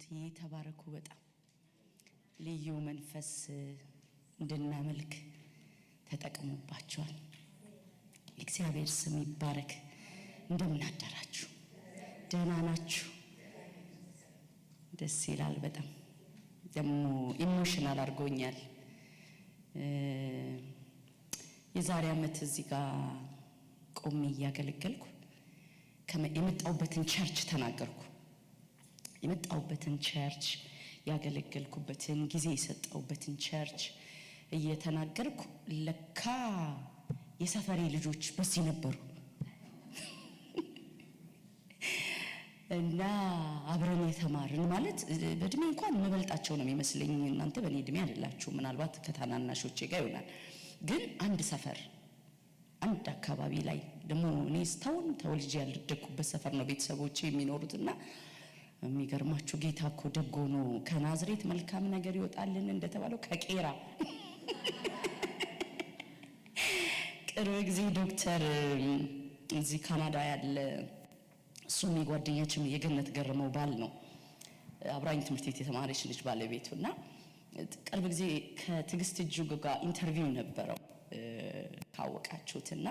ተባረኩ። በጣም ልዩ መንፈስ እንድናመልክ ተጠቅሞባቸዋል። እግዚአብሔር ስም ይባረክ። እንደምን አደራችሁ? ደህና ናችሁ? ደስ ይላል። በጣም ደግሞ ኢሞሽናል አድርጎኛል። የዛሬ ዓመት እዚህ ጋር ቆሜ እያገለገልኩ የመጣሁበትን ቸርች ተናገርኩ። የመጣሁበትን ቸርች ያገለገልኩበትን ጊዜ የሰጠሁበትን ቸርች እየተናገርኩ ለካ የሰፈሬ ልጆች በዚህ ነበሩ እና አብረን የተማርን ማለት በእድሜ እንኳን መበልጣቸው ነው የሚመስለኝ። እናንተ በእኔ እድሜ አይደላችሁ፣ ምናልባት ከታናናሾቼ ጋር ይሆናል። ግን አንድ ሰፈር አንድ አካባቢ ላይ ደግሞ እኔ ስታውን ተወልጄ ያልደኩበት ሰፈር ነው ቤተሰቦቼ የሚኖሩትና የሚገርማችሁ ጌታ እኮ ደግ ሆኖ ከናዝሬት መልካም ነገር ይወጣልን እንደተባለው ከቄራ ቅርብ ጊዜ ዶክተር እዚህ ካናዳ ያለ እሱም የጓደኛችን የገነት ገረመው ባል ነው፣ አብራኝ ትምህርት ቤት የተማረች ልጅ ባለቤቱና ቅርብ ጊዜ ከትግስት እጅጉ ጋር ኢንተርቪው ነበረው ካወቃችሁትና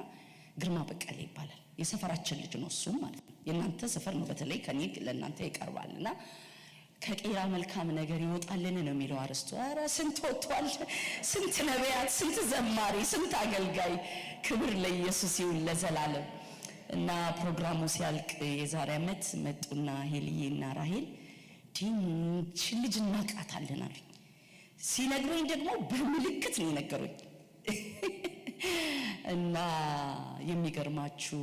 ግርማ በቀለ ይባላል። የሰፈራችን ልጅ ነው እሱም ማለት ነው። የእናንተ ሰፈር ነው፣ በተለይ ከኔ ለእናንተ ይቀርባልና ከቄራ መልካም ነገር ይወጣልን ነው የሚለው አርስቱ። ኧረ ስንት ወጥቷል፣ ስንት ነቢያት፣ ስንት ዘማሪ፣ ስንት አገልጋይ። ክብር ለኢየሱስ ይሁን ለዘላለም። እና ፕሮግራሙ ሲያልቅ የዛሬ ዓመት መጡና ሄልዬና ራሄል ዲንች ልጅ እናቃታለን አሉኝ። ሲነግሩኝ ደግሞ በምልክት ነው የነገሩኝ። እና የሚገርማችሁ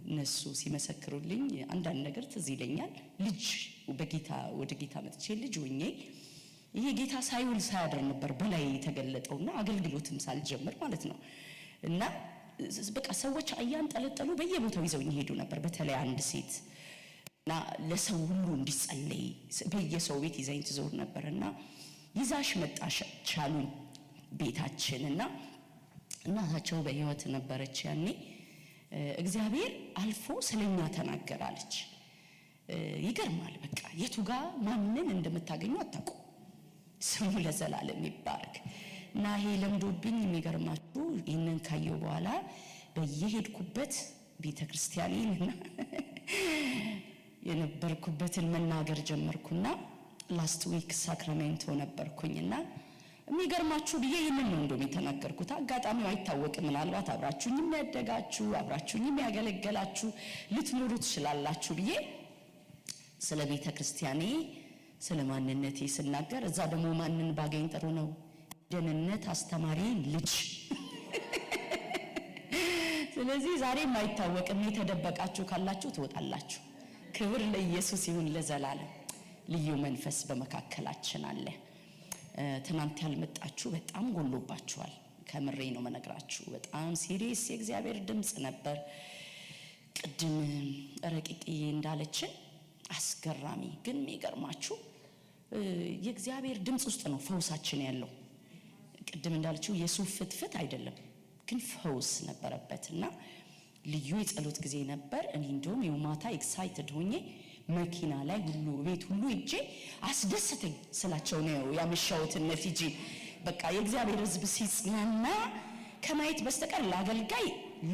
እነሱ ሲመሰክሩልኝ አንዳንድ ነገር ትዝ ይለኛል። ልጅ በጌታ ወደ ጌታ መጥቼ ልጅ ሆኜ ይሄ ጌታ ሳይውል ሳያድር ነበር በላይ የተገለጠውና አገልግሎትም ሳልጀምር ማለት ነው። እና በቃ ሰዎች አያንጠለጠሉ በየቦታው ይዘውኝ ሄዱ ነበር። በተለይ አንድ ሴት እና ለሰው ሁሉ እንዲጸለይ በየሰው ቤት ይዘኝ ትዞር ነበርና ይዛሽ መጣሽ ቻሉኝ ቤታችንና እናታቸው በህይወት ነበረች ያኔ። እግዚአብሔር አልፎ ስለኛ ተናገራለች። ይገርማል። በቃ የቱ ጋር ማንን እንደምታገኙ አታውቁ። ስሙ ለዘላለም ይባረክ። እና ይሄ ለምዶብኝ የሚገርማችሁ ይሄንን ካየው በኋላ በየሄድኩበት ቤተክርስቲያኔና የነበርኩበትን መናገር ጀመርኩና ላስት ዊክ ሳክራሜንቶ ነበርኩኝና የሚገርማችሁ ብዬ ይሄንን ነው እንደውም የተናገርኩት። አጋጣሚው አይታወቅም። ምናልባት አብራችሁኝም ያደጋችሁ አብራችሁኝም ያገለገላችሁ ልትኖሩ ትችላላችሁ ብዬ ስለ ቤተክርስቲያኔ ስለ ማንነቴ ስናገር እዛ ደግሞ ማንን ባገኝ ጥሩ ነው? ደህንነት አስተማሪ ልጅ። ስለዚህ ዛሬም አይታወቅም። የተደበቃችሁ ካላችሁ ትወጣላችሁ። ክብር ለኢየሱስ ይሁን ለዘላለም። ልዩ መንፈስ በመካከላችን አለ። ትናንት ያልመጣችሁ በጣም ጎሎባችኋል። ከምሬ ነው መነግራችሁ። በጣም ሲሪየስ የእግዚአብሔር ድምጽ ነበር። ቅድም ረቂቅዬ እንዳለችን አስገራሚ ግን የሚገርማችሁ የእግዚአብሔር ድምጽ ውስጥ ነው ፈውሳችን ያለው። ቅድም እንዳለችው የሱፍ ፍትፍት አይደለም ግን ፈውስ ነበረበትና ልዩ የጸሎት ጊዜ ነበር። እኔ እንደውም የማታ ኤክሳይትድ ሆኜ መኪና ላይ ሁሉ ቤት ሁሉ እጄ አስደስተኝ ስላቸው ነው ያመሻውት ነቲጂ። በቃ የእግዚአብሔር ሕዝብ ሲጽናና ከማየት በስተቀር ለአገልጋይ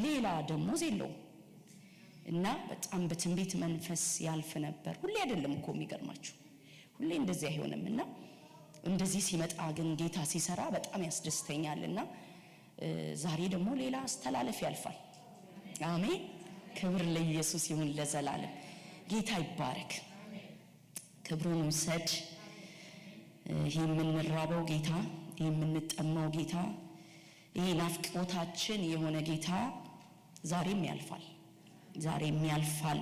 ሌላ ደሞዝ የለውም። እና በጣም በትንቢት መንፈስ ያልፍ ነበር። ሁሌ አይደለም እኮ የሚገርማችሁ፣ ሁሌ እንደዚህ አይሆንምና እንደዚህ ሲመጣ ግን ጌታ ሲሰራ በጣም ያስደስተኛልና ዛሬ ደግሞ ሌላ አስተላለፍ ያልፋል። አሜን። ክብር ለኢየሱስ ይሁን ለዘላለም። ጌታ ይባረክ። ክብሩን ውሰድ። ይሄ የምንራበው ጌታ፣ ይሄ የምንጠማው ጌታ፣ ይሄ ናፍቆታችን የሆነ ጌታ ዛሬም ያልፋል፣ ዛሬም ያልፋል።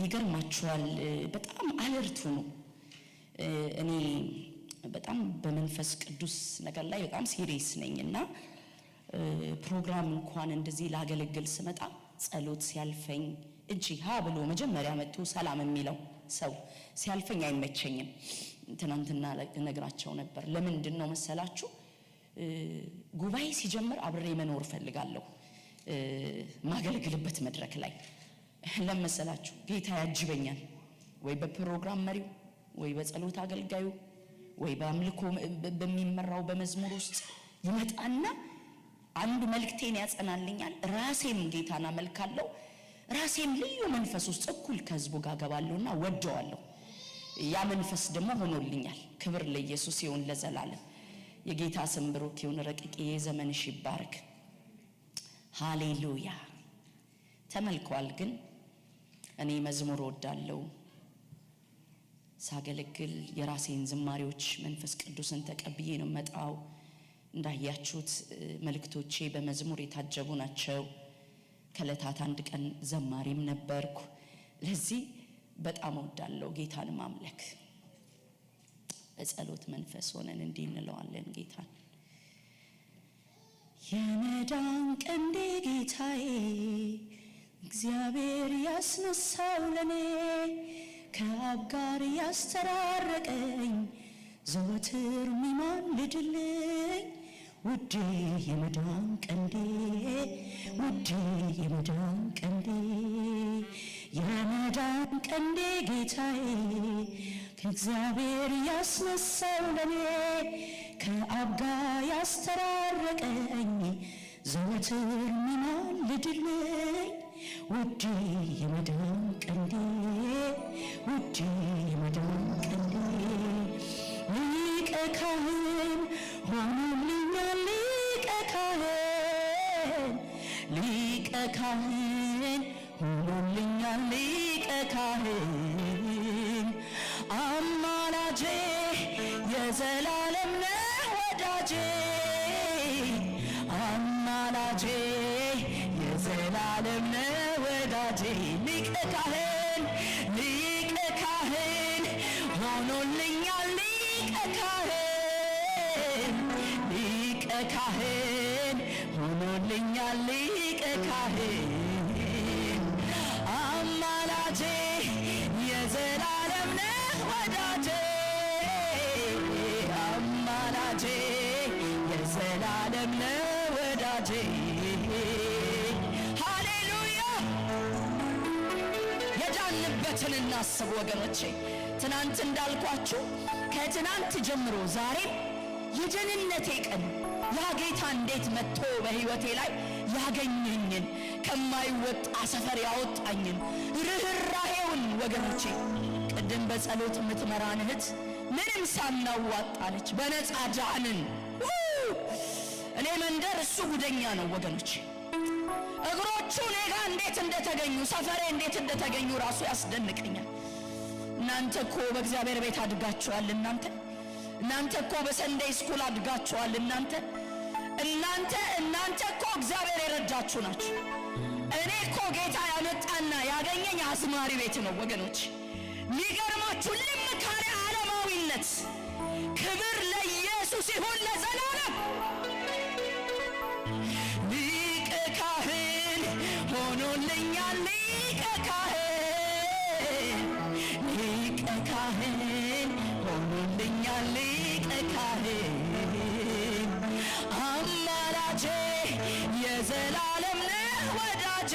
ይገርማችኋል። በጣም አለርቱ ነው። እኔ በጣም በመንፈስ ቅዱስ ነገር ላይ በጣም ሲሪየስ ነኝና ፕሮግራም እንኳን እንደዚህ ላገለግል ስመጣ ጸሎት ሲያልፈኝ እጂ ሀ ብሎ መጀመሪያ መጥቶ ሰላም የሚለው ሰው ሲያልፈኝ አይመቸኝም። ትናንትና ነግራቸው ነበር። ለምንድን ነው መሰላችሁ? ጉባኤ ሲጀምር አብሬ መኖር ፈልጋለሁ ማገልግልበት መድረክ ላይ። ለመሰላችሁ ጌታ ያጅበኛል ወይ በፕሮግራም መሪው ወይ በጸሎት አገልጋዩ ወይ በአምልኮ በሚመራው በመዝሙር ውስጥ ይመጣና አንድ መልክቴን ያጸናልኛል። ራሴም ጌታን አመልካለሁ። ራሴም ልዩ መንፈስ ውስጥ እኩል ከህዝቡ ጋር ገባለሁና ወደዋለሁ። ያ መንፈስ ደግሞ ሆኖልኛል። ክብር ለኢየሱስ ይሁን ለዘላለም። የጌታ ስም ብሩክ ይሁን። ረቂቅ ዘመንሽ ይባረክ። ሃሌሉያ። ተመልኳል። ግን እኔ መዝሙር ወዳለሁ። ሳገለግል የራሴን ዝማሬዎች መንፈስ ቅዱስን ተቀብዬ ነው መጣው። እንዳያችሁት መልእክቶቼ በመዝሙር የታጀቡ ናቸው። ከለታት አንድ ቀን ዘማሪም ነበርኩ። ለዚህ በጣም ወዳለሁ ጌታን ማምለክ። በጸሎት መንፈስ ሆነን እንዲህ እንለዋለን ጌታን። የመዳን ቀንዴ ጌታዬ እግዚአብሔር ያስነሳው ለኔ ከአብ ጋር ያስተራረቀኝ ዘወትር ሚማልድልኝ ውዴ የመዳን ቀንዴ ውዴ የመዳን ቀንዴ የመዳን ቀንዴ ጌታዬ ከእግዚአብሔር ያስነሳው ለኔ ከአብ ጋር ያስተራረቀኝ ዘወትር ሚማልድልኝ ውዴ የመዳን ቀንዴ ውዴ የመዳን ቀንዴ ሊቀ ካህን ሆኖልኛል ሊቀ ካህን ሊቀ ካህን ሆኖልኛል ሊቀ ካህን አማላጄ የዘላለም ነህ ወዳጄ አማላጄ የዘላለም ነህ ወዳጄ ሊቀ ካህን ሆኖልኛል ሊቀ ካህን ሊቀ ካህን ሆኖልኛል ሊቀ ካህን አማላጄ የዘላለም ነህ ወዳጄ አማላጄ የዘላለም ነህ ወዳጄ። ሃሌሉያ። የዳንበትን እናስብ ወገኖቼ። ትናንት እንዳልኳችሁ ከትናንት ጀምሮ ዛሬ የደህንነቴ ቀን ያ ጌታ እንዴት መጥቶ በህይወቴ ላይ ያገኘኝን ከማይወጣ ሰፈር ያወጣኝን ርህራሄውን ወገኖቼ። ቅድም በጸሎት የምትመራን እህት ምንም ሳናዋጣለች በነፃ ዳንን። እኔ መንደር እሱ ጉደኛ ነው ወገኖቼ። እግሮቹ እኔ ጋ እንዴት እንደተገኙ ሰፈሬ እንዴት እንደተገኙ ራሱ ያስደንቀኛል። እናንተ እኮ በእግዚአብሔር ቤት አድጋችኋል። እናንተ እኮ በሰንዴይ ስኩል አድጋችኋል። እናንተ እኮ እግዚአብሔር የረዳችሁ ናችሁ። እኔ እኮ ጌታ ያመጣና ያገኘኝ አዝማሪ ቤት ነው ወገኖች። ሚገርማችሁ ልም ካለ ዓለማዊነት ክብር ለኢየሱስ ይሁን ለዘላለም። ሊቀ ካህን ሆኖልኛል ሊቀ ካህን ሊቀ ካህን ሆኖልኛል ሊቀ ካህን አማላጄ የዘላለም ነህ ወዳጄ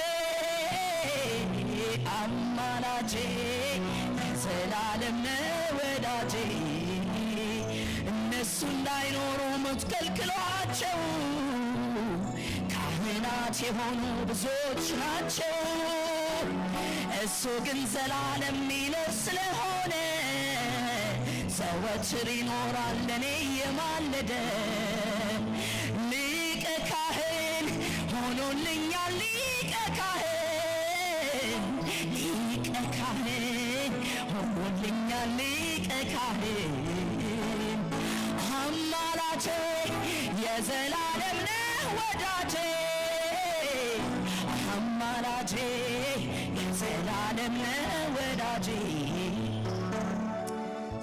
አማላጄ የዘላለም ነህ ወዳጄ። እነሱ እንዳይኖሩ ሞት ከልክሏቸው ካህናት የሆኑ ብዙዎች ናቸው። እሱ ግን ዘላለም ሚኖር ስለሆነ ዘወትር ይኖራል ለኔ የማለደ። ሊቀ ካህን ሆኖልኛል ሊቀ ካህን ሊቀ ካህን ሆኖልኛል ሊቀ ካህን አማላጄ የዘላለም ነህ ወዳጄ አማላጄ የዘላለም ነህ ወዳጄ።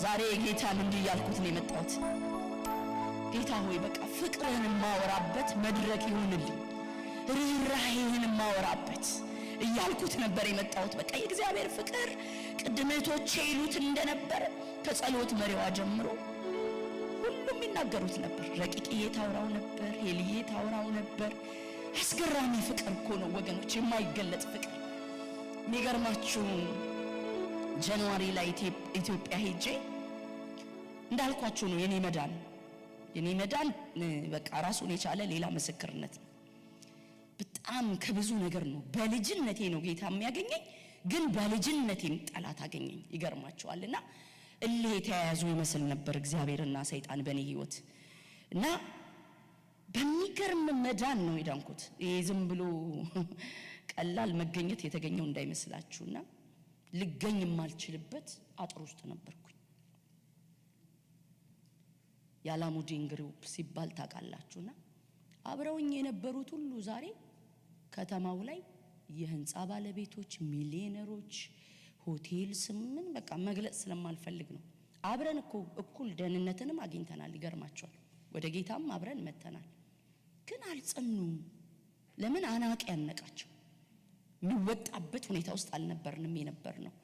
ዛሬ ጌታን እንዲህ እያልኩት ነው የመጣሁት። ጌታ ሆይ በቃ ፍቅርህን የማወራበት መድረክ ይሁንልኝ፣ ርህራሄህን የማወራበት እያልኩት ነበር የመጣሁት። በቃ የእግዚአብሔር ፍቅር ቅድም እህቶቼ ይሉት እንደነበር ከጸሎት መሪዋ ጀምሮ ሁሉም ይናገሩት ነበር። ረቂቅዬ ታውራው ነበር፣ ሄልዬ ታውራው ነበር። አስገራሚ ፍቅር እኮ ነው ወገኖች፣ የማይገለጥ ፍቅር። የሚገርማችሁ ጃንዋሪ ላይ ኢትዮጵያ ሄጄ እንዳልኳችሁ ነው የኔ መዳን በቃ ራሱን የቻለ ሌላ ምስክርነት ነው። በጣም ከብዙ ነገር ነው። በልጅነቴ ነው ጌታ የሚያገኘኝ፣ ግን በልጅነቴም ጠላት አገኘኝ። ይገርማችኋልና እልህ የተያያዙ ይመስል ነበር እግዚአብሔርና ሰይጣን በኔ ህይወት እና በሚገርም መዳን ነው የዳንኩት። ይሄ ዝም ብሎ ቀላል መገኘት የተገኘው እንዳይመስላችሁና ልገኝ የማልችልበት አጥር ውስጥ ነበርኩኝ። የአላሙዲን ግሩፕ ሲባል ታውቃላችሁና አብረውኝ የነበሩት ሁሉ ዛሬ ከተማው ላይ የህንፃ ባለቤቶች፣ ሚሊዮነሮች፣ ሆቴል ስምን በቃ መግለጽ ስለማልፈልግ ነው። አብረን እኩል ደህንነትንም አግኝተናል። ይገርማችኋል። ወደ ጌታም አብረን መተናል። ግን አልጸኑም። ለምን? አናቂ ያነቃቸው የሚወጣበት ሁኔታ ውስጥ አልነበርንም የነበርነው።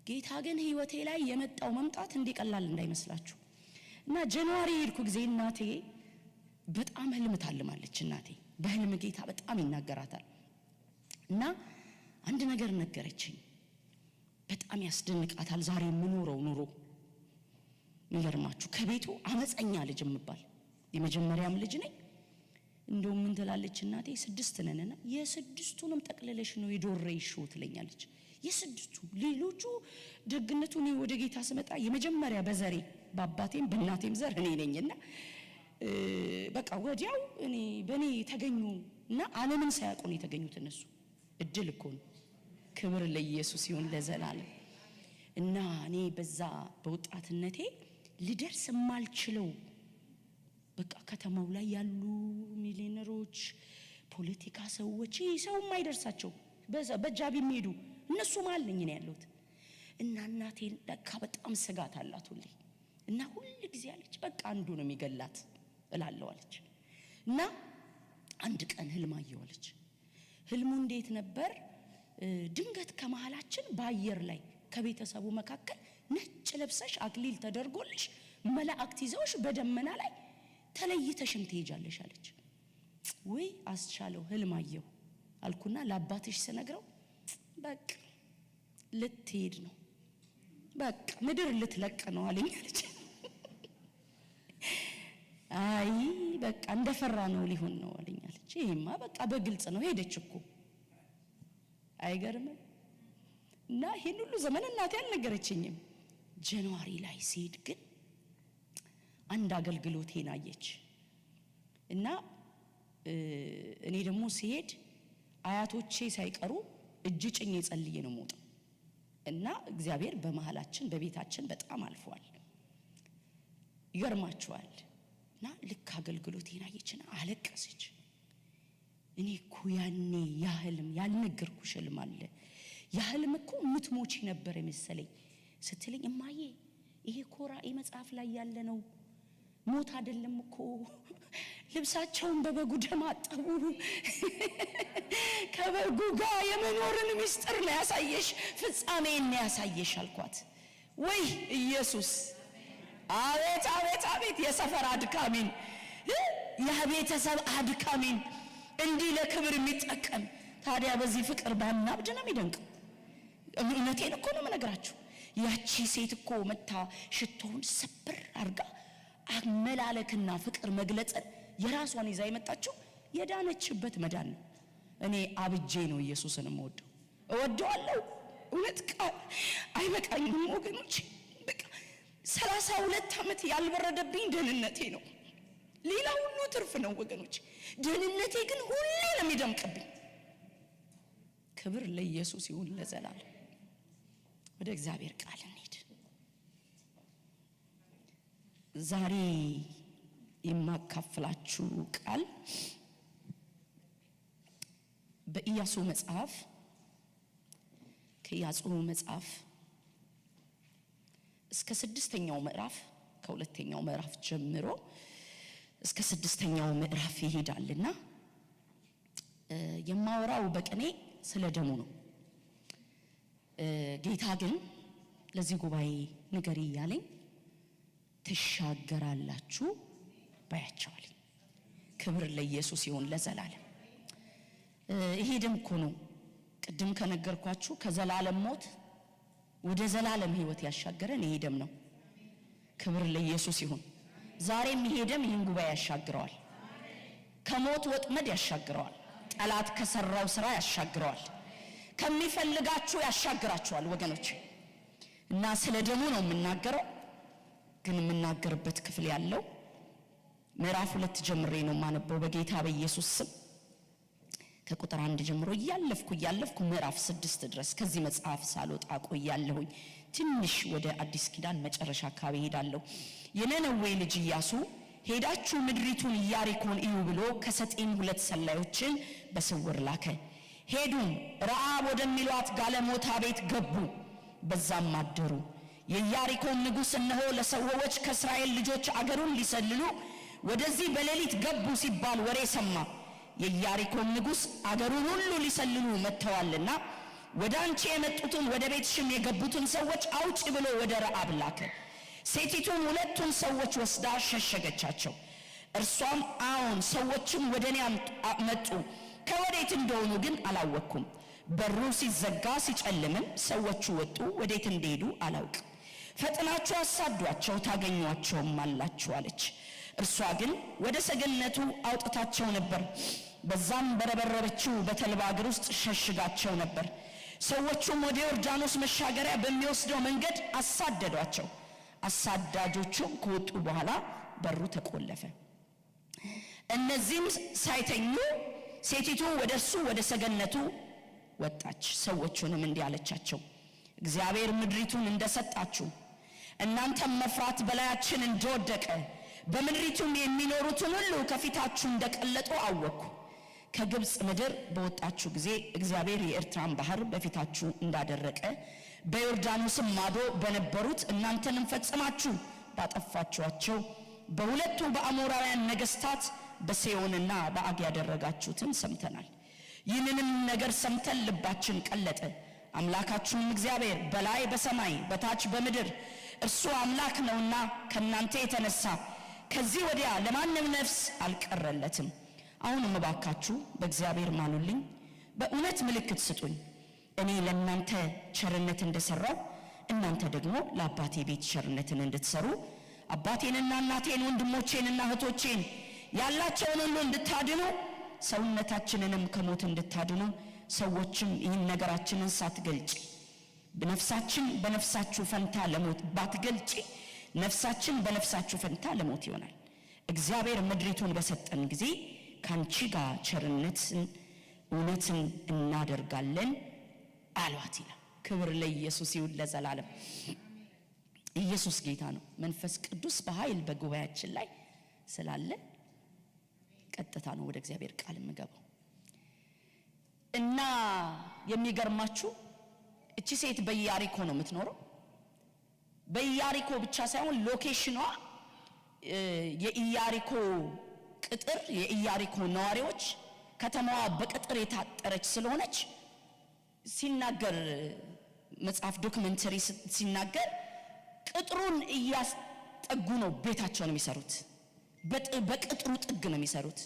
ጌታ ግን ህይወቴ ላይ የመጣው መምጣት እንዲቀላል እንዳይመስላችሁ እና ጃንዋሪ ሄድኩ ጊዜ እናቴ በጣም ህልም ታልማለች። እናቴ በህልም ጌታ በጣም ይናገራታል እና አንድ ነገር ነገረችኝ። በጣም ያስደንቃታል። ዛሬ የምኖረው ኑሮ ይገርማችሁ። ከቤቱ አመፀኛ ልጅ የምባል የመጀመሪያም ልጅ ነኝ። እንደውም ምን ትላለች እናቴ፣ 6 ነንና የ6ቱንም ጠቅለለሽ ነው የዶሬሽው ትለኛለች። የ6ቱ ሌሎቹ ደግነቱ እኔ ወደ ጌታ ስመጣ የመጀመሪያ በዘሬ በአባቴም በእናቴም ዘር እኔ ነኝና በቃ ወዲያው በኔ ተገኙና ዓለምን ሳያውቁ ነው የተገኙት እነሱ። እድል እኮ ነው። ክብር ለኢየሱስ ይሁን ለዘላለም። እና እኔ በዛ በወጣትነቴ ልደርስ የማልችለው በቃ ከተማው ላይ ያሉ ሚሊዮነሮች፣ ፖለቲካ ሰዎች ሰው የማይደርሳቸው በጃቢ የሚሄዱ እነሱ ማለት ነኝ ነው ያሉት። እና እናቴ ለካ በጣም ስጋት አላት ሁሌ እና ሁሉ ጊዜ አለች በቃ አንዱ ነው የሚገላት እላለሁ አለች። እና አንድ ቀን ህልም አየዋለች። ህልሙ እንዴት ነበር? ድንገት ከመሃላችን በአየር ላይ ከቤተሰቡ መካከል ነጭ ለብሰሽ አክሊል ተደርጎልሽ መላእክት ይዘውሽ በደመና ላይ ተለይተሽም ትሄጃለሽ አለች። ወይ አስቻለው ህልም አየሁ አልኩና ለአባትሽ ስነግረው በቃ ልትሄድ ነው በቃ ምድር ልትለቅ ነው አለኝ አለች። አይ በቃ እንደፈራ ነው ሊሆን ነው አለኝ አለች። ይሄማ በቃ በግልጽ ነው ሄደች እኮ አይገርምም? እና ይሄን ሁሉ ዘመን እናቴ አልነገረችኝም። ጃንዋሪ ላይ ሲሄድ ግን አንድ አገልግሎቴን አየች እና እኔ ደግሞ ሲሄድ አያቶቼ ሳይቀሩ እጅ ጭኜ ጸልዬ ነው የምወጣው እና እግዚአብሔር በመሃላችን በቤታችን በጣም አልፏል። ይገርማችኋል። እና ልክ አገልግሎቴን አየችና አለቀሰች። እኔ እኮ ያኔ ያህልም ያልነገርኩሽ ህልም አለ ያህልም እኮ ምትሞቺ ነበር መሰለኝ ስትለኝ፣ እማዬ ይሄ እኮ ራእይ መጽሐፍ ላይ ያለ ነው፣ ሞት አይደለም እኮ ልብሳቸውን በበጉ ደም አጠቡ፣ ከበጉ ጋር የመኖርን ምስጢር ነው ያሳየሽ፣ ፍጻሜን ነው ያሳየሽ አልኳት። ወይ ኢየሱስ! አቤት አቤት አቤት! የሰፈር አድካሚን የቤተሰብ አድካሚን እንዲህ ለክብር የሚጠቀም ታዲያ በዚህ ፍቅር ባናብድ ነው የሚደንቀው። እውነቴን እኮ ነው የምነግራችሁ። ያቺ ሴት እኮ መታ ሽቶውን ሰብር አርጋ አመላለክና ፍቅር መግለጽን የራሷን ይዛ የመጣችው የዳነችበት መዳን ነው። እኔ አብጄ ነው ኢየሱስን እወደዋለሁ። እውነት ቃል አይበቃኝም ወገኖች። በቃ 32 ዓመት ያልበረደብኝ ደህንነቴ ነው። ሌላ ሁሉ ትርፍ ነው ወገኖች። ደህንነቴ ግን ሁሌ ነው የሚደምቅብኝ። ክብር ለኢየሱስ ይሁን ለዘላለም። ወደ እግዚአብሔር ቃል እንሂድ። ዛሬ የማካፍላችሁ ቃል በኢያሱ መጽሐፍ ከኢያሱ መጽሐፍ እስከ 6ኛው ምዕራፍ ከ2ኛው ምዕራፍ ጀምሮ እስከ 6ኛው ምዕራፍ ይሄዳልና የማወራው በቀኔ ስለ ደሙ ነው። ጌታ ግን ለዚህ ጉባኤ ንገሪ ያለኝ ትሻገራላችሁ ባያቸዋል። ክብር ለኢየሱስ ይሁን ለዘላለም። ይሄ ደም እኮ ነው ቅድም ከነገርኳችሁ ከዘላለም ሞት ወደ ዘላለም ሕይወት ያሻገረን ይሄ ደም ነው። ክብር ለኢየሱስ ይሁን። ዛሬም ይሄ ደም ይህን ጉባኤ ያሻግረዋል። ከሞት ወጥመድ ያሻግረዋል። ጠላት ከሰራው ስራ ያሻግረዋል። ከሚፈልጋችሁ ያሻግራችኋል ወገኖች። እና ስለ ደሙ ነው የምናገረው። ግን የምናገርበት ክፍል ያለው ምዕራፍ 2 ጀምሬ ነው ማነበው በጌታ በኢየሱስ ስም። ከቁጥር 1 ጀምሮ እያለፍኩ ምዕራፍ 6 ድረስ ከዚህ መጽሐፍ ሳልወጣ ቆያለሁኝ። ትንሽ ወደ አዲስ ኪዳን መጨረሻ አካባቢ ሄዳለሁ። የነነዌ ልጅ ኢያሱ ሄዳችሁ ምድሪቱን ኢያሪኮን እዩ ብሎ ከሰጢም 2 ሰላዮችን በስውር ላከ። ሄዱም ረዓብ ወደሚሏት ጋለሞታ ቤት ገቡ፣ በዛም አደሩ። የኢያሪኮን ንጉሥ እነሆ ለሰዎች ከእስራኤል ልጆች አገሩን ሊሰልሉ ወደዚህ በሌሊት ገቡ ሲባል ወሬ ሰማ። የኢያሪኮን ንጉሥ አገሩን ሁሉ ሊሰልሉ መጥተዋልና ወደ አንቺ የመጡትን ወደ ቤትሽም የገቡትን ሰዎች አውጪ ብሎ ወደ ረዓብ ላከ። ሴቲቱም 2ቱን ሰዎች ወስዳ ሸሸገቻቸው። እርሷም አዎን ሰዎችም ወደኔ መጡ፣ ከወዴት እንደሆኑ ግን አላወቅኩም። በሩ ሲዘጋ ሲጨልምም ሰዎቹ ወጡ፣ ወዴት እንደሄዱ አላውቅም። ፈጥናችሁ አሳዷቸው ታገኟቸውም አላችሁ አለች። እርሷ ግን ወደ ሰገነቱ አውጥታቸው ነበር፣ በዛም በረበረበችው በተልባ እግር ውስጥ ሸሽጋቸው ነበር። ሰዎቹም ወደ ዮርዳኖስ መሻገሪያ በሚወስደው መንገድ አሳደዷቸው። አሳዳጆቹም ከወጡ በኋላ በሩ ተቆለፈ። እነዚህም ሳይተኙ ሴቲቱ ወደ እርሱ ወደ ሰገነቱ ወጣች። ሰዎቹንም እንዲህ አለቻቸው፣ እግዚአብሔር ምድሪቱን እንደሰጣችሁ እናንተም መፍራት በላያችን እንደወደቀ በምድሪቱም የሚኖሩትን ሁሉ ከፊታችሁ እንደቀለጡ አወቅኩ። ከግብፅ ምድር በወጣችሁ ጊዜ እግዚአብሔር የኤርትራን ባህር በፊታችሁ እንዳደረቀ በዮርዳኖስም ማዶ በነበሩት እናንተንም ፈጽማችሁ ባጠፋችኋቸው በሁለቱ በአሞራውያን ነገስታት በሴዮንና በአግ ያደረጋችሁትን ሰምተናል። ይህንንም ነገር ሰምተን ልባችን ቀለጠ። አምላካችሁም እግዚአብሔር በላይ በሰማይ በታች በምድር እርሱ አምላክ ነውና ከናንተ የተነሳ ከዚህ ወዲያ ለማንም ነፍስ አልቀረለትም። አሁንም እባካችሁ በእግዚአብሔር ማኑልኝ፣ በእውነት ምልክት ስጡኝ። እኔ ለእናንተ ቸርነት እንደሰራው እናንተ ደግሞ ለአባቴ ቤት ቸርነትን እንድትሰሩ አባቴንና እናቴን ወንድሞቼንና እህቶቼን ያላቸውን ሁሉ እንድታድኑ ሰውነታችንንም ከሞት እንድታድኑ ሰዎችም ይህን ነገራችንን ሳትገልጪ በነፍሳችን በነፍሳችሁ ፈንታ ለሞት ባትገልጪ ነፍሳችን በነፍሳችሁ ፈንታ ለሞት ይሆናል። እግዚአብሔር ምድሪቱን በሰጠን ጊዜ ካንቺ ጋር ቸርነትን እውነትን እናደርጋለን አሏት ይላል። ክብር ለኢየሱስ ይሁን ለዘላለም። ኢየሱስ ጌታ ነው። መንፈስ ቅዱስ በኃይል በጉባኤያችን ላይ ስላለ ቀጥታ ነው ወደ እግዚአብሔር ቃል የምገባው እና የሚገርማችሁ እቺ ሴት በኢያሪኮ ነው የምትኖረው። በኢያሪኮ ብቻ ሳይሆን ሎኬሽኗ የኢያሪኮ ቅጥር የኢያሪኮ ነዋሪዎች ከተማዋ በቅጥር የታጠረች ስለሆነች ሲናገር መጽሐፍ ዶክመንተሪ ሲናገር ቅጥሩን እያስጠጉ ነው ቤታቸውን የሚሰሩት። በቅጥሩ ጥግ ነው የሚሰሩት።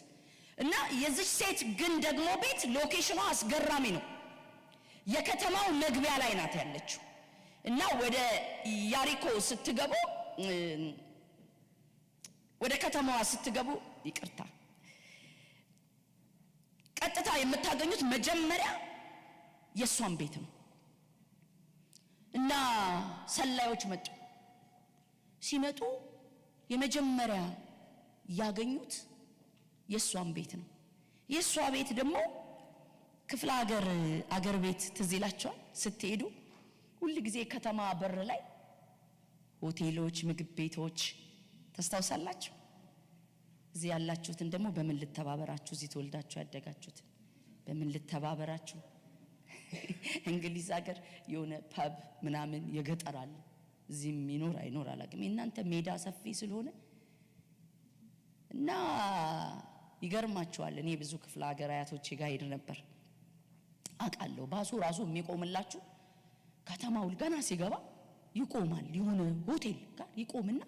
እና የዚህ ሴት ግን ደግሞ ቤት ሎኬሽኗ አስገራሚ ነው። የከተማው መግቢያ ላይ ናት ያለችው። እና ወደ ኢያሪኮ ስትገቡ ወደ ከተማዋ ስትገቡ ይቅርታ ቀጥታ የምታገኙት መጀመሪያ የሷን ቤት ነው። እና ሰላዮች መጡ። ሲመጡ የመጀመሪያ ያገኙት የሷን ቤት ነው። የሷ ቤት ደግሞ ክፍለ አገር ቤት ትዝ ይላችኋል። ስትሄዱ ሁሉ ጊዜ ከተማ በር ላይ ሆቴሎች፣ ምግብ ቤቶች ታስታውሳላችሁ። እዚህ ያላችሁትን ደግሞ በምን ልተባበራችሁ፣ እዚህ ተወልዳችሁ ያደጋችሁትን በምን ልተባበራችሁ። እንግሊዝ ሀገር የሆነ ፐብ ምናምን የገጠር አለ። እዚህም ይኖር አይኖር አላውቅም። እናንተ ሜዳ ሰፊ ስለሆነ እና ይገርማችኋል። እኔ ብዙ ክፍለ ሀገር አያቶቼ ጋር ሄድ ነበር አውቃለሁ። ባሱ ራሱ የሚቆምላችሁ ከተማው ገና ሲገባ ይቆማል። የሆነ ሆቴል ጋር ይቆምና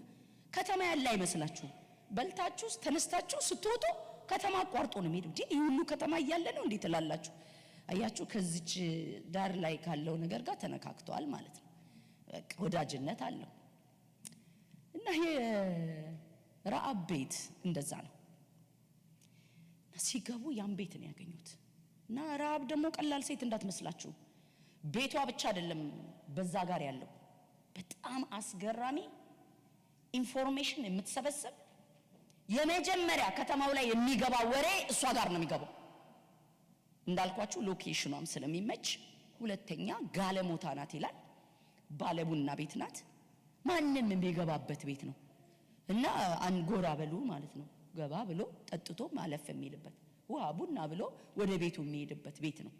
ከተማ ያለ አይመስላችሁ። በልታችሁ ተነስታችሁ ስትወጡ ከተማ አቋርጦ ነው የሚሄደው። ይሄ ሁሉ ከተማ እያለ ነው እንዴ ትላላችሁ? አያችሁ፣ ከዚች ዳር ላይ ካለው ነገር ጋር ተነካክቷል ማለት ነው። ወዳጅነት አለው። እና የረአብ ቤት እንደዛ ነው። ሲገቡ ያን ቤት ነው ያገኙት። እና ረአብ ደግሞ ቀላል ሴት እንዳትመስላችሁ፣ ቤቷ ብቻ አይደለም በዛ ጋር ያለው በጣም አስገራሚ ኢንፎርሜሽን የምትሰበስብ የመጀመሪያ ከተማው ላይ የሚገባ ወሬ እሷ ጋር ነው የሚገባው። እንዳልኳችሁ ሎኬሽኗም ስለሚመች፣ ሁለተኛ ጋለሞታ ናት ይላል፣ ባለቡና ቤት ናት፣ ማንም የሚገባበት ቤት ነው። እና አንጎራ በሉ ማለት ነው፣ ገባ ብሎ ጠጥቶ ማለፍ የሚልበት ውሃ ቡና ብሎ ወደ ቤቱ የሚሄድበት ቤት ነው።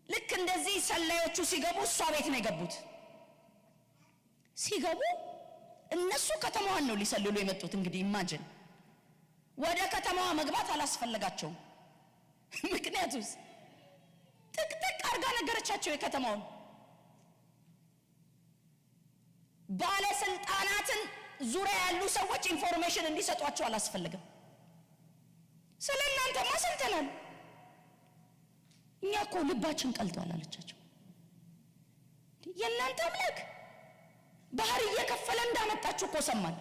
ልክ እንደዚህ ሰላዮቹ ሲገቡ እሷ ቤት ነው የገቡት። ሲገቡ እነሱ ከተማዋን ነው ሊሰልሉ የመጡት። እንግዲህ ኢማጂን ወደ ከተማዋ መግባት አላስፈለጋቸውም። ምክንያቱስ ጥቅጥቅ አርጋ ነገረቻቸው የከተማውን ባለስልጣናትን ዙሪያ ያሉ ሰዎች ኢንፎርሜሽን እንዲሰጧቸው አላስፈልግም። ስለእናንተማ ሰምተናል፣ እኛ እኮ ልባችን ቀልጧል አለቻቸው። የእናንተ አምላክ ባህር እየከፈለ እንዳመጣችሁ እኮ ሰማን፣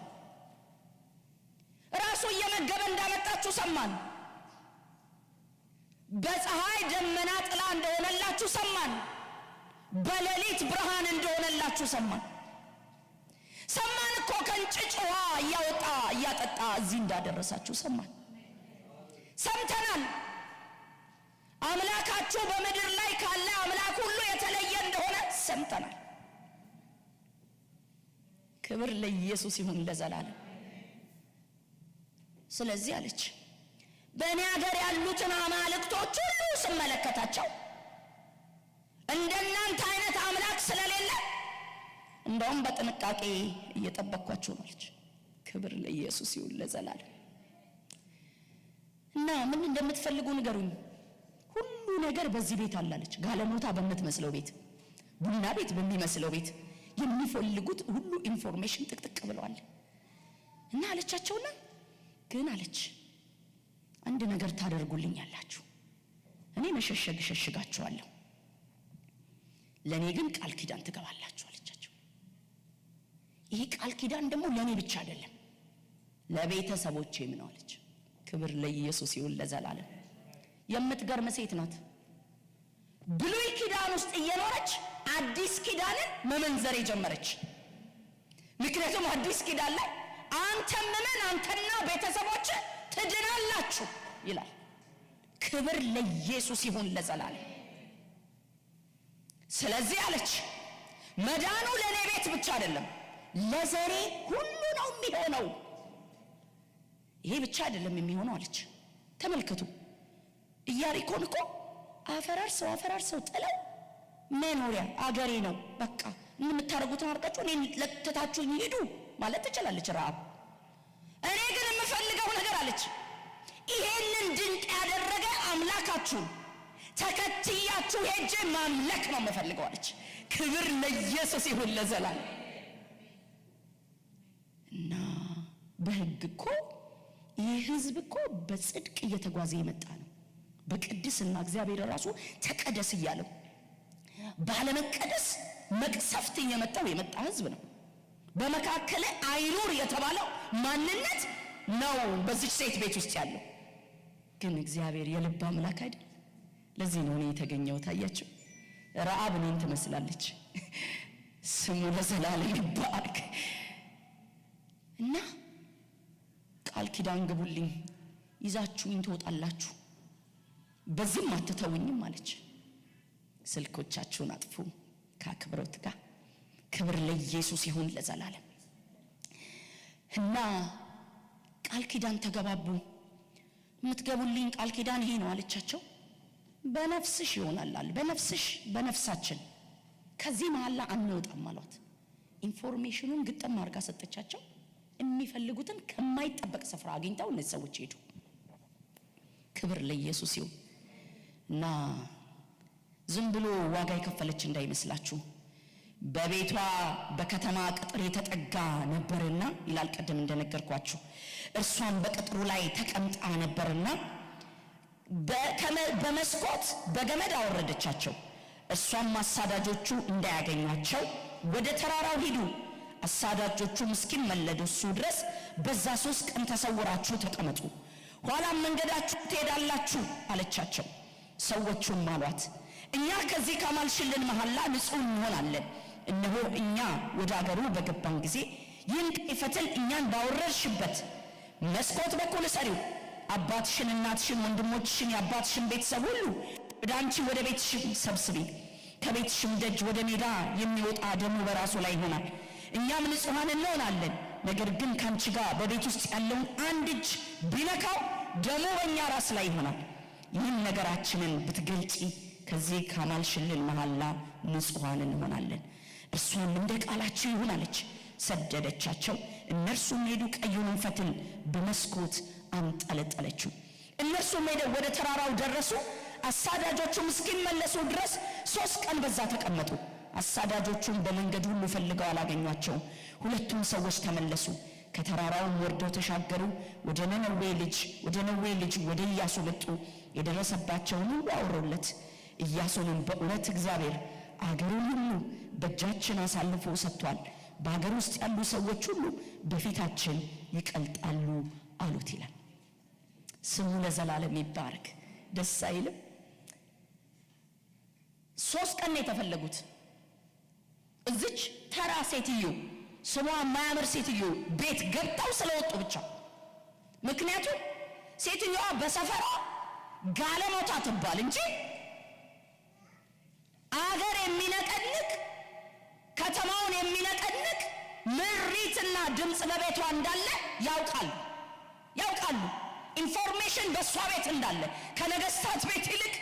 ራሱ እየመገበ እንዳመጣችሁ ሰማን፣ በፀሐይ ደመና ጥላ እንደሆነላችሁ ሰማን፣ በሌሊት ብርሃን እንደሆነላችሁ ሰማን። ሰማን እኮ ከእንጭጭ ውሃ እያወጣ እያጠጣ እዚህ እንዳደረሳችሁ ሰማን። ሰምተናል። አምላካችሁ በምድር ላይ ካለ አምላክ ሁሉ የተለየ እንደሆነ ሰምተናል። ክብር ለኢየሱስ ይሁን ለዘላለም። ስለዚህ አለች በእኔ ሀገር ያሉትን አማልክቶች ሁሉ ስመለከታቸው እንደናንተ አይነት አምላክ ስለሌለ እንደውም በጥንቃቄ እየጠበቅኳቸው ነው አለች። ክብር ለኢየሱስ ይሁን ለዘላለም። እና ምን እንደምትፈልጉ ንገሩኝ፣ ሁሉ ነገር በዚህ ቤት አላለች። ጋለሞታ በምትመስለው ቤት፣ ቡና ቤት በሚመስለው ቤት የሚፈልጉት ሁሉ ኢንፎርሜሽን ጥቅጥቅ ብለዋል። እና አለቻቸውና ግን አለች አንድ ነገር ታደርጉልኛላችሁ፣ እኔ መሸሸግ ሸሽጋችኋለሁ፣ ለኔ ግን ቃል ኪዳን ትገባላችሁ አለቻቸው። ይሄ ቃል ኪዳን ደግሞ ለኔ ብቻ አይደለም ለቤተሰቦቼም ነው አለች። ክብር ለኢየሱስ ይሁን ለዘላለም። የምትገርም ሴት ናት። ብሉይ ኪዳን ውስጥ እየኖረች አዲስ ኪዳንን መመንዘር የጀመረች። ምክንያቱም አዲስ ኪዳን ላይ አንተ ምመን አንተና ቤተሰቦች ትድናላችሁ ይላል። ክብር ለኢየሱስ ይሁን ለዘላለም። ስለዚህ አለች መዳኑ ለኔ ቤት ብቻ አይደለም ለዘሬ ሁሉ ነው የሚሆነው። ይሄ ብቻ አይደለም የሚሆነው አለች። ተመልከቱ ኢያሪኮን እኮ አፈራርሰው ጥለው መኖሪያ አገሬ ነው በቃ የምታረጉትን አርጋችሁ እኔን ለተታችሁኝ ሂዱ ማለት ትችላለች ረአብ። እኔ ግን የምፈልገው ነገር አለች ይሄንን ድንቅ ያደረገ አምላካችሁን ተከትያችሁ ሄጄ ማምለክ ነው የምፈልገው አለች። ክብር ለኢየሱስ ይሁን ለዘላለም። እና በሕግ እኮ ይህ ሕዝብ እኮ በጽድቅ እየተጓዘ የመጣ ነው። በቅድስና እግዚአብሔር ራሱ ተቀደስ እያለው ባለመቀደስ መቅሰፍት የመጣ ሕዝብ ነው። በመካከለ አይኑር የተባለው ማንነት ነው በዚህ ሴት ቤት ውስጥ ያለው። ግን እግዚአብሔር የልብ አምላክ አይደል? ለዚህ ነው እኔ የተገኘው። ታያችሁ ረአብ እኔን ትመስላለች። ስሙ ለዘላለም ይባረክ። እና ቃል ኪዳን ግቡልኝ፣ ይዛችሁኝ ትወጣላችሁ፣ በዚህም አትተውኝም አለች። ስልኮቻችሁን አጥፉ ከአክብሮት ጋር። ክብር ለኢየሱስ ይሁን ለዘላለም። እና ቃል ኪዳን ተገባቡ። የምትገቡልኝ ቃል ኪዳን ይሄ ነው አለቻቸው። በነፍስሽ ይሆናል፣ በነፍስሽ በነፍሳችን ከዚህ መሐላ አንወጣም አሏት። ኢንፎርሜሽኑን ግጥም አድርጋ ሰጠቻቸው። የሚፈልጉትን ከማይጠበቅ ስፍራ አግኝተው እነዚህ ሰዎች ሄዱ። ክብር ለኢየሱስ ይሁን። እና ዝም ብሎ ዋጋ የከፈለች እንዳይመስላችሁ፣ በቤቷ በከተማ ቅጥር የተጠጋ ነበርና ይላል ቀደም እንደነገርኳችሁ። እርሷን በቅጥሩ ላይ ተቀምጣ ነበርና በመስኮት በገመድ አወረደቻቸው። እርሷም ማሳዳጆቹ እንዳያገኟቸው ወደ ተራራው ሂዱ፣ አሳዳጆቹም እስኪመለሱ ድረስ በዛ 3 ቀን ተሰውራችሁ ተቀመጡ፣ ኋላም መንገዳችሁ ትሄዳላችሁ አለቻቸው። ሰዎቹም አሏት እኛ ከዚህ ካማልሽልን መሐላ ንጹሕ እንሆናለን። እነሆ እኛ ወደ አገሩ በገባን ጊዜ ይህን ቀይ ፈትል እኛን ባወረድሽበት መስኮት በኩል እሰሪው፣ አባትሽን፣ እናትሽን፣ ወንድሞችሽን፣ የአባትሽን ቤተሰብ ሁሉ ወደ አንቺ ወደ ቤትሽ ሰብስቢ። ከቤትሽም ደጅ ወደ ሜዳ የሚወጣ ደሙ በራሱ ላይ ይሆናል፣ እኛም ንጹሐን እንሆናለን። ነገር ግን ካንቺ ጋር በቤት ውስጥ ያለውን አንድ እጅ ቢነካው ደሙ በእኛ ራስ ላይ ይሆናል። ይህን ነገራችንን ብትገልጪ ከዚህ ካማልሽልን መሐላ ንጹሐን እንሆናለን። እርሷም እንደ ቃላችሁ ይሁን አለች። ሰደደቻቸው። እነርሱም ሄዱ፣ ቀዩንም ፈትል በመስኮት አንጠለጠለችው። እነርሱም ሄደው ወደ ተራራው ደረሱ። አሳዳጆቹም እስኪመለሱ ድረስ 3 ቀን በዛ ተቀመጡ። አሳዳጆቹም በመንገድ ሁሉ ፈልገው አላገኟቸውም። ሁለቱም ሰዎች ተመለሱ፣ ከተራራውም ወርደው ተሻገሩ፣ ወደ ነነዌ ልጅ ወደ ኢያሱ መጡ። የደረሰባቸውን ሁሉ አወሩለት። ኢያሱንም በእውነት እግዚአብሔር አገሩን ሁሉ በእጃችን አሳልፎ ሰጥቷል፣ በአገር ውስጥ ያሉ ሰዎች ሁሉ በፊታችን ይቀልጣሉ አሉት ይላል። ስሙ ለዘላለም ይባረክ። ደስ አይልም? 3 ቀን የተፈለጉት እዚች ተራ ሴትዮ፣ ስሟ ማያምር ሴትዮ ቤት ገብተው ስለወጡ ብቻ። ምክንያቱም ሴትዮዋ በሰፈሯ ጋለሞታ ትባል እንጂ አገር የሚነቀንቅ ከተማውን የሚነቀንቅ ምሪትና ድምፅ በቤቷ እንዳለ ያውቃሉ። ኢንፎርሜሽን በእሷ ቤት እንዳለ ከነገስታት ቤት ይልቅ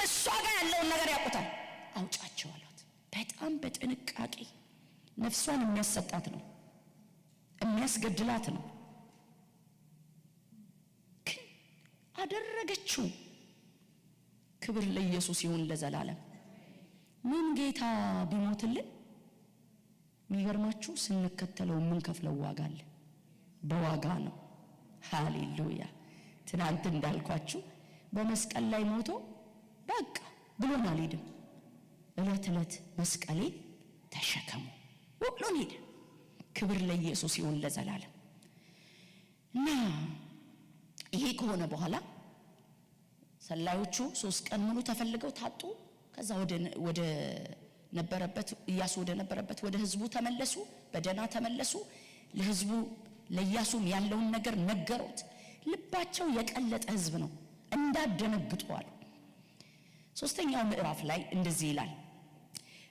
እሷ ጋር ያለውን ነገር ያውቁታል። አውጫቸው አሏት። በጣም በጥንቃቄ ነፍሷን የሚያሰጣት ነው፣ የሚያስገድላት ነው። ግን አደረገችው። ክብር ለኢየሱስ ይሁን ለዘላለም። ምን ጌታ ቢሞትልን የሚገርማችሁ ስንከተለው የምንከፍለው ዋጋ አለ። በዋጋ ነው። ሃሌሉያ። ትናንት እንዳልኳችሁ በመስቀል ላይ ሞቶ በቃ ብሎን አልሄድም። እለት እለት መስቀሌ ተሸከሙ ብሎን ሄደ። ክብር ለኢየሱስ ይሁን ለዘላለም። እና ይሄ ከሆነ በኋላ ሰላዮቹ 3 ቀን ሙሉ ተፈልገው ታጡ። ከዛ ወደ ነበረበት ኢያሱ ወደ ነበረበት ወደ ህዝቡ ተመለሱ። በደና ተመለሱ። ለህዝቡ ለኢያሱም ያለውን ነገር ነገሩት። ልባቸው የቀለጠ ህዝብ ነው፣ እንዳደነግጡ አሉ። 3ኛው ምዕራፍ ላይ እንደዚህ ይላል።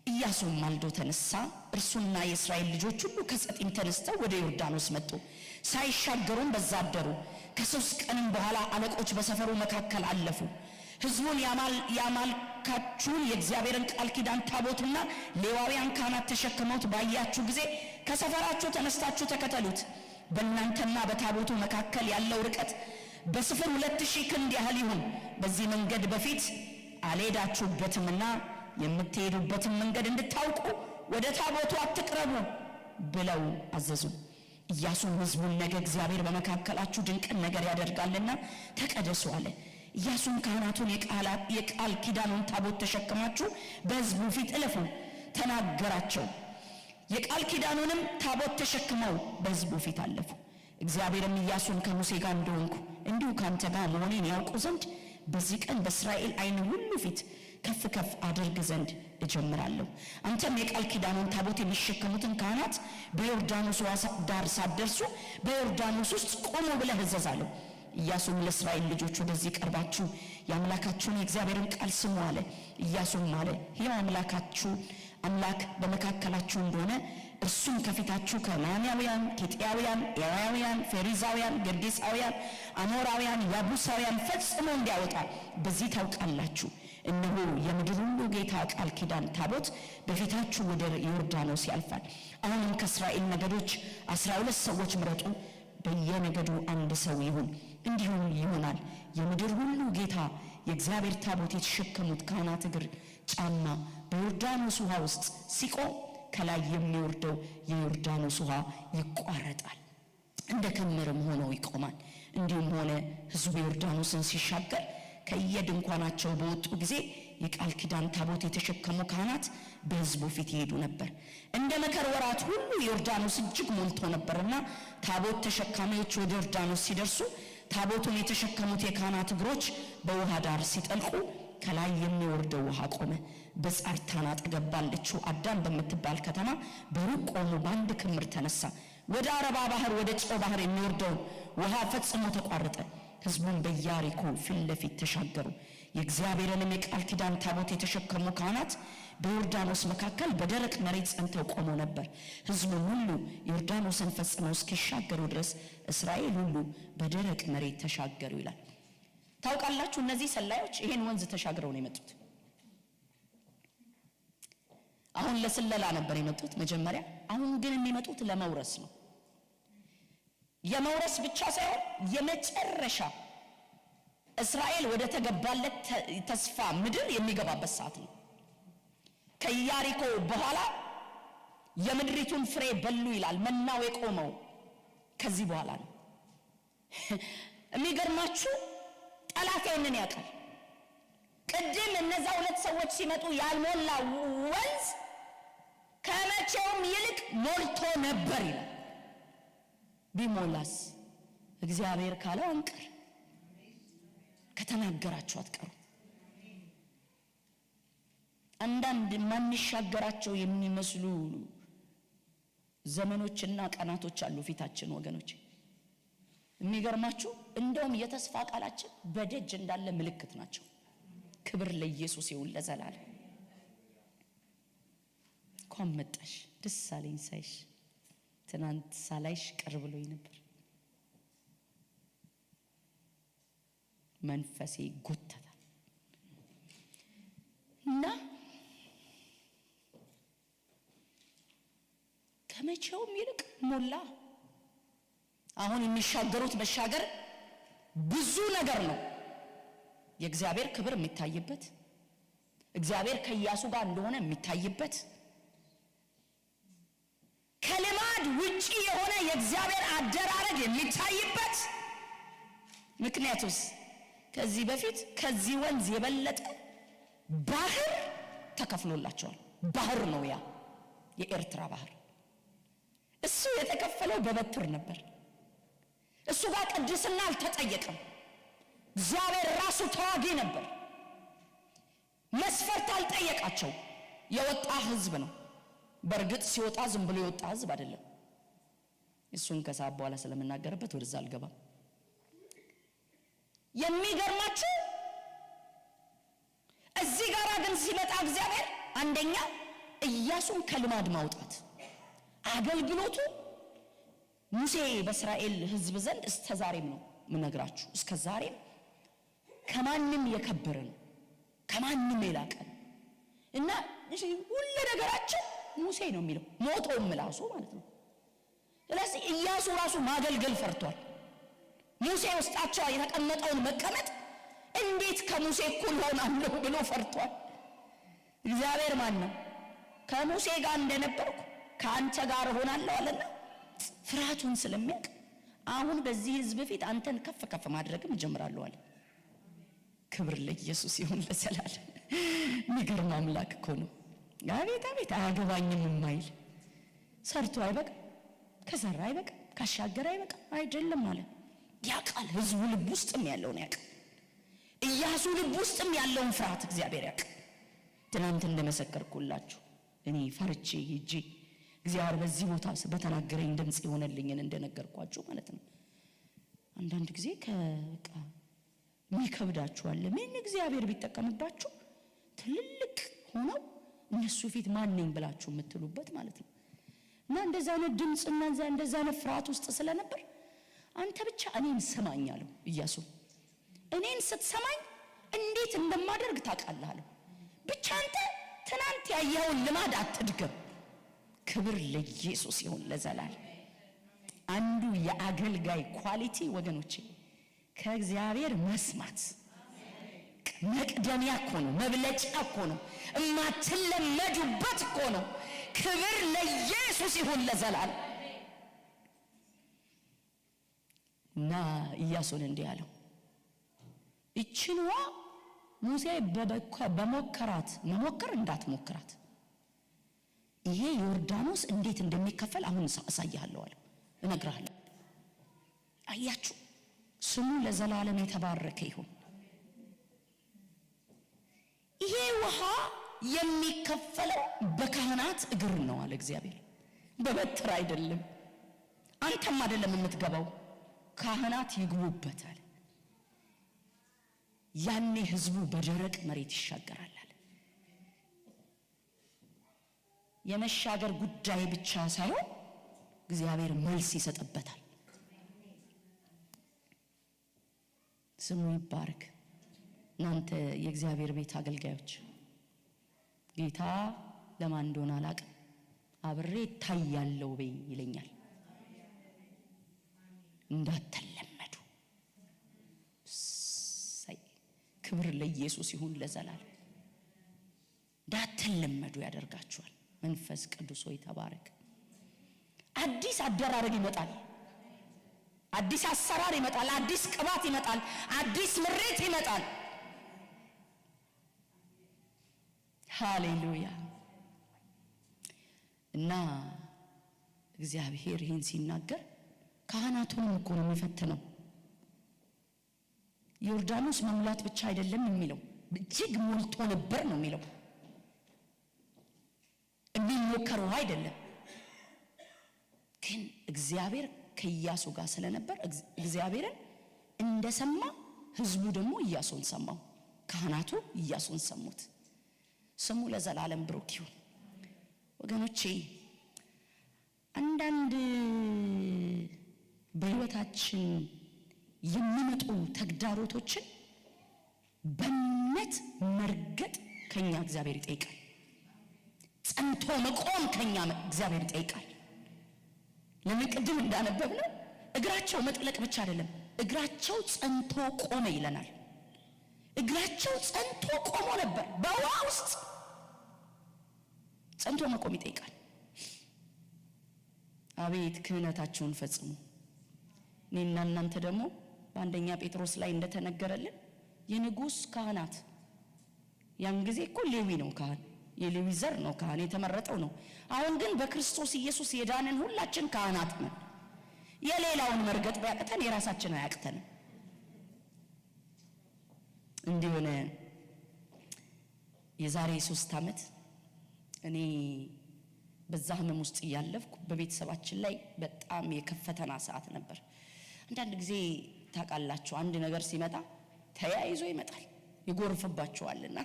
ኢያሱም ማልዶ ተነሳ፣ እርሱና የእስራኤል ልጆች ሁሉ ከጸጢም ተነስተው ወደ ዮርዳኖስ መጡ። ሳይሻገሩም በዛ አደሩ። ከ3 ቀንም በኋላ አለቆች በሰፈሩ መካከል አለፉ። ህዝቡን ያማልካችሁን የእግዚአብሔርን ቃል ኪዳን ታቦትና ሌዋውያን ካህናት ተሸክመውት ባያችሁ ጊዜ ከሰፈራችሁ ተነስታችሁ ተከተሉት። በእናንተና በታቦቱ መካከል ያለው ርቀት በስፍር 2000 ክንድ ያህል ይሁን። በዚህ መንገድ በፊት አልሄዳችሁበትምና የምትሄዱበትን መንገድ እንድታውቁ ወደ ታቦቱ አትቅረቡ ብለው አዘዙ። ኢያሱም ህዝቡን ነገ እግዚአብሔር በመካከላችሁ ድንቅን ነገር ያደርጋልና ተቀደሱ አለ። ኢያሱም ካህናቱን የቃል ኪዳኑን ታቦት ተሸክማችሁ በህዝቡ ፊት እለፉ ተናገራቸው። የቃል ኪዳኑንም ታቦት ተሸክመው በህዝቡ ፊት አለፉ። እግዚአብሔርም ኢያሱን ከሙሴ ጋር እንደሆንኩ እንዲሁ ካንተ ጋር መሆኔን ያውቁ ዘንድ በዚህ ቀን በእስራኤል ዓይን ሁሉ ፊት ከፍ ከፍ አድርግ ዘንድ እጀምራለሁ። አንተም የቃል ኪዳኑን ታቦት የሚሸከሙትን ካህናት በዮርዳኖስ ዳር ሳትደርሱ በዮርዳኖስ ውስጥ ቆሙ ብለህ እዘዛለሁ። ኢያሱም ለእስራኤል ልጆች ወደዚህ ቀርባችሁ የአምላካችሁን የእግዚአብሔርን ቃል ስሙ አለ። ኢያሱም አለ ሕያው አምላካችሁ አምላክ በመካከላችሁ እንደሆነ እርሱም ከፊታችሁ ከናንያውያን፣ ኬጢያውያን፣ ኤዋውያን፣ ፌሪዛውያን፣ ገርጌሳውያን፣ አሞራውያን፣ ያቡሳውያን ፈጽሞ እንዲያወጣ በዚህ ታውቃላችሁ። እነሆ የምድር ሁሉ ጌታ ቃል ኪዳን ታቦት በፊታችሁ ወደ ዮርዳኖስ ያልፋል። አሁንም ከእስራኤል ነገዶች 12 ሰዎች ምረጡ፣ በየነገዱ 1 ሰው ይሁን። እንዲሁም ይሆናል የምድር ሁሉ ጌታ የእግዚአብሔር ታቦት የተሸከሙት ካህናት እግር ጫማ በዮርዳኖስ ውሃ ውስጥ ሲቆም ከላይ የሚወርደው የዮርዳኖስ ውሃ ይቋረጣል፣ እንደ ክምርም ሆኖ ይቆማል። እንዲሁም ሆነ ሕዝቡ ዮርዳኖስን ሲሻገር ከየድንኳናቸው በወጡ ጊዜ የቃል ኪዳን ታቦት የተሸከሙ ካህናት በሕዝቡ ፊት ይሄዱ ነበር። እንደ መከር ወራት ሁሉ ዮርዳኖስ እጅግ ሞልቶ ነበርና ታቦት ተሸካሚዎች ወደ ዮርዳኖስ ሲደርሱ ታቦቱን የተሸከሙት የካህናት እግሮች በውሃ ዳር ሲጠልቁ ከላይ የሚወርደው ውሃ ቆመ። በጻርታን አጠገብ ባለችው አዳም በምትባል ከተማ በሩቅ ቆሞ በአንድ ክምር ተነሳ። ወደ አረባ ባህር ወደ ጨው ባህር የሚወርደው ውሃ ፈጽሞ ተቋረጠ። ሕዝቡን በኢያሪኮ ፊት ለፊት ተሻገሩ። የእግዚአብሔርንም የቃል ኪዳን ታቦት የተሸከሙ ካህናት በዮርዳኖስ መካከል በደረቅ መሬት ጸንተው ቆመው ነበር። ሕዝቡም ሁሉ ዮርዳኖስን ፈጽመው እስኪሻገሩ ድረስ እስራኤል ሁሉ በደረቅ መሬት ተሻገሩ ይላል። ታውቃላችሁ እነዚህ ሰላዮች ይሄን ወንዝ ተሻግረው ነው የመጡት። አሁን ለስለላ ነበር የመጡት መጀመሪያ። አሁን ግን የሚመጡት ለመውረስ ነው። የመውረስ ብቻ ሳይሆን የመጨረሻ እስራኤል ወደ ተገባለት ተስፋ ምድር የሚገባበት ሰዓት ነው። ከኢያሪኮ በኋላ የምድሪቱን ፍሬ በሉ ይላል። መናው የቆመው ከዚህ በኋላ ነው። የሚገርማችሁ ጠላት ይህንን ያውቃል። ቅድም እነዛ ሁለት ሰዎች ሲመጡ ያልሞላ ወንዝ ከመቼውም ይልቅ ሞልቶ ነበር ይላል። ቢሞላስ እግዚአብሔር ካለው አንቀር፣ ከተናገራችሁ አትቀሩ። አንዳንድ ማንሻገራቸው የሚመስሉ ዘመኖችና ቀናቶች አሉ ፊታችን ወገኖች። የሚገርማችሁ እንደውም የተስፋ ቃላችን በደጅ እንዳለ ምልክት ናቸው። ክብር ለኢየሱስ ይሁን ለዘላለም። እንኳን መጣሽ፣ ደስ አለኝ ሳይሽ። ትናንት ሳላይሽ ቅር ብሎኝ ነበር። መንፈሴ ጎተታል እና ከመቼውም ይልቅ ሞላ። አሁን የሚሻገሩት መሻገር ብዙ ነገር ነው። የእግዚአብሔር ክብር የሚታይበት፣ እግዚአብሔር ከኢያሱ ጋር እንደሆነ የሚታይበት፣ ከልማድ ውጪ የሆነ የእግዚአብሔር አደራረግ የሚታይበት። ምክንያቱስ ከዚህ በፊት ከዚህ ወንዝ የበለጠ ባህር ተከፍሎላቸዋል። ባህር ነው ያ የኤርትራ ባህር። እሱ የተከፈለው በበትር ነበር። እሱ ጋር ቅድስና አልተጠየቀም። እግዚአብሔር ራሱ ተዋጊ ነበር። መስፈርት አልጠየቃቸው። የወጣ ህዝብ ነው። በእርግጥ ሲወጣ ዝም ብሎ የወጣ ህዝብ አይደለም። እሱን ከሰዓት በኋላ ስለምናገርበት ወደዛ አልገባም። የሚገርማችሁ እዚህ ጋር ግን ሲመጣ እግዚአብሔር አንደኛ ኢያሱን ከልማድ ማውጣት አገልግሎቱ ሙሴ በእስራኤል ህዝብ ዘንድ እስከዛሬም ነው ምነግራችሁ፣ እስከዛሬም ከማንም የከበረ ነው፣ ከማንም የላቀ እና ሁሉ ነገራቸው ሙሴ ነው የሚለው፣ ሞቶም ምላሱ ማለት ነው። ስለዚህ ኢያሱ ራሱ ማገልገል ፈርቷል። ሙሴ ውስጣቸው የተቀመጠውን መቀመጥ እንዴት ከሙሴ እኩል ሆናለሁ ብሎ ፈርቷል። እግዚአብሔር ማን ነው? ከሙሴ ጋር እንደነበርኩ ከአንተ ጋር ሆናለሁ አለና ፍርሃቱን ስለሚያውቅ አሁን በዚህ ህዝብ ፊት አንተን ከፍ ከፍ ማድረግም ጀምራለሁ አለ። ክብር ለኢየሱስ ይሁን ለዘላለም። የሚገርም አምላክ እኮ ነው። አቤት አቤት፣ አያገባኝም የማይል ሰርቶ አይበቃ፣ ከሰራ አይበቃ፣ ካሻገረ አይበቃ አይደለም ማለት ያውቃል። ህዝቡ ልብ ውስጥም ያለውን ያውቃል። ኢያሱ ልብ ውስጥም ያለውን ፍርሃት እግዚአብሔር ያውቃል። ትናንት እንደመሰከርኩላችሁ እኔ ፈርቼ ሂጄ እግዚአብሔር በዚህ ቦታ በተናገረኝ ድምጽ የሆነልኝን እንደነገርኳችሁ ማለት ነው። አንዳንድ ጊዜ ከቃ የሚከብዳችኋል። ምን እግዚአብሔር ቢጠቀምባችሁ ትልልቅ ሆነው እነሱ ፊት ማን ነኝ ብላችሁ የምትሉበት ማለት ነው። እና እንደዛ ነው ድምጽና እንደዛ ነው ፍርሃት ውስጥ ስለነበር አንተ ብቻ እኔን ስማኝ አለው ኢያሱ። እኔን ስትሰማኝ እንዴት እንደማደርግ ታውቃለህ አለው። ብቻ አንተ ትናንት ያየኸውን ልማድ አትድገም። ክብር ለኢየሱስ ይሁን ለዘላለም። አንዱ የአገልጋይ ኳሊቲ ወገኖቼ ከእግዚአብሔር መስማት መቅደሚያ እኮ ነው፣ መብለጫ እኮ ነው፣ እማትለመዱበት እኮ ነው። ክብር ለኢየሱስ ይሁን ለዘላለም። እና ኢያሱን እንዲህ አለው፣ እችንዋ ሙሴ በሞከራት መሞከር እንዳትሞክራት፣ ይሄ ዮርዳኖስ እንዴት እንደሚከፈል አሁን አሳያለሁ አለ፣ እነግርሃለሁ። አያችሁ፣ ስሙ ለዘላለም የተባረከ ይሁን። ይሄ ውሃ የሚከፈለው በካህናት እግር ነው አለ እግዚአብሔር፣ በበትር አይደለም። አንተም አይደለም የምትገባው፣ ካህናት ይግቡበታል። ያኔ ህዝቡ በደረቅ መሬት ይሻገራል አለ። የመሻገር ጉዳይ ብቻ ሳይሆን እግዚአብሔር መልስ ይሰጥበታል። ስሙ ይባረክ። እናንተ የእግዚአብሔር ቤት አገልጋዮች፣ ጌታ ለማን እንደሆነ አላቅም፣ አብሬ ታያለው በይ ይለኛል። እንዳትለመዱ። ክብር ለኢየሱስ ይሁን ለዘላለም። እንዳትለመዱ ያደርጋችኋል። መንፈስ ቅዱስ ሆይ ተባረክ። አዲስ አደራረግ ይመጣል፣ አዲስ አሰራር ይመጣል፣ አዲስ ቅባት ይመጣል፣ አዲስ ምሬት ይመጣል። ሃሌሉያ። እና እግዚአብሔር ይህን ሲናገር ካህናቱንም እኮ ነው የሚፈትነው። ዮርዳኖስ መሙላት ብቻ አይደለም የሚለው፣ እጅግ ሞልቶ ነበር ነው የሚለው። የሚሞከረው አይደለም። ግን እግዚአብሔር ከኢያሱ ጋር ስለነበር እግዚአብሔርን እንደሰማ ህዝቡ ደግሞ ኢያሱን ሰማው፣ ካህናቱ ኢያሱን ሰሙት። ስሙ ለዘላለም ብሩክ ይሁን። ወገኖቼ አንዳንድ በህይወታችን የሚመጡ ተግዳሮቶችን በእምነት መርገጥ ከኛ እግዚአብሔር ይጠይቃል። ጸንቶ መቆም ከኛ እግዚአብሔር ይጠይቃል። ለምን ቅድም እንዳነበብነው እግራቸው መጥለቅ ብቻ አይደለም፣ እግራቸው ጸንቶ ቆመ ይለናል። እግራቸው ጸንቶ ቆሞ ነበር። በውሃ ውስጥ ጸንቶ መቆም ይጠይቃል። አቤት ክህነታችሁን ፈጽሙ። እኔና እናንተ ደግሞ በአንደኛ ጴጥሮስ ላይ እንደተነገረልን የንጉስ ካህናት፣ ያን ጊዜ እኮ ሌዊ ነው ካህን፣ የሌዊ ዘር ነው ካህን፣ የተመረጠው ነው። አሁን ግን በክርስቶስ ኢየሱስ የዳንን ሁላችን ካህናት ነን። የሌላውን መርገጥ ቢያቅተን የራሳችን አያቅተንም። እንዲሆነ የዛሬ 3 ዓመት እኔ በዛ ህመም ውስጥ እያለፍኩ በቤተሰባችን ላይ በጣም የከፈተና ሰዓት ነበር። አንዳንድ ጊዜ ታውቃላችሁ አንድ ነገር ሲመጣ ተያይዞ ይመጣል፣ ይጎርፍባችኋልና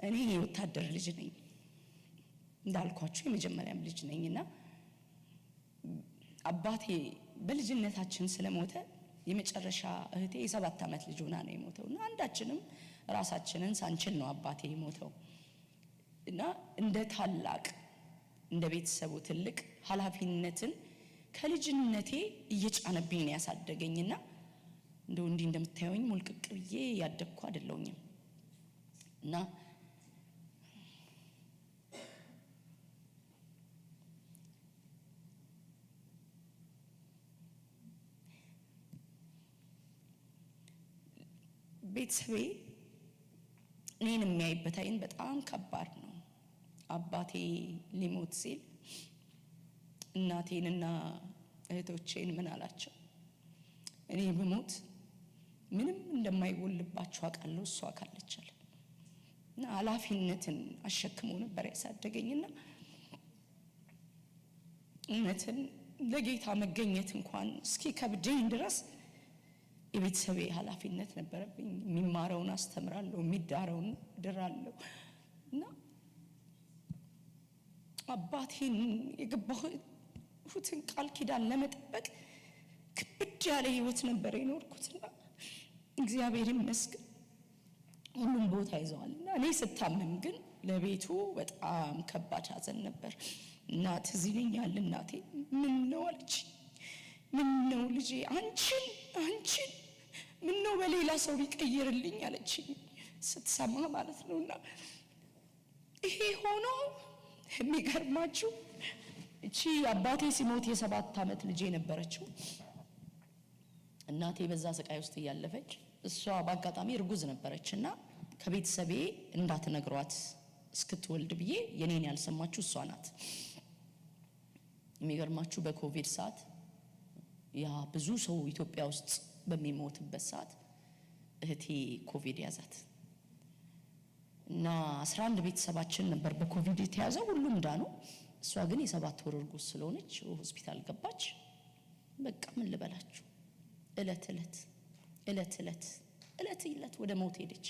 እኔ የወታደር ልጅ ነኝ እንዳልኳችሁ፣ የመጀመሪያም ልጅ ነኝና አባቴ በልጅነታችን ስለሞተ የመጨረሻ እህቴ የ7 ዓመት ልጅ ሆና ነው የሞተውና አንዳችንም ራሳችንን ሳንችል ነው አባቴ የሞተው። እና እንደ ታላቅ እንደ ቤተሰቡ ትልቅ ኃላፊነትን ከልጅነቴ እየጫነብኝ ነው ያሳደገኝና እንደው እንዲህ እንደምታዩኝ ሙልቅቅ ብዬ ያደግኩ አይደለሁኝም። እና ቤተሰቤ እኔን የሚያይበት አይን በጣም ከባድ ነው። አባቴ ሊሞት ሲል እናቴንና እህቶቼን ምን አላቸው? እኔ ብሞት ምንም እንደማይጎልባቸው አውቃለሁ፣ እሷ ካለች አለ። እና ኃላፊነትን አሸክሞ ነበር ያሳደገኝና እውነትን ለጌታ መገኘት እንኳን እስኪ ከብደኝ ድረስ የቤተሰቤ ኃላፊነት ነበረብኝ። የሚማረውን አስተምራለሁ፣ የሚዳረውን ድራለሁ። እና አባቴን የገባሁትን ቃል ኪዳን ለመጠበቅ ክብድ ያለ ህይወት ነበር የኖርኩትና እግዚአብሔር ይመስገን ሁሉም ቦታ ይዘዋልና እኔ ስታመም ግን ለቤቱ በጣም ከባድ ሐዘን ነበር። እናት እዚህ ይለኛል፣ እናቴ ምን ነው አለች፣ ምን ነው ልጄ አንቺን ምን ነው በሌላ ሰው ቢቀይርልኝ አለች፣ ስትሰማ ማለት ነውና ይሄ ሆኖ የሚገርማችሁ እቺ አባቴ ሲሞት የ7 ዓመት ልጅ ነበረችው እናቴ በዛ ስቃይ ውስጥ እያለፈች እሷ በአጋጣሚ እርጉዝ ነበረችና ከቤተሰቤ እንዳትነግሯት እስክትወልድ ብዬ የኔን ያልሰማችሁ እሷ ናት። የሚገርማችሁ በኮቪድ ሰዓት ያ ብዙ ሰው ኢትዮጵያ ውስጥ በሚሞትበት ሰዓት እህቴ ኮቪድ ያዛት እና 11 ቤተሰባችን ነበር በኮቪድ የተያዘው። ሁሉም ዳኑ። እሷ ግን የ7 ወር እርጉዝ ስለሆነች ሆስፒታል ገባች። በቃ ምን ልበላችሁ እለት ወደ ሞት ሄደች።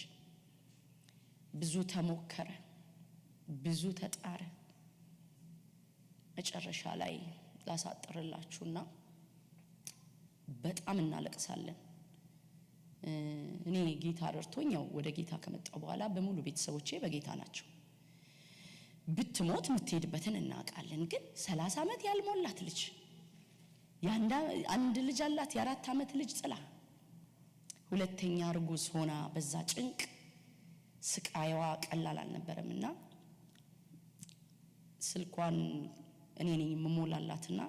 ብዙ ተሞከረ፣ ብዙ ተጣረ። መጨረሻ ላይ ላሳጥርላችሁና በጣም እናለቅሳለን። እኔ ጌታ ረድቶኝ ወደ ጌታ ከመጣሁ በኋላ በሙሉ ቤተሰቦቼ በጌታ ናቸው። ብትሞት የምትሄድበትን እናውቃለን። ግን 30 ዓመት ያልሞላት ልጅ አንድ ልጅ አላት፣ የ4 ዓመት ልጅ ጥላ ሁለተኛ እርጉዝ ሆና በዛ ጭንቅ ስቃይዋ ቀላል አልነበረምና ስልኳን እኔ ነኝ የምሞላላትና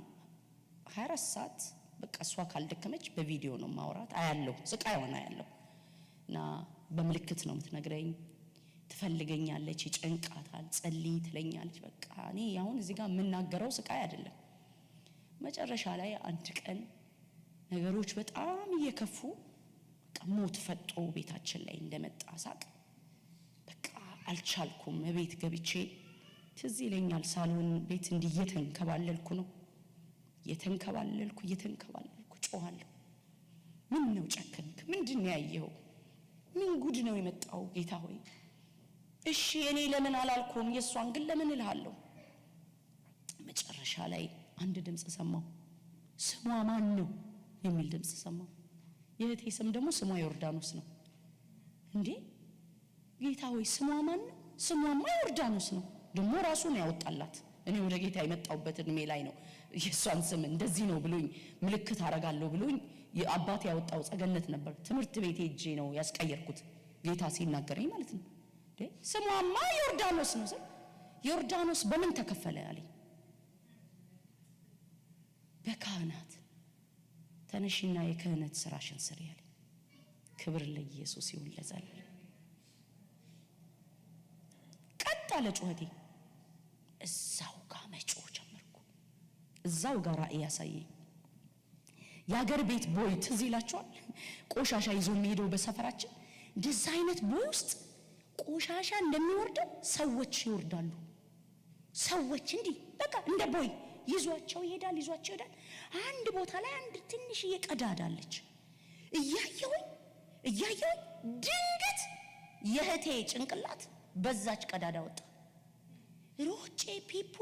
24 ሰዓት በቃ እሷ ካልደከመች በቪዲዮ ነው ማውራት። አያለው ስቃይዋን አያለው እና በምልክት ነው የምትነግረኝ። ትፈልገኛለች፣ ይጨንቃታል፣ ጸልይ ትለኛለች። በቃ እኔ አሁን እዚህ ጋር የምናገረው ስቃይ አይደለም። መጨረሻ ላይ አንድ ቀን ነገሮች በጣም እየከፉ በቃ ሞት ፈጦ ቤታችን ላይ እንደመጣ ሳቅ በቃ አልቻልኩም። ቤት ገብቼ ትዝ ይለኛል ሳሎን ቤት እየተንከባለልኩ ነው እየተንከባለልኩ ጮሃለሁ። ምን ነው ጨከንክ? ምንድነው ያየው? ምን ጉድ ነው የመጣው? ጌታ ሆይ እሺ እኔ ለምን አላልኩም? የሷን ግን ለምን እልሃለሁ? መጨረሻ ላይ አንድ ድምጽ ሰማሁ። ስሟ ማን ነው የሚል ድምጽ ሰማሁ። የእህቴ ስም ደግሞ ስሟ ዮርዳኖስ ነው። እንዴ ጌታ ሆይ ስሟ ማን ነው? ስሟማ ዮርዳኖስ ነው። ደግሞ ራሱ ነው ያወጣላት። እኔ ወደ ጌታ የመጣሁበት እድሜ ላይ ነው የሷን ስም እንደዚህ ነው ብሎኝ ምልክት አረጋለሁ ብሎኝ የአባቴ ያወጣው ጸገነት ነበር። ትምህርት ቤት ሄጄ ነው ያስቀየርኩት ጌታ ሲናገረኝ ማለት ነው። ስሟማ ዮርዳኖስ ነው። ዮርዳኖስ በምን ተከፈለ አለኝ። በካህናት። ተነሽና የክህነት ስራሽን ስሪ አለኝ። ክብር ለኢየሱስ ይሁን ለዘላለም። ቀጥ አለ ጩኸቴ። እዛው ጋር መጮህ ጀመርኩ። እዛው ጋር ራእይ ያሳየኝ። የሀገር ቤት ቦይ ትዝ ይላችኋል? ቆሻሻ ይዞ የሚሄደው በሰፈራችን እንደዛ አይነት ቦይ ውስጥ ቆሻሻ እንደሚወርደው ሰዎች ይወርዳሉ። ሰዎች እንዲህ በቃ እንደ ቦይ ይዟቸው ይሄዳል። አንድ ቦታ ላይ አንድ ትንሽ ቀዳዳለች። እያየሁኝ ድንገት የእህቴ ጭንቅላት በዛች ቀዳዳ ወጣ። ሮጬ ፒፑ፣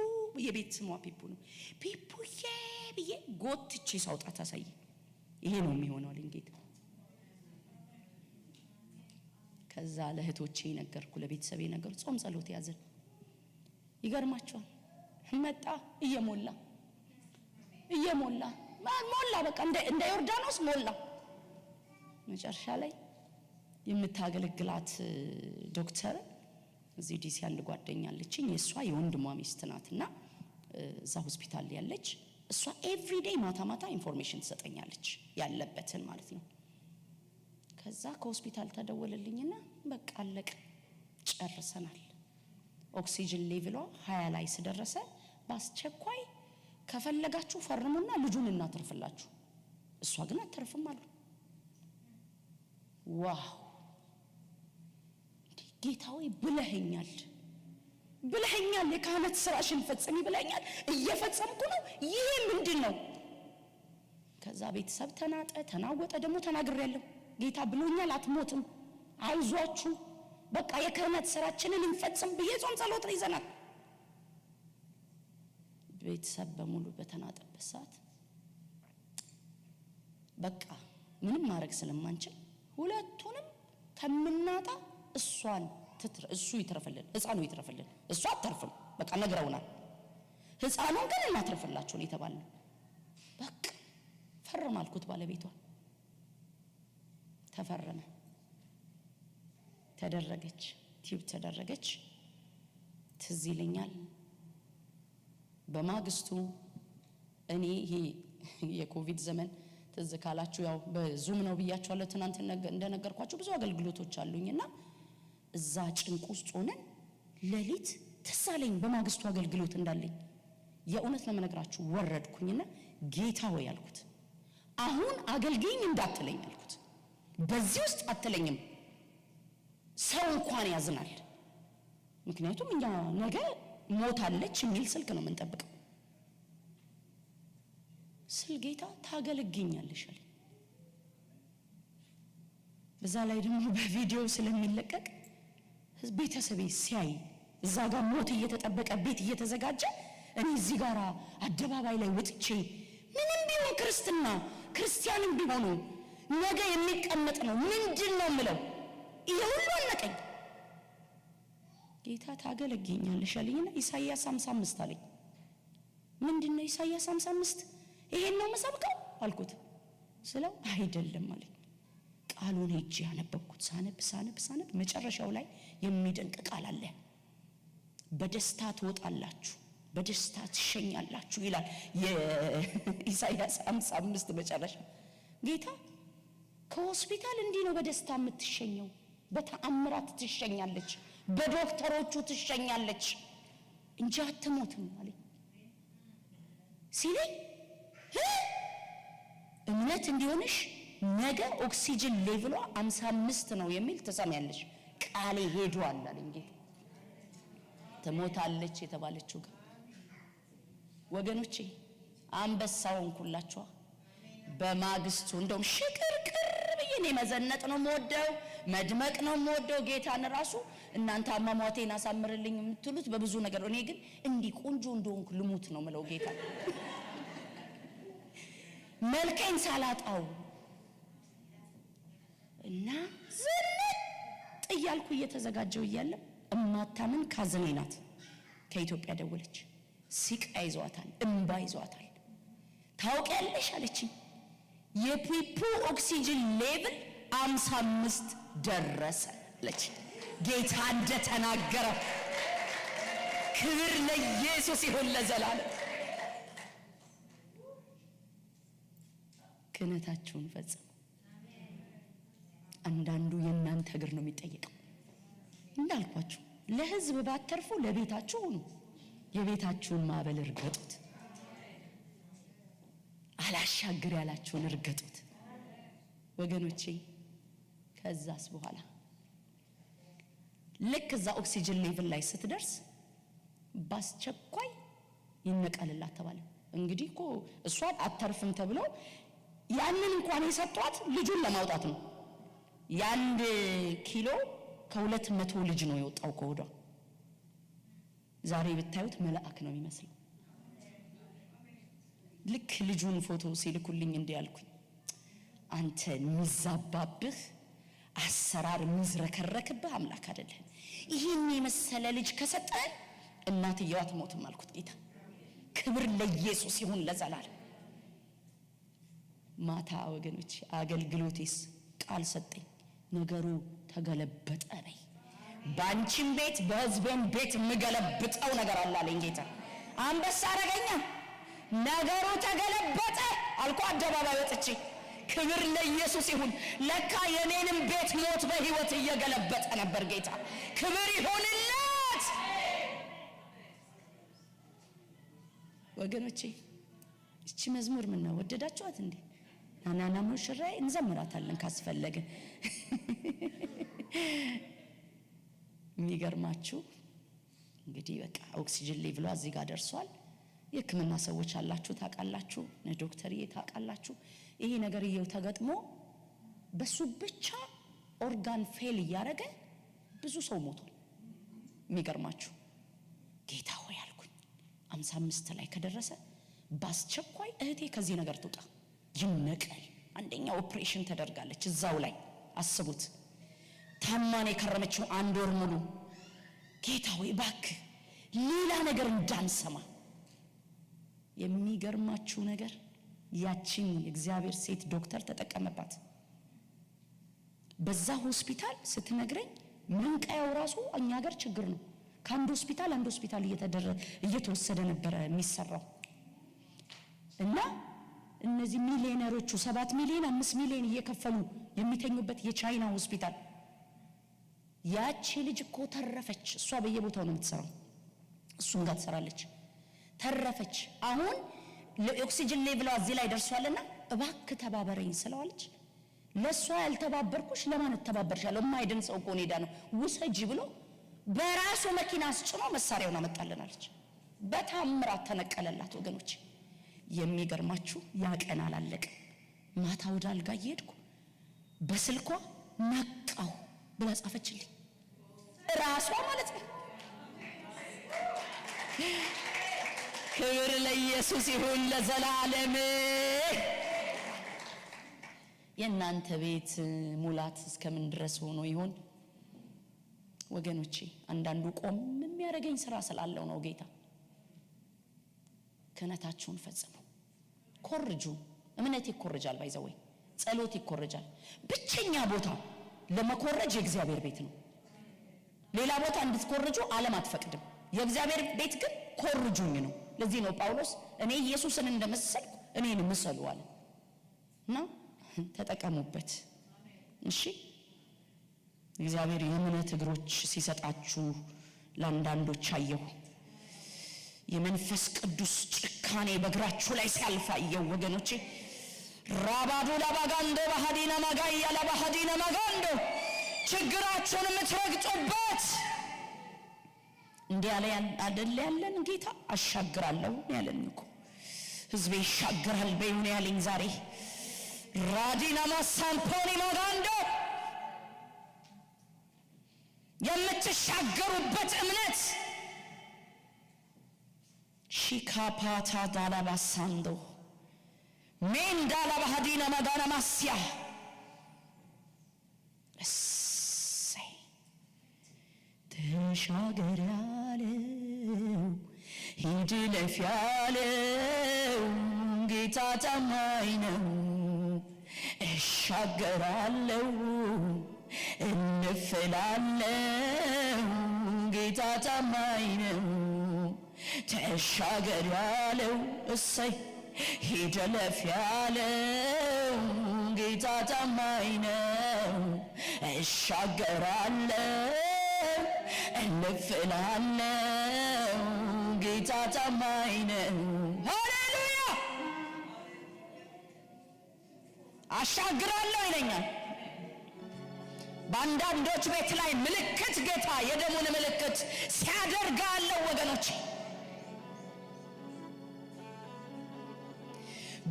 የቤት ስሟ ፒፑ ነው። ፒፑዬ ብዬ ጎትቼ ሳውጣት አሳየ። ይሄ ነው የሚሆነው አለኝ ጌታ። ከዛ ለእህቶቼ ነገርኩ፣ ለቤተሰቤ ነገር። ጾም ጸሎት ያዘን። ይገርማቸዋል። መጣ እየሞላ በቃ እንደ ዮርዳኖስ ሞላ። መጨረሻ ላይ የምታገለግላት ዶክተር እዚህ ዲሲ አንድ ጓደኛ አለችኝ። የሷ የወንድሟ ሚስት ናትና እዛ ሆስፒታል ያለች እሷ ኤቭሪዴይ ማታ ኢንፎርሜሽን ትሰጠኛለች ያለበትን ማለት ነው። ከዛ ከሆስፒታል ተደወለልኝና በቃ አለቀ፣ ጨርሰናል። ኦክሲጅን ሌቭሏ 20 ላይ ስለደረሰ በአስቸኳይ ከፈለጋችሁ ፈርሙና ልጁን እናተርፍላችሁ። እሷ ግን አትርፍም አሉ። ዋው ጌታዬ ብለኸኛል፣ የካህናት ስራሽን ፈጽሚ ብለኸኛል። እየፈጸምኩ ነው። ይሄ ምንድነው? ከዛ ቤተሰብ ተናወጠ። ደግሞ ተናግሬያለሁ። ጌታ ብሎኛል፣ አትሞትም፣ አይዟችሁ፣ በቃ የክህነት ስራችንን እንፈጽም ብዬ ጾም ጸሎት ይዘናል። ቤተሰብ በሙሉ በተናጠበት ሰዓት በቃ ምንም ማድረግ ስለማንችል ሁለቱንም ከምናጣ እሱ ይተርፍልን፣ ህፃኑ ይተርፍልን፣ እሷ አትተርፍም። በቃ ነግረውናል። ህፃኑን ግን እናትርፍላችሁ ነው የተባለው። በቃ ፈርም አልኩት ባለቤቷን። ተፈረመ፣ ተደረገች፣ ቲዩብ ተደረገች። ትዝ ይለኛል በማግስቱ እኔ ይሄ የኮቪድ ዘመን ትዝ ካላችሁ ያው በዙም ነው ብያችኋለሁ ትናንት እንደነገርኳችሁ ብዙ አገልግሎቶች አሉኝና እዛ ጭንቅ ውስጥ ሆነን ሌሊት ተሳለኝ በማግስቱ አገልግሎት እንዳለኝ የእውነት ነው የምነግራችሁ ወረድኩኝና ጌታ ሆይ አልኩት አሁን አገልግኝ እንዳትለኝ አልኩት በዚህ ውስጥ አትለኝም ሰው እንኳን ያዝናል ምክንያቱም እኛ ነገ ሞታለች የሚል ስልክ ነው የምንጠብቀው ስል ጌታ ታገለግኛለሽ አለ በዛ ላይ ደግሞ በቪዲዮ ስለሚለቀቅ ቤተሰቤ ሲያይ እዛ ጋር ሞት እየተጠበቀ ቤት እየተዘጋጀ እኔ እዚህ ጋር አደባባይ ላይ ወጥቼ ምንም ቢሆን ክርስቲያንም ቢሆኑ ነገ የሚቀመጥ ነው ምንድነው የምለው ይሄ ሁሉ አነቀኝ ጌታ ታገለግኛለሽ አለኝና ኢሳይያስ 55 አለኝ ምንድነው ኢሳይያስ 55 ይሄን ነው መሰብከው አልኩት ስለው አይደለም አለኝ ቃሉን ሄጄ ያነበብኩት ሳነብ መጨረሻው ላይ የሚደንቅ ቃል አለ በደስታ ትወጣላችሁ በደስታ ትሸኛላችሁ ይላል የኢሳይያስ 55 መጨረሻ ጌታ ከሆስፒታል እንዲህ ነው በደስታ የምትሸኘው በተአምራት ትሸኛለች በዶክተሮቹ ትሸኛለች እንጂ አትሞትም አለኝ ሲለኝ እምነት እንዲሆንሽ ነገ ኦክሲጅን ሌቭሏ 55 ነው የሚል ተሰማያለሽ ቃሌ ሄዷል አለኝ ጌታ ትሞታለች የተባለችው ጋር ወገኖቼ አንበሳውን ኩላችሁ በማግስቱ እንደውም ሽቅርቅር በየኔ መዘነጥ ነው የምወደው መድመቅ ነው የምወደው ጌታን ራሱ እናንተ አማሟቴን አሳምርልኝ የምትሉት በብዙ ነገር እኔ ግን እንዲህ ቆንጆ እንደሆንኩ ልሙት ነው ምለው ጌታ መልከኝ ሳላጣው እና ዝንጥ እያልኩ እየተዘጋጀው እያለ እማታምን ካዝኔ ናት ከኢትዮጵያ ደወለች ሲቃ ይዟታል እንባ ይዟታል ታውቂያለሽ አለችኝ የፒፑ ኦክሲጅን ሌቭል 55 ደረሰ አለች ጌታ እንደተናገረ ክብር ለኢየሱስ ይሁን ለዘላለም ክህነታችሁን ፈጽሙ አንዳንዱ የእናንተ እግር ነው የሚጠየቀው እንዳልኳችሁ ለህዝብ ባተርፉ ለቤታችሁ ሁኑ የቤታችሁን ማዕበል እርገጡት አላሻግር ያላችሁን እርገጡት ወገኖቼ ከዛስ በኋላ ልክ እዛ ኦክሲጅን ሌቭል ላይ ስትደርስ ባስቸኳይ ይነቀልላት ተባለ እንግዲህ እኮ እሷን አተርፍም ተብለው ያንን እንኳን የሰጧት ልጁን ለማውጣት ነው ያንድ ኪሎ ከ200 ልጅ ነው የወጣው ከሆዷ ዛሬ ብታዩት መልአክ ነው የሚመስለው ልክ ልጁን ፎቶ ሲልኩልኝ እንዲያልኩኝ አንተ ሚዛባብህ አሰራር ሚዝረከረክብህ አምላክ አይደለም ይሄን የመሰለ ልጅ ከሰጠን እናትየዋ ትሞትም አልኩት ጌታ ክብር ለኢየሱስ ይሁን ለዘላለም ማታ ወገኖች አገልግሎቴስ ቃል ሰጠኝ ነገሩ ተገለበጠ በይ ባንቺም ቤት በህዝቤም ቤት ምገለብጠው ነገር አላለኝ ጌታ አንበሳ አረገኛ ነገሩ ተገለበጠ አልኩ አደባባይ ወጥቼ ክብር ለኢየሱስ ይሁን ለካ የኔንም ቤት ሞት በህይወት እየገለበጠ ነበር ጌታ ክብር ይሁንለት ወገኖቼ እቺ መዝሙር ምን ነው ወደዳችኋት እንዴ ናናና ሙሽራዬ እንዘምራታለን ካስፈለገ የሚገርማችሁ እንግዲህ በቃ ኦክሲጅን ሌቭሏ እዚህ ጋር ደርሷል የህክምና ሰዎች አላችሁ ታውቃላችሁ ዶክተርዬ ታውቃላችሁ ይሄ ነገር ተገጥሞ በሱ ብቻ ኦርጋን ፌል ያረገ ብዙ ሰው ሞቷል የሚገርማችሁ ጌታ ሆይ አልኩኝ 55 ላይ ከደረሰ ባስቸኳይ እህቴ ከዚህ ነገር ትውጣ ይነቀል አንደኛ ኦፕሬሽን ተደርጋለች እዛው ላይ አስቡት ታማኔ ከረመችው 1 ወር ሙሉ ጌታ ሆይ እባክህ ሌላ ነገር እንዳንሰማ የሚገርማችሁ ነገር ያቺን እግዚአብሔር ሴት ዶክተር ተጠቀመባት በዛ ሆስፒታል ስትነግረኝ መንቀያው ራሱ እኛ ሀገር ችግር ነው ከአንድ ሆስፒታል እየተወሰደ ነበር የሚሰራው እና እነዚህ ሚሊዮነሮቹ 7 ሚሊዮን 5 ሚሊዮን እየከፈሉ የሚተኙበት የቻይና ሆስፒታል ያቺ ልጅ እኮ ተረፈች። እሷ በየቦታው ነው የምትሰራው፣ እሱም ጋር ትሰራለች። ተረፈች። አሁን ለኦክሲጅን ሌቭሏ እዚህ ላይ ደርሷልና እባክህ ተባበረኝ ስለዋለች። ለሷ ያልተባበርኩሽ ለማን ተባበርሻለሁ? የማይድን ሰው እኮ ኔዳ ነው ውሰጂ ብሎ በራሱ መኪና አስጭኖ መሳሪያውን አመጣልናለች። በታምራት ተነቀለላት ወገኖች። የሚገርማችሁ ያ ቀን አላለቀም። ማታ ወደ አልጋ እየሄድኩ በስልኳ ነቃው ብላ ጻፈችልኝ፣ ራሷ ማለት ነው። ክብር ለኢየሱስ ይሁን ለዘላለም። የእናንተ ቤት ሙላት እስከምን ድረስ ሆኖ ይሆን ወገኖቼ? አንዳንዱ ቆም የሚያደርገኝ ስራ ስላለው ነው ጌታ። ክህነታችሁን ፈጽሙ፣ ኮርጁ። እምነት ይኮርጃል፣ ባይዘወይ ጸሎት ይኮርጃል። ብቸኛ ቦታ ለመኮረጅ የእግዚአብሔር ቤት ነው። ሌላ ቦታ እንድትኮርጁ ዓለም አትፈቅድም። የእግዚአብሔር ቤት ግን ኮርጁኝ ነው። ለዚህ ነው ጳውሎስ እኔ ኢየሱስን እንደመሰልኩ እኔን ምሰሉ አለ እና ተጠቀሙበት። እሺ እግዚአብሔር የእምነት እግሮች ሲሰጣችሁ ለአንዳንዶች አየሁ። የመንፈስ ቅዱስ ጭካኔ በእግራችሁ ላይ ሲያልፍ አየሁ ወገኖቼ። ራባዱ ላባጋንዶ ባህዲና ማጋያ ላባህዲና ማጋንዶ ችግራችሁን የምትረግጡበት እንዲህ ያለ አይደል ያለን ጌታ። አሻግራለሁ ያለን እኮ ህዝቤ ይሻገራል በይሁን ያለኝ ዛሬ ራዲና ማሳምፖኒ ማጋንዶ የምትሻገሩበት እምነት ሺካፓታ ዳላባሳንዶ ሜንዳላ ባህዲና ማጋና ማስያ እሰይ ተሻገር ያለው ሂድ ለፍ ያለው ጌታ ታማኝ ነው። እሻገራለሁ እንፍላለው ጌታ ታማኝ ነው። ተሻገር ያለው እሰይ ሂድ ለፍ ያለው ጌታ ታማኝ ነው። እሻገራለሁ እንፍላለው ጌታ ታማኝ ነው። ሃሌሉያ! አሻግራለሁ ይለኛል። በአንዳንዶች ቤት ላይ ምልክት ጌታ የደሙን ምልክት ሲያደርጋለሁ ወገኖች።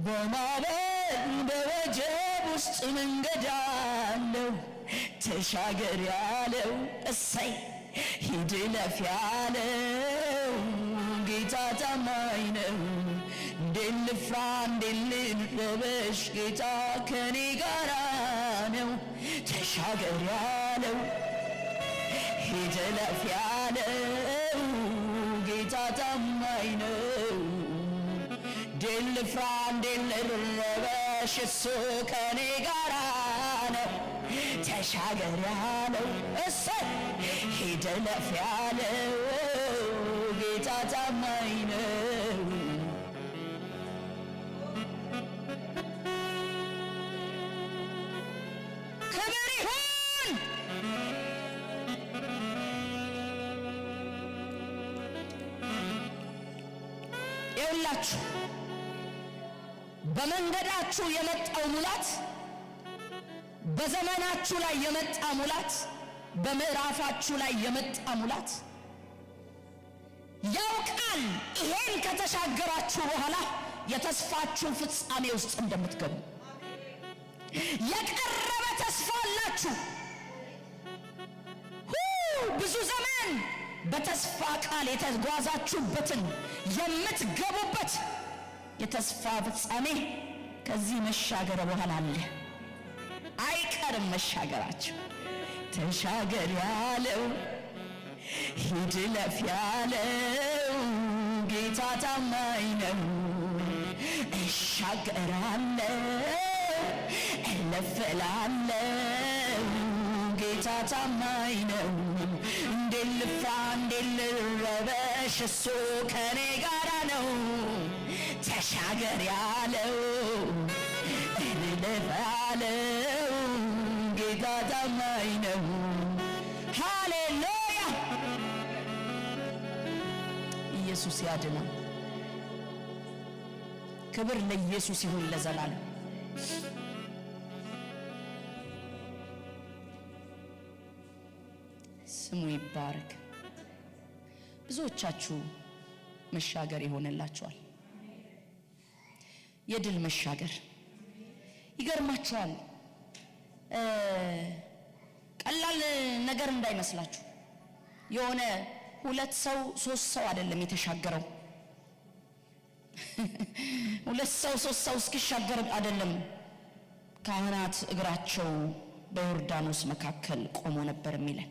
በማዕበል በወጀብ ውስጥ መንገድ አለው። ተሻገር ያለው እሰይ ሂድ ለፍ ያለው ጌታ ታማኝ ነው። እንዴት ልፍራ እንዴት ልረበሽ ጌታ ከኔ ጋራ ነው። ተሻገር ያለው ሂድ ለፍ ያለው ጌታ ታማኝ ነው። እንዴት ልፍራ እንዴት ልረበሽ እሱ ከኔ ጋራ ነው። ተሻገር ያለው እሰይ ሂድ ለፍ ያለው ጌታ ታማኝ ነው። ክብር ይሁን። ይኸውላችሁ በመንገዳችሁ የመጣው ሙላት፣ በዘመናችሁ ላይ የመጣ ሙላት፣ በምዕራፋችሁ ላይ የመጣ ሙላት ያውቃል። ይሄን ከተሻገራችሁ በኋላ የተስፋችሁ ፍጻሜ ውስጥ እንደምትገቡ የቀረበ ተስፋ አላችሁ። ብዙ ዘመን በተስፋ ቃል የተጓዛችሁበትን የምትገቡበት የተስፋ ፍጻሜ ከዚህ መሻገር በኋላ አለ። አይቀርም መሻገራችሁ። ተሻገር ያለው ሂድ ለፍ ያለው ጌታ ታማኝ ነው። እሻገራለሁ እለፍላለሁ ጌታ ታማኝ ነው። እንዴት ልፍራ እንዴት ልረበሽ ተነሽ እሱ ከኔ ጋራ ነው ተሻገር ያለው እልፍ ያለው ጌታ ታማኝ ነው። ሃሌሉያ ኢየሱስ ያድናል። ክብር ለኢየሱስ ይሁን ለዘላለም። ስሙ ይባረክ። ብዙዎቻችሁ መሻገር ይሆንላችኋል። የድል መሻገር ይገርማችኋል። ቀላል ነገር እንዳይመስላችሁ። የሆነ 2 ሰው 3 ሰው አይደለም የተሻገረው። 2 ሰው 3 ሰው እስኪሻገር አይደለም። ካህናት እግራቸው በዮርዳኖስ መካከል ቆሞ ነበር የሚለን።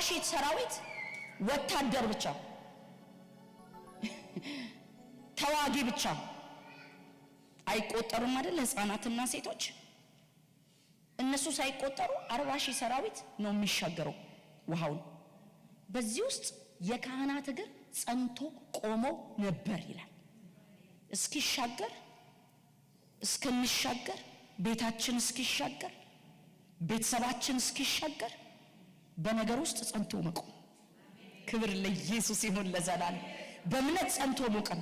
ሺህ ሰራዊት ወታደር ብቻ ተዋጊ ብቻ አይቆጠሩም አይደል? ህፃናትና ሴቶች እነሱ ሳይቆጠሩ 40 ሺህ ሰራዊት ነው የሚሻገረው ውሃውን። በዚህ ውስጥ የካህናት እግር ጸንቶ ቆሞ ነበር ይላል። እስኪሻገር እስከሚሻገር ቤታችን እስኪሻገር ቤተሰባችን እስኪሻገር በነገር ውስጥ ጸንቶ መቆም። ክብር ለኢየሱስ ይሁን ለዘላለም። በእምነት ጸንቶ መቆም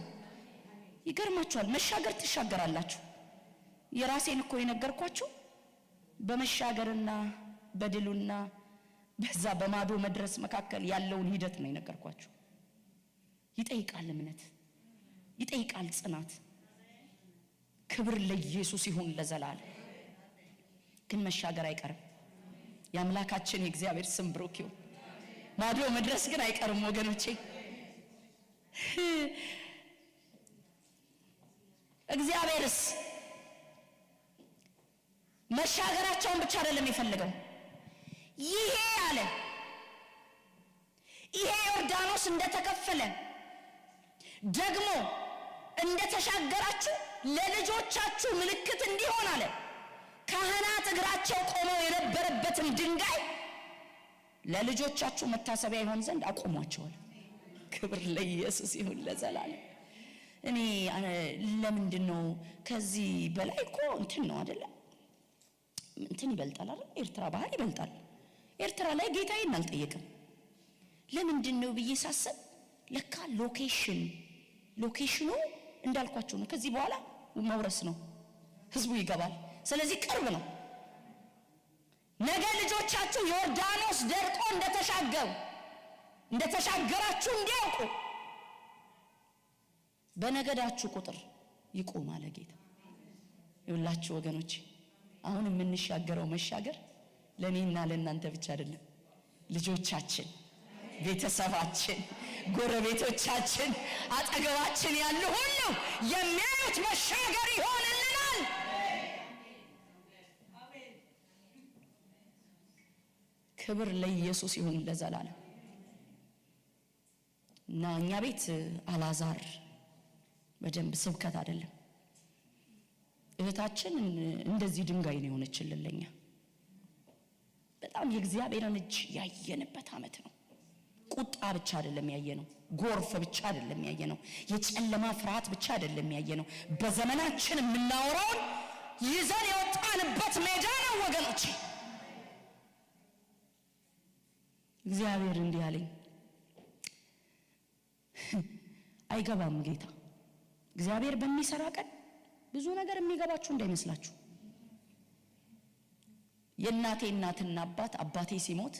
ይገርማችኋል። መሻገር ትሻገራላችሁ። የራሴን እኮ የነገርኳችሁ በመሻገርና በድሉና በዛ በማዶ መድረስ መካከል ያለውን ሂደት ነው የነገርኳችሁ። ይጠይቃል እምነት፣ ይጠይቃል ጽናት። ክብር ለኢየሱስ ይሁን ለዘላለም። ግን መሻገር አይቀርም። የአምላካችን የእግዚአብሔር ስም ብሩክ ይሁን። ማዶ መድረስ ግን አይቀርም ወገኖቼ። እግዚአብሔርስ መሻገራቸውን ብቻ አይደለም የፈለገው። ይሄ አለ ይሄ ዮርዳኖስ እንደተከፈለ ደግሞ እንደተሻገራችሁ ለልጆቻችሁ ምልክት እንዲሆን አለ ካህናት እግራቸው ቆመው የነበረበትን ድንጋይ ለልጆቻችሁ መታሰቢያ ይሆን ዘንድ አቆሟቸዋል። ክብር ለኢየሱስ ይሁን ለዘላለም። እኔ ለምንድነው ከዚህ በላይ እኮ እንትን ነው አይደለ? እንትን ይበልጣል አይደል? ኤርትራ ባህር ይበልጣል። ኤርትራ ላይ ጌታዬን አልጠየቅም። ለምንድነው ብዬ ሳስብ ለካ ሎኬሽኑ እንዳልኳችሁ ነው። ከዚህ በኋላ መውረስ ነው፣ ህዝቡ ይገባል። ስለዚህ ቅርብ ነው። ነገ ልጆቻችሁ ዮርዳኖስ ደርቆ እንደተሻገራችሁ እንዲያውቁ በነገዳችሁ ቁጥር ይቆማል ጌታ። ይውላችሁ ወገኖች፣ አሁን የምንሻገረው መሻገር ለኔና ለእናንተ ብቻ አይደለም። ልጆቻችን፣ ቤተሰባችን፣ ጎረቤቶቻችን፣ አጠገባችን ያሉ ሁሉ የሚያዩት መሻገር ይሆንልናል። ክብር ለኢየሱስ ይሁን ለዘላለም። እና እኛ ቤት አላዛር በደንብ ስብከት አይደለም። እህታችን እንደዚህ ድንጋይ ነው የሆነችልን ለኛ። በጣም የእግዚአብሔርን እጅ ያየንበት ዓመት ነው። ቁጣ ብቻ አይደለም ያየነው፣ ጎርፍ ብቻ አይደለም ያየነው፣ የጨለማ ፍርሃት ብቻ አይደለም ያየነው። በዘመናችን የምናወራውን ይዘን የወጣንበት ሜዳ ነው ወገኖቼ። እግዚአብሔር እንዲህ አለኝ፣ አይገባም ጌታ። እግዚአብሔር በሚሰራ ቀን ብዙ ነገር የሚገባችሁ እንዳይመስላችሁ። የእናቴ እናትና አባቴ ሲሞት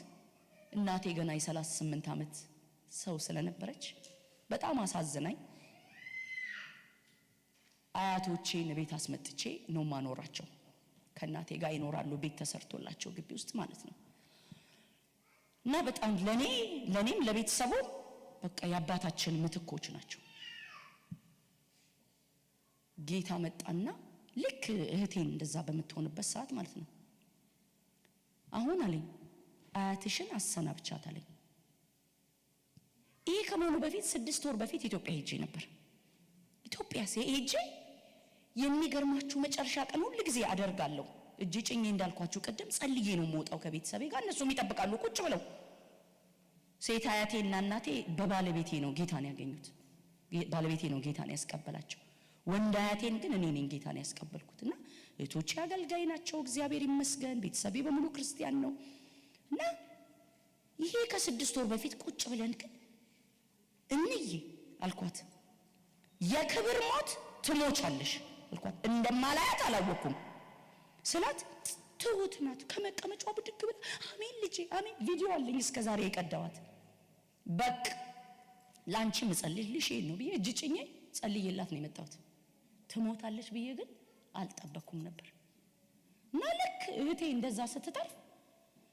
እናቴ ገና የ38 ዓመት ሰው ስለነበረች በጣም አሳዝናኝ አያቶቼን ቤት አስመጥቼ ነው ማኖራቸው። ከእናቴ ጋር ይኖራሉ፣ ቤት ተሰርቶላቸው ግቢ ውስጥ ማለት ነው። እና በጣም ለኔም ለቤተሰቡ በቃ የአባታችን ምትኮች ናቸው። ጌታ መጣና ልክ እህቴን እንደዛ በምትሆንበት ሰዓት ማለት ነው፣ አሁን አለኝ አያትሽን አሰናብቻት አለኝ። ይሄ ከመሆኑ በፊት 6 ወር በፊት ኢትዮጵያ ሄጄ ነበር። ኢትዮጵያ ሄጄ የሚገርማችሁ መጨረሻ ቀን ሁሉ ጊዜ አደርጋለሁ እጄ ጭኜ እንዳልኳችሁ ቅድም ጸልዬ ነው የምወጣው ከቤተሰቤ ጋር። እነሱም ይጠብቃሉ ቁጭ ብለው። ሴት አያቴና እናቴ በባለቤቴ ነው ጌታን ያገኙት። ባለቤቴ ነው ጌታን ያስቀበላቸው። ወንድ አያቴን ግን እኔ ነኝ ጌታን ያስቀበልኩትና እህቶቼ አገልጋይ ናቸው እግዚአብሔር ይመስገን። ቤተሰቤ በሙሉ ክርስቲያን ነው። እና ይሄ ከ6 ወር በፊት ቁጭ ብለን ግን እንዬ አልኳት የክብር ሞት ትሞቻለሽ አልኳት። እንደማላያት አላወኩም ስላት ትሁት ናት። ከመቀመጫው ብድግ ብላ አሜን ልጄ አሜን። ቪዲዮ አለኝ እስከዛሬ የቀዳዋት። በቃ ላንቺ መጸልይልሽ ነው ብዬ እጅ ጭኜ ጸልይላት ነው የመጣሁት። ትሞታለች ብዬ ግን አልጠበኩም ነበር። እና ልክ እህቴ እንደዛ ስትጠርፍ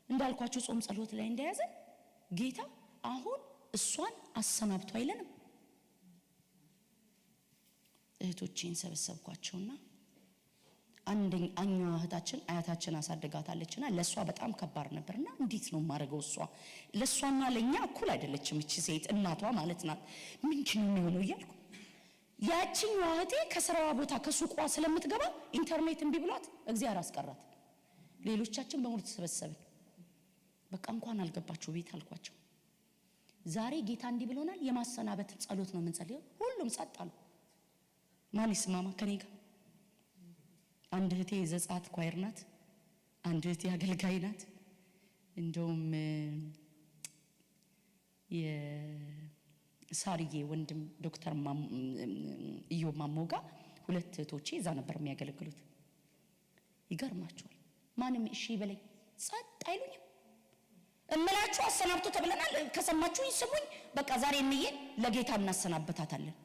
እንዳልኳችሁ ጾም ጸሎት ላይ እንደያዘ ጌታ አሁን እሷን አሰናብቶ አይለንም። እህቶቼን ሰበሰብኳቸውና አንደኛዋ እህታችን አያታችን አሳድጋታለችና ለሷ በጣም ከባድ ነበርና እንዴት ነው ማረገው? እሷ ለሷና ለኛ እኩል አይደለችም እቺ ሴት እናቷ ማለት ናት። ምንድነው የሚሆነው እያልኩ ያቺኛዋ እህቴ ከስራዋ ቦታ ከሱቋ ስለምትገባ ኢንተርኔት እምቢ ብሏት እግዚአብሔር አስቀራት። ሌሎቻችን በሙሉ ተሰበሰብን። በቃ እንኳን አልገባችሁ ቤት አልኳቸው። ዛሬ ጌታ እንዲህ ብሎናል፣ የማሰናበት ጸሎት ነው የምንጸልየው። ሁሉም ጸጥ አሉ። ማን ይስማማ ከኔ ጋር? አንድ እህቴ ዘጻት ኳየር ናት፣ አንድ እህቴ አገልጋይ ናት። እንደውም የሳርዬ ወንድም ዶክተር ኢዮብ ማሞጋ 2 እህቶቼ እዛ ነበር የሚያገለግሉት። ይገርማቸዋል። ማንም እሺ በለኝ ጸጥ አይሉኝም። እምላችሁ አሰናብቶ ተብለናል። ከሰማችሁኝ ስሙኝ። በቃ ዛሬ እንየን ለጌታ እናሰናበታታለን።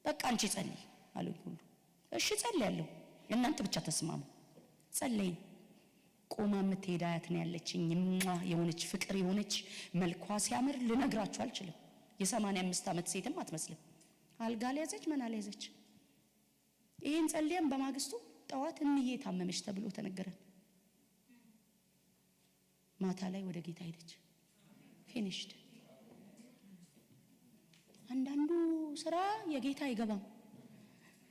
በቃ አንቺ ጸልይ አሉኝ ሁሉ። እሺ ጸልያለሁ፣ እናንተ ብቻ ተስማሙ። ጸለይን። ቆማ የምትሄድ አያት ነው ያለችኝ። የሆነች ፍቅር የሆነች መልኳ ሲያምር ልነግራችሁ አልችልም። የ85 ዓመት ሴትም አትመስልም። አልጋ ያዘች ምን አልያዘች። ይሄን ጸልየን በማግስቱ ጠዋት እንዬ ታመመች ተብሎ ተነገረን። ማታ ላይ ወደ ጌታ ሄደች። ፊኒሽድ። አንዳንዱ ስራ የጌታ አይገባም።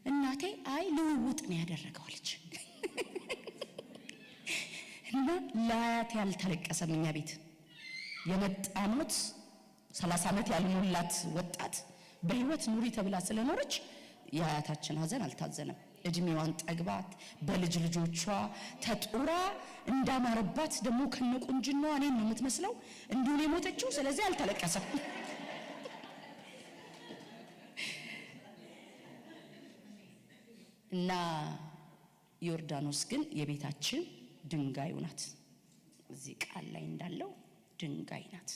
እናቴ አይ ልውውጥ ነው ያደረገው አለች። እና ለአያት ያልተለቀሰም እኛ ቤት የመጣሞት 30 ዓመት ያልሞላት ወጣት በህይወት ኑሪ ተብላ ስለኖረች የአያታችን ሀዘን አልታዘነም። እድሜዋን ጠግባት በልጅ ልጆቿ ተጦራ እንዳማረባት ደግሞ ከነቁንጅናዋ እኔን ነው የምትመስለው እንዲሁ ነው የሞተችው። ስለዚህ አልተለቀሰም። እና ዮርዳኖስ ግን የቤታችን ድንጋዩ ናት። እዚህ ቃል ላይ እንዳለው ድንጋይ ናት።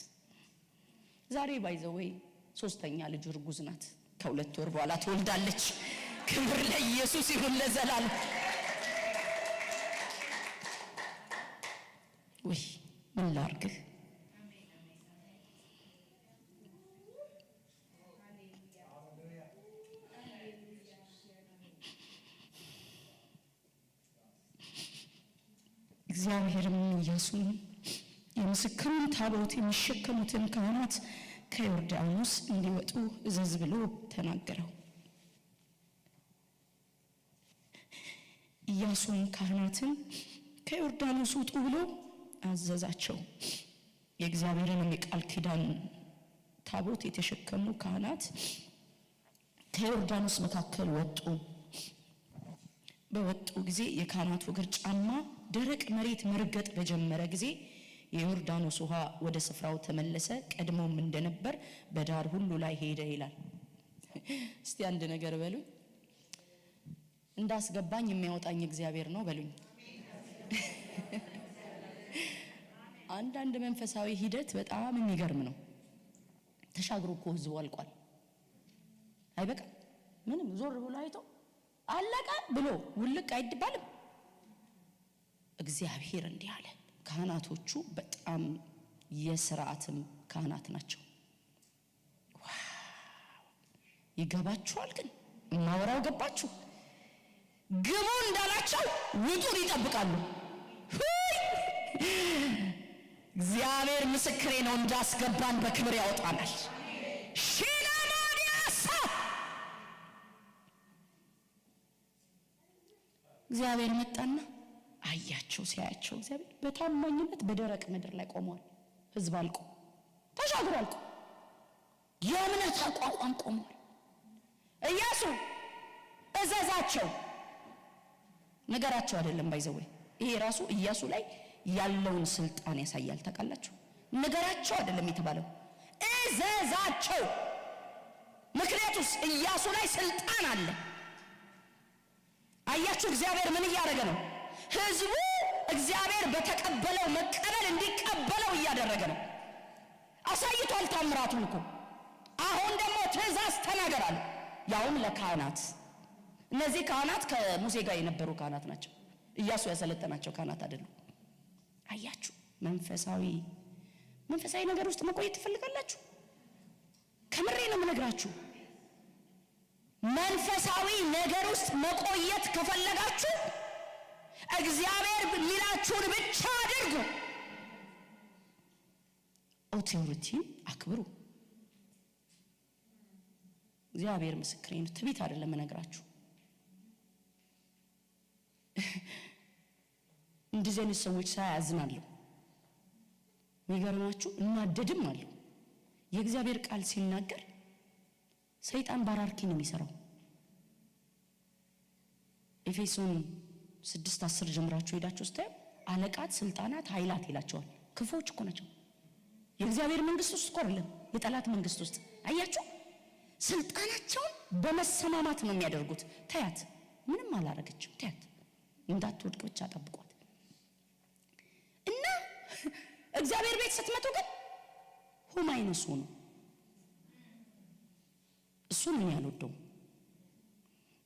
ዛሬ ባይዘወይ 3ኛ ልጅ እርጉዝ ናት። ከ2 ወር በኋላ ትወልዳለች። ክብር ለኢየሱስ ይሁን ለዘላለም። ወይ ምን ላርግ? እግዚአብሔርም ኢያሱን የምስክሩን ታቦት የሚሸከሙትን ካህናት ከዮርዳኖስ እንዲወጡ እዘዝ ብሎ ተናገረው። ኢያሱም ካህናትን ከዮርዳኖስ ውጡ ብሎ አዘዛቸው። የእግዚአብሔርን የቃል ኪዳን ታቦት የተሸከሙ ካህናት ከዮርዳኖስ መካከል ወጡ። በወጡ ጊዜ የካህናቱ እግር ጫማ ደረቅ መሬት መርገጥ በጀመረ ጊዜ የዮርዳኖስ ውሃ ወደ ስፍራው ተመለሰ፣ ቀድሞም እንደነበር በዳር ሁሉ ላይ ሄደ ይላል። እስቲ አንድ ነገር በሉኝ። እንዳስገባኝ የሚያወጣኝ እግዚአብሔር ነው በሉኝ። አንዳንድ መንፈሳዊ ሂደት በጣም የሚገርም ነው። ተሻግሮ እኮ ህዝቡ አልቋል። አይበቃም? ምንም ዞር ብሎ አይቶ አለቀ ብሎ ውልቅ አይባልም። እግዚአብሔር እንዲህ አለ። ካህናቶቹ በጣም የሥርዓትም ካህናት ናቸው። ዋው! ይገባችኋል? ግን ማወራው ገባችሁ? ግቡ እንዳላቸው ውጡን ይጠብቃሉ። እግዚአብሔር ምስክሬ ነው፣ እንዳስገባን በክብር ያወጣናል። እግዚአብሔር መጣና አያቸው። ሲያያቸው እግዚአብሔር በታማኝነት በደረቅ ምድር ላይ ቆመዋል። ሕዝብ አልቆ ተሻግሮ አልቆ የእምነት አቋቋም ቆመዋል። ኢያሱ እዘዛቸው ነገራቸው አይደለም ባይዘው ይሄ ራሱ ኢያሱ ላይ ያለውን ስልጣን ያሳያል። ታውቃላችሁ ነገራቸው አይደለም የተባለው እዘዛቸው። ምክንያቱስ ኢያሱ ላይ ስልጣን አለ። አያችሁ እግዚአብሔር ምን እያደረገ ነው? ሕዝቡ እግዚአብሔር በተቀበለው መቀበል እንዲቀበለው እያደረገ ነው። አሳይቷል ታምራቱን እኮ። አሁን ደግሞ ትእዛዝ ተናገራል፣ ያውም ለካህናት። እነዚህ ካህናት ከሙሴ ጋር የነበሩ ካህናት ናቸው። ኢያሱ ያሰለጠናቸው ካህናት አይደሉም። አያችሁ መንፈሳዊ ነገር ውስጥ መቆየት ትፈልጋላችሁ? ከምሬ ነው የምነግራችሁ። መንፈሳዊ ነገር ውስጥ መቆየት ከፈለጋችሁ እግዚአብሔር ሚላችሁን ብቻ አድርጉ። ኦቶሪቲ አክብሩ። እግዚአብሔር ምስክሬ ነው። ትዕቢት አይደለም እነግራችሁ። እንደዚህ አይነት ሰዎች ሳያዝናለሁ። የሚገርማችሁ እናደድም አለው። የእግዚአብሔር ቃል ሲናገር ሰይጣን ባራርኪ ነው የሚሰራው። ኤፌሶን 6:10 ጀምራችሁ ሄዳችሁ ስታዩ አለቃት፣ ስልጣናት፣ ኃይላት ይላቸዋል። ክፉዎች እኮ ናቸው። የእግዚአብሔር መንግስት ውስጥ እኮ አይደለም የጠላት መንግስት ውስጥ። አያችሁ ስልጣናቸውን በመሰማማት ነው የሚያደርጉት። ታያት ምንም አላረገችም። ታያት እንዳትወድቅ ብቻ ጠብቋት። እና እግዚአብሔር ቤት ስትመጡ ግን ሁማይነሱ ነው። እሱን ምን ያልወደው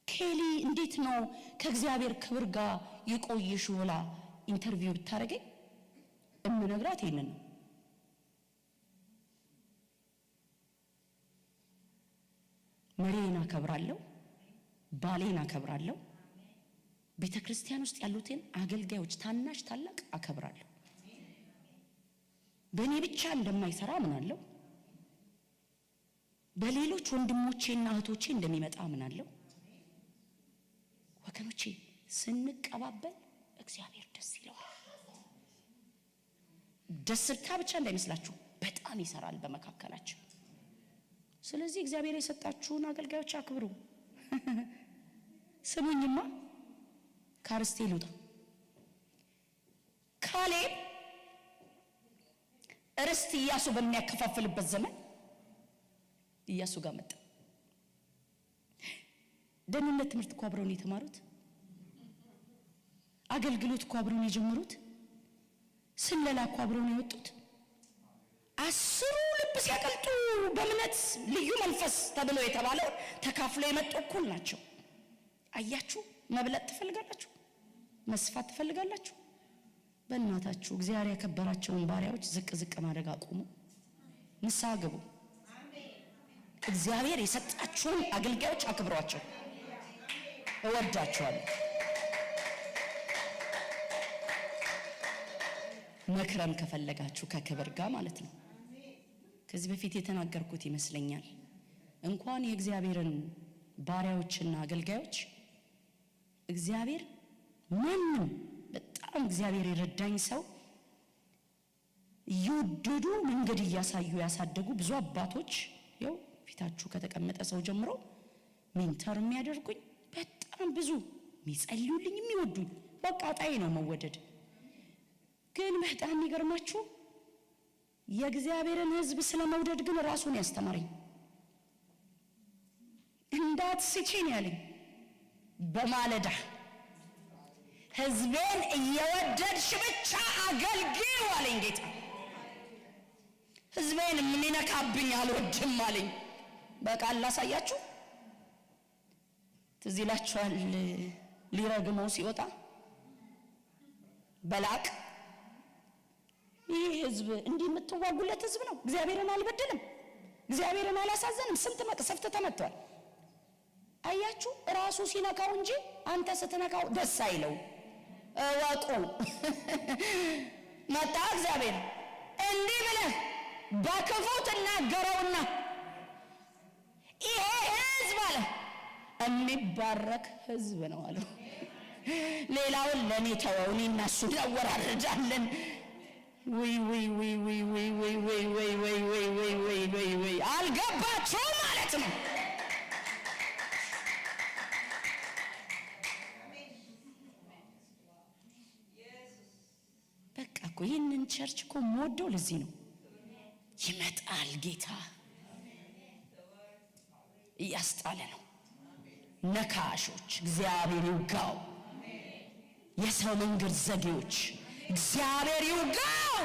ኬሊ እንዴት ነው ከእግዚአብሔር ክብር ጋር የቆየሽ ብላ ኢንተርቪው ብታረገኝ እምነግራት ይሄንን ነው። መሪና አከብራለሁ፣ ባሌና አከብራለሁ፣ ቤተክርስቲያን ውስጥ ያሉትን አገልጋዮች ታናሽ ታላቅ አከብራለሁ። በእኔ ብቻ እንደማይሰራ አምናለሁ። በሌሎች ወንድሞቼና እህቶቼ እንደሚመጣ አምናለሁ። ወገኖቼ ስንቀባበል እግዚአብሔር ደስ ይለዋል። ደስታ ብቻ እንዳይመስላችሁ በጣም ይሰራል በመካከላችን። ስለዚህ እግዚአብሔር የሰጣችሁን አገልጋዮች አክብሩ። ስሙኝማ ካርስቴ ልውጣ። ካሌብ ርስት ኢያሱ በሚያከፋፍልበት ዘመን ኢያሱ ጋር መጣ። ደህንነት ትምህርት እኮ አብረው ነው የተማሩት። አገልግሎት እኮ አብረው ነው የጀመሩት። ስለላ እኮ አብረው ነው የወጡት። 10 ልብ ሲያቀልጡ በእምነት ልዩ መንፈስ ተብሎ የተባለው ተካፍለው የመጡ እኩል ናቸው። አያችሁ መብለጥ ትፈልጋላችሁ? መስፋት ትፈልጋላችሁ? በእናታችሁ እግዚአብሔር ያከበራቸውን ባሪያዎች ዝቅ ዝቅ ማድረግ አቁሙ። ንስሐ ግቡ። እግዚአብሔር የሰጣችሁን አገልጋዮች አክብሯቸው። እወዳቸዋለሁ። መክረም ከፈለጋችሁ ከክብር ጋር ማለት ነው። ከዚህ በፊት የተናገርኩት ይመስለኛል። እንኳን የእግዚአብሔርን ባሪያዎችና አገልጋዮች እግዚአብሔር ማንም በጣም እግዚአብሔር የረዳኝ ሰው እየወደዱ መንገድ እያሳዩ ያሳደጉ ብዙ አባቶች ያው ፊታችሁ ከተቀመጠ ሰው ጀምሮ ሜንተር የሚያደርጉኝ በጣም ብዙ የሚጸልዩልኝ የሚወዱኝ በቃ ጣይ ነው መወደድ። ግን በጣም የሚገርማችሁ የእግዚአብሔርን ሕዝብ ስለመውደድ ግን ራሱን ያስተማረኝ እንዳትስቺኝ ያለኝ በማለዳ ሕዝቤን እየወደድሽ ብቻ አገልግዪው አለኝ ጌታ። ሕዝቤን የሚነካብኝ አልወድም አለኝ። በቃል ላሳያችሁ። ትዝ ይላችኋል ሊረግመው ሲወጣ በላቅ ይህ ሕዝብ እንዲህ የምትዋጉለት ሕዝብ ነው። እግዚአብሔርን አልበደልም፣ እግዚአብሔርን አላሳዘንም። ስንት መቅሰፍት ተመቷል። አያችሁ ራሱ ሲነካው እንጂ አንተ ስትነካው ደስ አይለው። እወቁ መጣ እግዚአብሔር እንዲህ ብለህ በክፉ ትናገረውና ይሄ ሕዝብ አለ የሚባረክ ሕዝብ ነው አለው። ሌላውን ለኔ ተወው፣ እኔና እሱ እናወራርዳለን። ወይ ወይ ወይ ወይ ወይ ወይ ወይ ወይ ወይ ወይ ወይ ወይ ወይ ወይ አልገባችሁ ማለት ነው። በቃ እኮ ይህንን ቸርች እኮ የምወደው ለዚህ ነው። ይመጣል ጌታ እያስጣለ ነው። ነካሾች እግዚአብሔር ይውጋው። የሰው መንገድ ዘጌዎች እግዚአብሔር ይውጋው።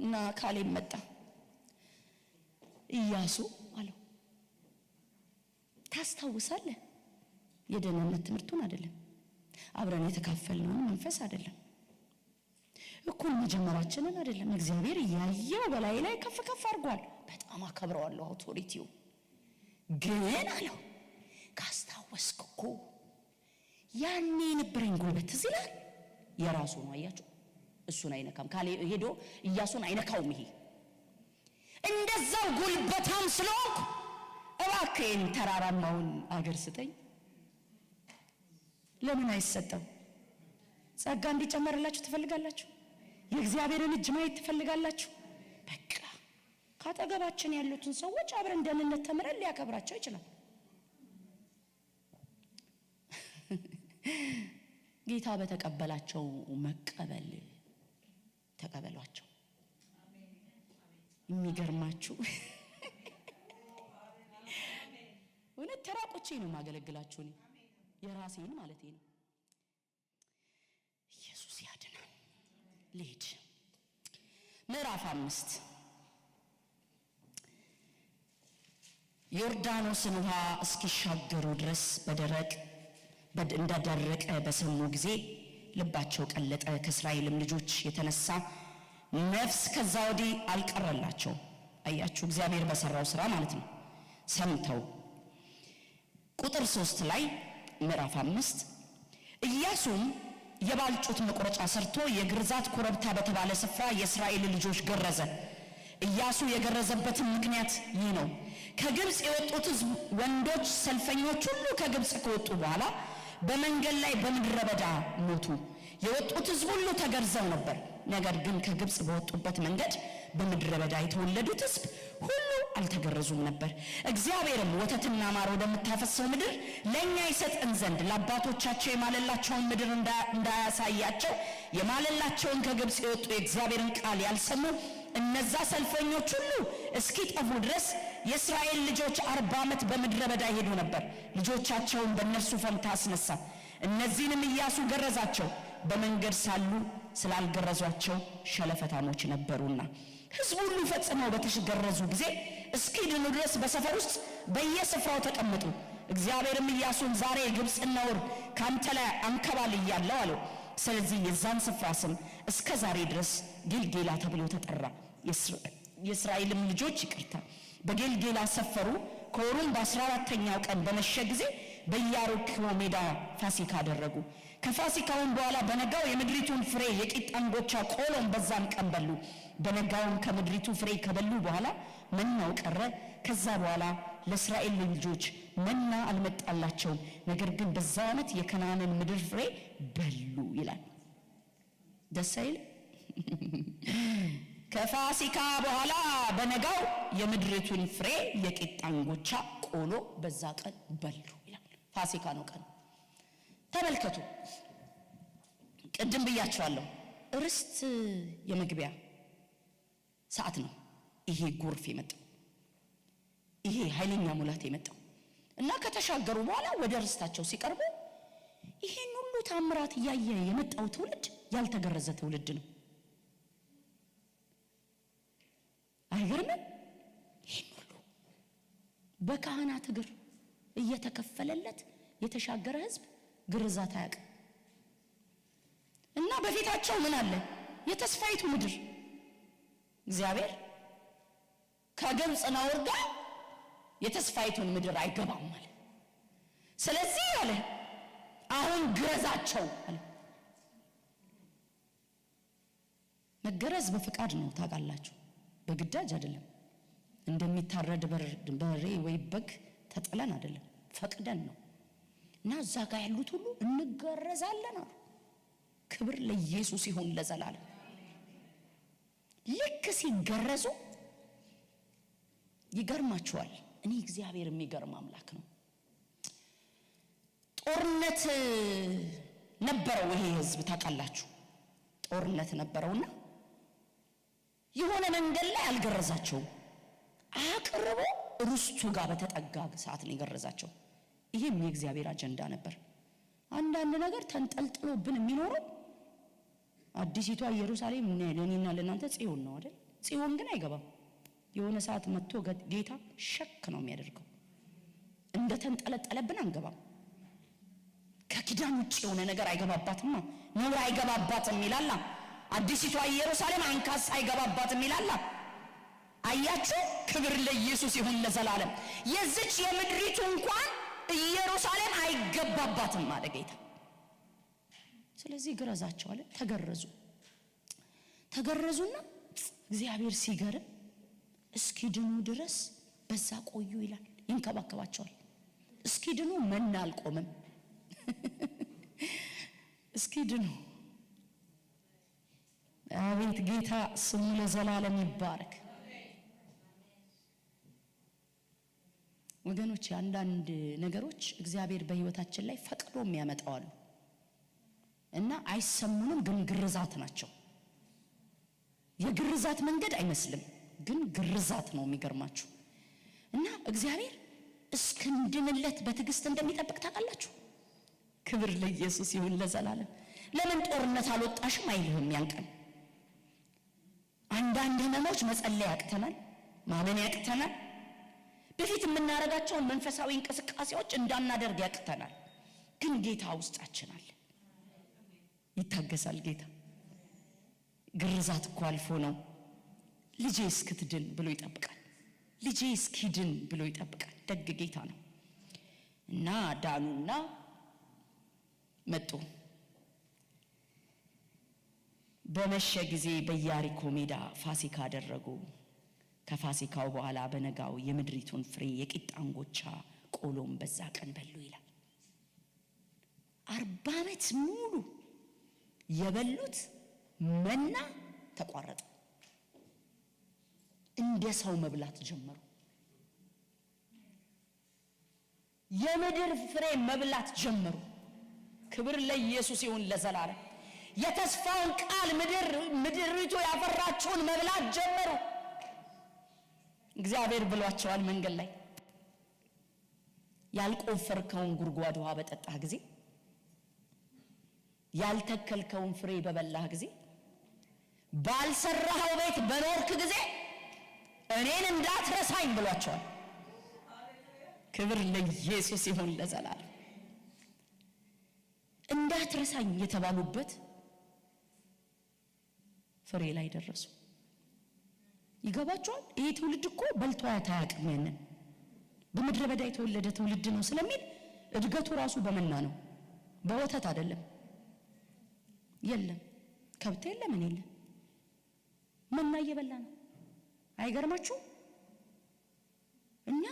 እና ካሌብ መጣ። ኢያሱ አለው ታስታውሳለህ? የደህንነት ትምህርቱን አይደለም፣ አብረን የተካፈልነውን መንፈስ አይደለም፣ እኩል መጀመራችንን አይደለም። እግዚአብሔር ያየው በላይ ላይ ከፍ ከፍ አድርጓል። በጣም አከብረዋለሁ አውቶሪቲው። ግን አለው ካስታወስክ እኮ ያኔ የነበረኝ ጉልበት እዚህ ላይ የራሱ ነው። አያችሁ፣ እሱን አይነካም። ካሌብ ሄዶ ኢያሱን አይነካውም። ይሄ እንደዛው ጉልበታም ስለሆንኩ እባክህን ተራራማውን አገር ስጠኝ። ለምን አይሰጠው? ጸጋ እንዲጨመርላችሁ ትፈልጋላችሁ? የእግዚአብሔርን እጅ ማየት ትፈልጋላችሁ? በቃ ካጠገባችን ያሉትን ሰዎች አብረን ደህንነት ተምረን ሊያከብራቸው ይችላል። ጌታ በተቀበላቸው መቀበል ተቀበሏቸው። የሚገርማችሁ እውነት ተራቆቼ ነው ማገለግላችሁ፣ እኔ የራሴን ማለት ነው። ኢየሱስ ያድናል። ልሂድ ምዕራፍ 5 ዮርዳኖስን ውሃ እስኪሻገሩ ድረስ እንደደረቀ በሰሙ ጊዜ ልባቸው ቀለጠ። ከእስራኤልም ልጆች የተነሳ ነፍስ ከዛ ወዲህ አልቀረላቸው። አያችሁ፣ እግዚአብሔር በሰራው ስራ ማለት ነው። ሰምተው ቁጥር 3 ላይ ምዕራፍ 5 ኢያሱም የባልጩት መቁረጫ ሰርቶ የግርዛት ኮረብታ በተባለ ስፍራ የእስራኤል ልጆች ገረዘ። ኢያሱ የገረዘበትን ምክንያት ይህ ነው። ከግብጽ የወጡት ወንዶች ሰልፈኞች ሁሉ ከግብጽ ከወጡ በኋላ በመንገድ ላይ በምድረ በዳ ሞቱ። የወጡት ሕዝብ ሁሉ ተገርዘው ነበር። ነገር ግን ከግብጽ በወጡበት መንገድ በምድረ በዳ የተወለዱት ሕዝብ ሁሉ አልተገረዙም ነበር። እግዚአብሔርም ወተትና ማር ወደምታፈሰው ምድር ለኛ ይሰጠን ዘንድ ለአባቶቻቸው የማለላቸውን ምድር እንዳያሳያቸው የማለላቸውን ከግብጽ የወጡ የእግዚአብሔርን ቃል ያልሰሙ እነዛ ሰልፈኞች ሁሉ እስኪጠፉ ድረስ የእስራኤል ልጆች 40 ዓመት በምድረ በዳ ይሄዱ ነበር። ልጆቻቸውን በእነርሱ ፈንታ አስነሳ። እነዚህንም ኢያሱ ገረዛቸው፣ በመንገድ ሳሉ ስላልገረዟቸው ሸለፈታሞች ነበሩና። ሕዝቡ ሁሉ ፈጽመው በተገረዙ ጊዜ እስኪድኑ ድረስ በሰፈር ውስጥ በየስፍራው ተቀመጡ። እግዚአብሔርም ኢያሱን ዛሬ የግብፅን ነውር ካንተ ላይ አንከባልያለሁ አለው። ስለዚህ የዛን ስፍራ ስም እስከ ዛሬ ድረስ ጌልጌላ ተብሎ ተጠራ። የእስራኤልም ልጆች በጌልጌላ ሰፈሩ። ከወሩም በ14ኛው ቀን በመሸ ጊዜ በኢያሪኮ ሜዳ ፋሲካ አደረጉ። ከፋሲካውም በኋላ በነጋው የምድሪቱን ፍሬ የቂጣ እንጎቻ ቆሎን በዛን ቀን በሉ። በነጋውም ከምድሪቱ ፍሬ ከበሉ በኋላ መናው ቀረ። ከዛ በኋላ ለእስራኤል ልጆች መና አልመጣላቸውም። ነገር ግን በዛ ዓመት የከናንን ምድር ፍሬ በሉ ይላል። ደስ አይል? ከፋሲካ በኋላ በነጋው የምድሪቱን ፍሬ የቂጣ እንጎቻ ቆሎ በዛ ቀን በሉ ይላል። ፋሲካ ነው ቀን። ተመልከቱ፣ ቅድም ብያቸዋለሁ፣ ርስት የመግቢያ ሰዓት ነው ይሄ ጎርፍ የመጣው፣ ይሄ ኃይለኛ ሙላት የመጣው እና ከተሻገሩ በኋላ ወደ ርስታቸው ሲቀርቡ ይሄን ሁሉ ታምራት እያየ የመጣው ትውልድ ያልተገረዘ ትውልድ ነው። አይገርምም? ይሄን ሁሉ በካህናት እግር እየተከፈለለት የተሻገረ ሕዝብ ግርዛት አያውቅም። እና በፊታቸው ምን አለ? የተስፋይቱ ምድር። እግዚአብሔር ከግብጽ ነውር ጋር የተስፋይቱን ምድር አይገባም አለ። ስለዚህ አለ አሁን ግረዛቸው አለ። መገረዝ በፍቃድ ነው ታውቃላችሁ፣ በግዳጅ አይደለም። እንደሚታረድ በሬ ወይ በግ ተጥለን አይደለም፣ ፈቅደን ነው። እና እዛ ጋር ያሉት ሁሉ እንገረዛለን አሉ። ክብር ለኢየሱስ ይሁን ለዘላለም። ልክ ሲገረዙ ይገርማቸዋል። እኔ እግዚአብሔር የሚገርም አምላክ ነው። ጦርነት ነበረው ይሄ ህዝብ ታውቃላችሁ። ጦርነት ነበረውና የሆነ መንገድ ላይ አልገረዛቸውም። አቅርቦ ርስቱ ጋር በተጠጋ ሰዓት ነው የገረዛቸው። ይሄም የእግዚአብሔር አጀንዳ ነበር። አንዳንድ ነገር ተንጠልጥሎብን የሚኖረው አዲሲቷ ኢየሩሳሌም ለኔና ለናንተ ጽዮን ነው አይደል? ጽዮን ግን አይገባም። የሆነ ሰዓት መጥቶ ጌታ ሸክ ነው የሚያደርገው። እንደ ተንጠለጠለብን አንገባም። ከኪዳን ውጭ የሆነ ነገር አይገባባትም። ነውር አይገባባትም ይላል። አዲሲቷ ኢየሩሳሌም አንካስ አይገባባትም ይላል። አያችሁ፣ ክብር ለኢየሱስ ይሁን ለዘላለም። የዚች የምድሪቱ እንኳን ኢየሩሳሌም አይገባባትም አለ ጌታ። ስለዚህ ግረዛቸው አለ። ተገረዙና እግዚአብሔር ሲገርም እስኪድኑ ድረስ በዛ ቆዩ ይላል። ይንከባከባቸዋል እስኪድኑ። መና አልቆመም። እስኪድኑ። አቤት ጌታ ስሙ ለዘላለም ይባረክ። ወገኖች አንዳንድ ነገሮች እግዚአብሔር በህይወታችን ላይ ፈቅዶ የሚያመጣዋሉ እና አይሰሙንም፣ ግን ግርዛት ናቸው። የግርዛት መንገድ አይመስልም፣ ግን ግርዛት ነው። የሚገርማችሁ እና እግዚአብሔር እስክንድንለት በትዕግስት እንደሚጠብቅ ታውቃላችሁ። ክብር ለኢየሱስ ይሁን ለዘላለም። ለምን ጦርነት አልወጣሽም አይልህም። ያንቀን አንዳንድ ህመሞች መጸለይ ያቅተናል፣ ማመን ያቅተናል። በፊት የምናረጋቸውን መንፈሳዊ እንቅስቃሴዎች እንዳናደርግ ያቅተናል። ግን ጌታ ውስጣችን አለ፣ ይታገሳል ጌታ። ግርዛት እኮ አልፎ ነው። ልጄ እስክትድን ብሎ ይጠብቃል። ልጄ እስኪድን ብሎ ይጠብቃል። ደግ ጌታ ነው። እና ዳኑና መጡ። በመሸ ጊዜ በኢያሪኮ ሜዳ ፋሲካ አደረጉ። ከፋሲካው በኋላ በነጋው የምድሪቱን ፍሬ የቂጣ እንጎቻ ቆሎም በዛ ቀን በሉ ይላል። 40 ዓመት ሙሉ የበሉት መና ተቋረጠ። እንደ ሰው መብላት ጀመሩ። የምድር ፍሬ መብላት ጀመሩ። ክብር ለኢየሱስ ይሁን ለዘላለም። የተስፋውን ቃል ምድሪቱ ያፈራችውን መብላት ጀመሩ። እግዚአብሔር ብሏቸዋል መንገድ ላይ ያልቆፈርከውን ጉድጓድ ውሃ በጠጣህ ጊዜ፣ ያልተከልከውን ፍሬ በበላህ ጊዜ፣ ባልሰራኸው ቤት በኖርክ ጊዜ እኔን እንዳትረሳኝ ብሏቸዋል። ክብር ለኢየሱስ ይሁን ለዘላለም። እንዳትረሳኝ የተባሉበት ፍሬ ላይ ደረሱ። ይገባቸዋል። ይሄ ትውልድ እኮ በልቶ አያውቅም። ያንን በምድረ በዳ የተወለደ ትውልድ ነው ስለሚል እድገቱ ራሱ በመና ነው፣ በወተት አይደለም። የለም ከብት የለም፣ ምን የለም፣ መና እየበላ ነው። አይገርማችሁ? እኛ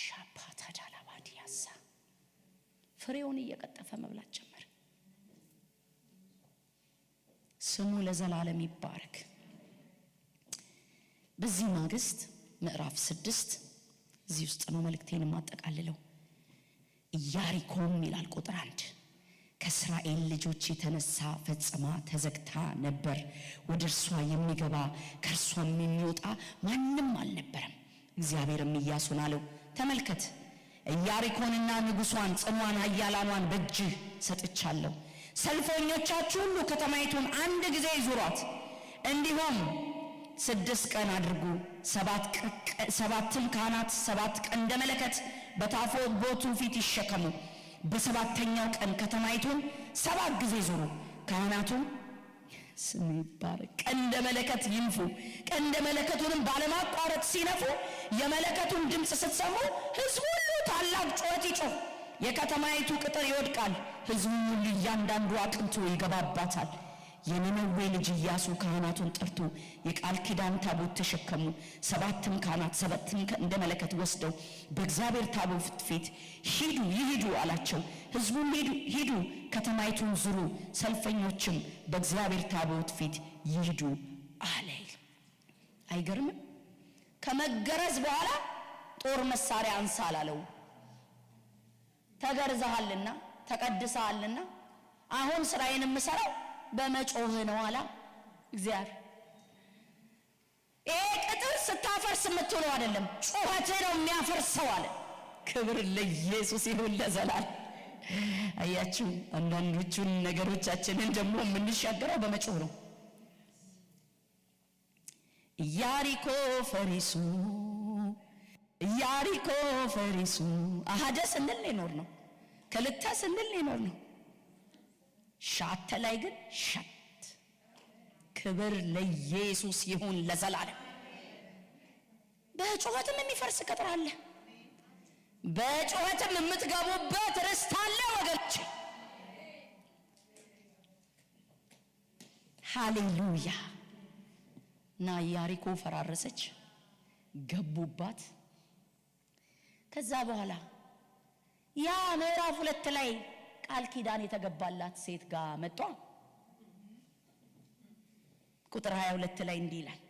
ሻፓታ ዳላባዲያሳ ፍሬውን እየቀጠፈ መብላት ጀመረ። ስሙ ለዘላለም ይባረክ። በዚህ ማግስት ምዕራፍ 6 እዚህ ውስጥ ነው መልእክቴን ማጠቃልለው። ኢያሪኮም ይላል ቁጥር 1 ከእስራኤል ልጆች የተነሳ ፈጽማ ተዘግታ ነበር። ወደ እርሷ የሚገባ ከእርሷም የሚወጣ ማንም አልነበረም። እግዚአብሔርም ኢያሱን አለው፣ ተመልከት ኢያሪኮንና ንጉሷን ጽኗን ኃያላኗን በእጅህ ሰጥቻለሁ። ሰልፈኞቻችሁ ሁሉ ከተማይቱን አንድ ጊዜ ይዙሯት። እንዲሁም 6 ቀን አድርጉ። 7 ካህናት 7 ቀንደ መለከት በታቦቱ ፊት ይሸከሙ። በሰባተኛው ቀን ከተማይቱን 7 ጊዜ ዙሩ። ካህናቱም ስም ይባረክ ቀንደ መለከት ይንፉ። ቀንደ መለከቱንም ባለማቋረጥ ሲነፉ የመለከቱን ድምፅ ስትሰሙ ሕዝቡ ሁሉ ታላቅ ጩኸት ይጮህ። የከተማይቱ ቅጥር ይወድቃል። ሕዝቡ ሁሉ እያንዳንዱ አቅንቶ ይገባባታል። የነነዌ ልጅ ኢያሱ ካህናቱን ጠርቶ የቃል ኪዳን ታቦት ተሸከሙ። 7 ካህናት 7 እንደ መለከት ወስደው በእግዚአብሔር ታቦት ፊት ይሂዱ አላቸው። ሕዝቡም ሂዱ ከተማይቱን ዙሩ፣ ሰልፈኞችም በእግዚአብሔር ታቦት ፊት ይሂዱ አለ። አይገርምም? ከመገረዝ በኋላ ጦር መሳሪያ አንሳ አላለው። ተገርዘሃልና ተቀድሰሃልና አሁን ስራዬን የምሰራው በመጮህ ነው አላ እግዚአብሔር። ይሄ ቅጥር ስታፈርስ የምትውለው አይደለም፣ ጩኸትህ ነው የሚያፈርሰው አለ። ክብር ለኢየሱስ ይሁን ለዘላለም። አያችሁ፣ አንዳንዶቹን ነገሮቻችንን ደግሞ የምንሻገረው በመጮህ ነው። ኢያሪኮ ፈሪሱ ኢያሪኮ ፈሪሱ አሃደ ስንል ሊኖር ነው፣ ከልተ ስንል ሊኖር ነው። ሻተ ላይ ግን ሸት። ክብር ለኢየሱስ ይሁን ለዘላለም። በጩኸትም የሚፈርስ ቅጥር አለ፣ በጩኸትም የምትገቡበት ርስት አለ ወገኖቼ። ሃሌሉያ። እና ኢያሪኮ ፈራረሰች፣ ገቡባት። ከዛ በኋላ ያ ምዕራፍ 2 ላይ ቃል ኪዳን የተገባላት ሴት ጋር መጣ። ቁጥር 22 ላይ እንዲህ ይላል፣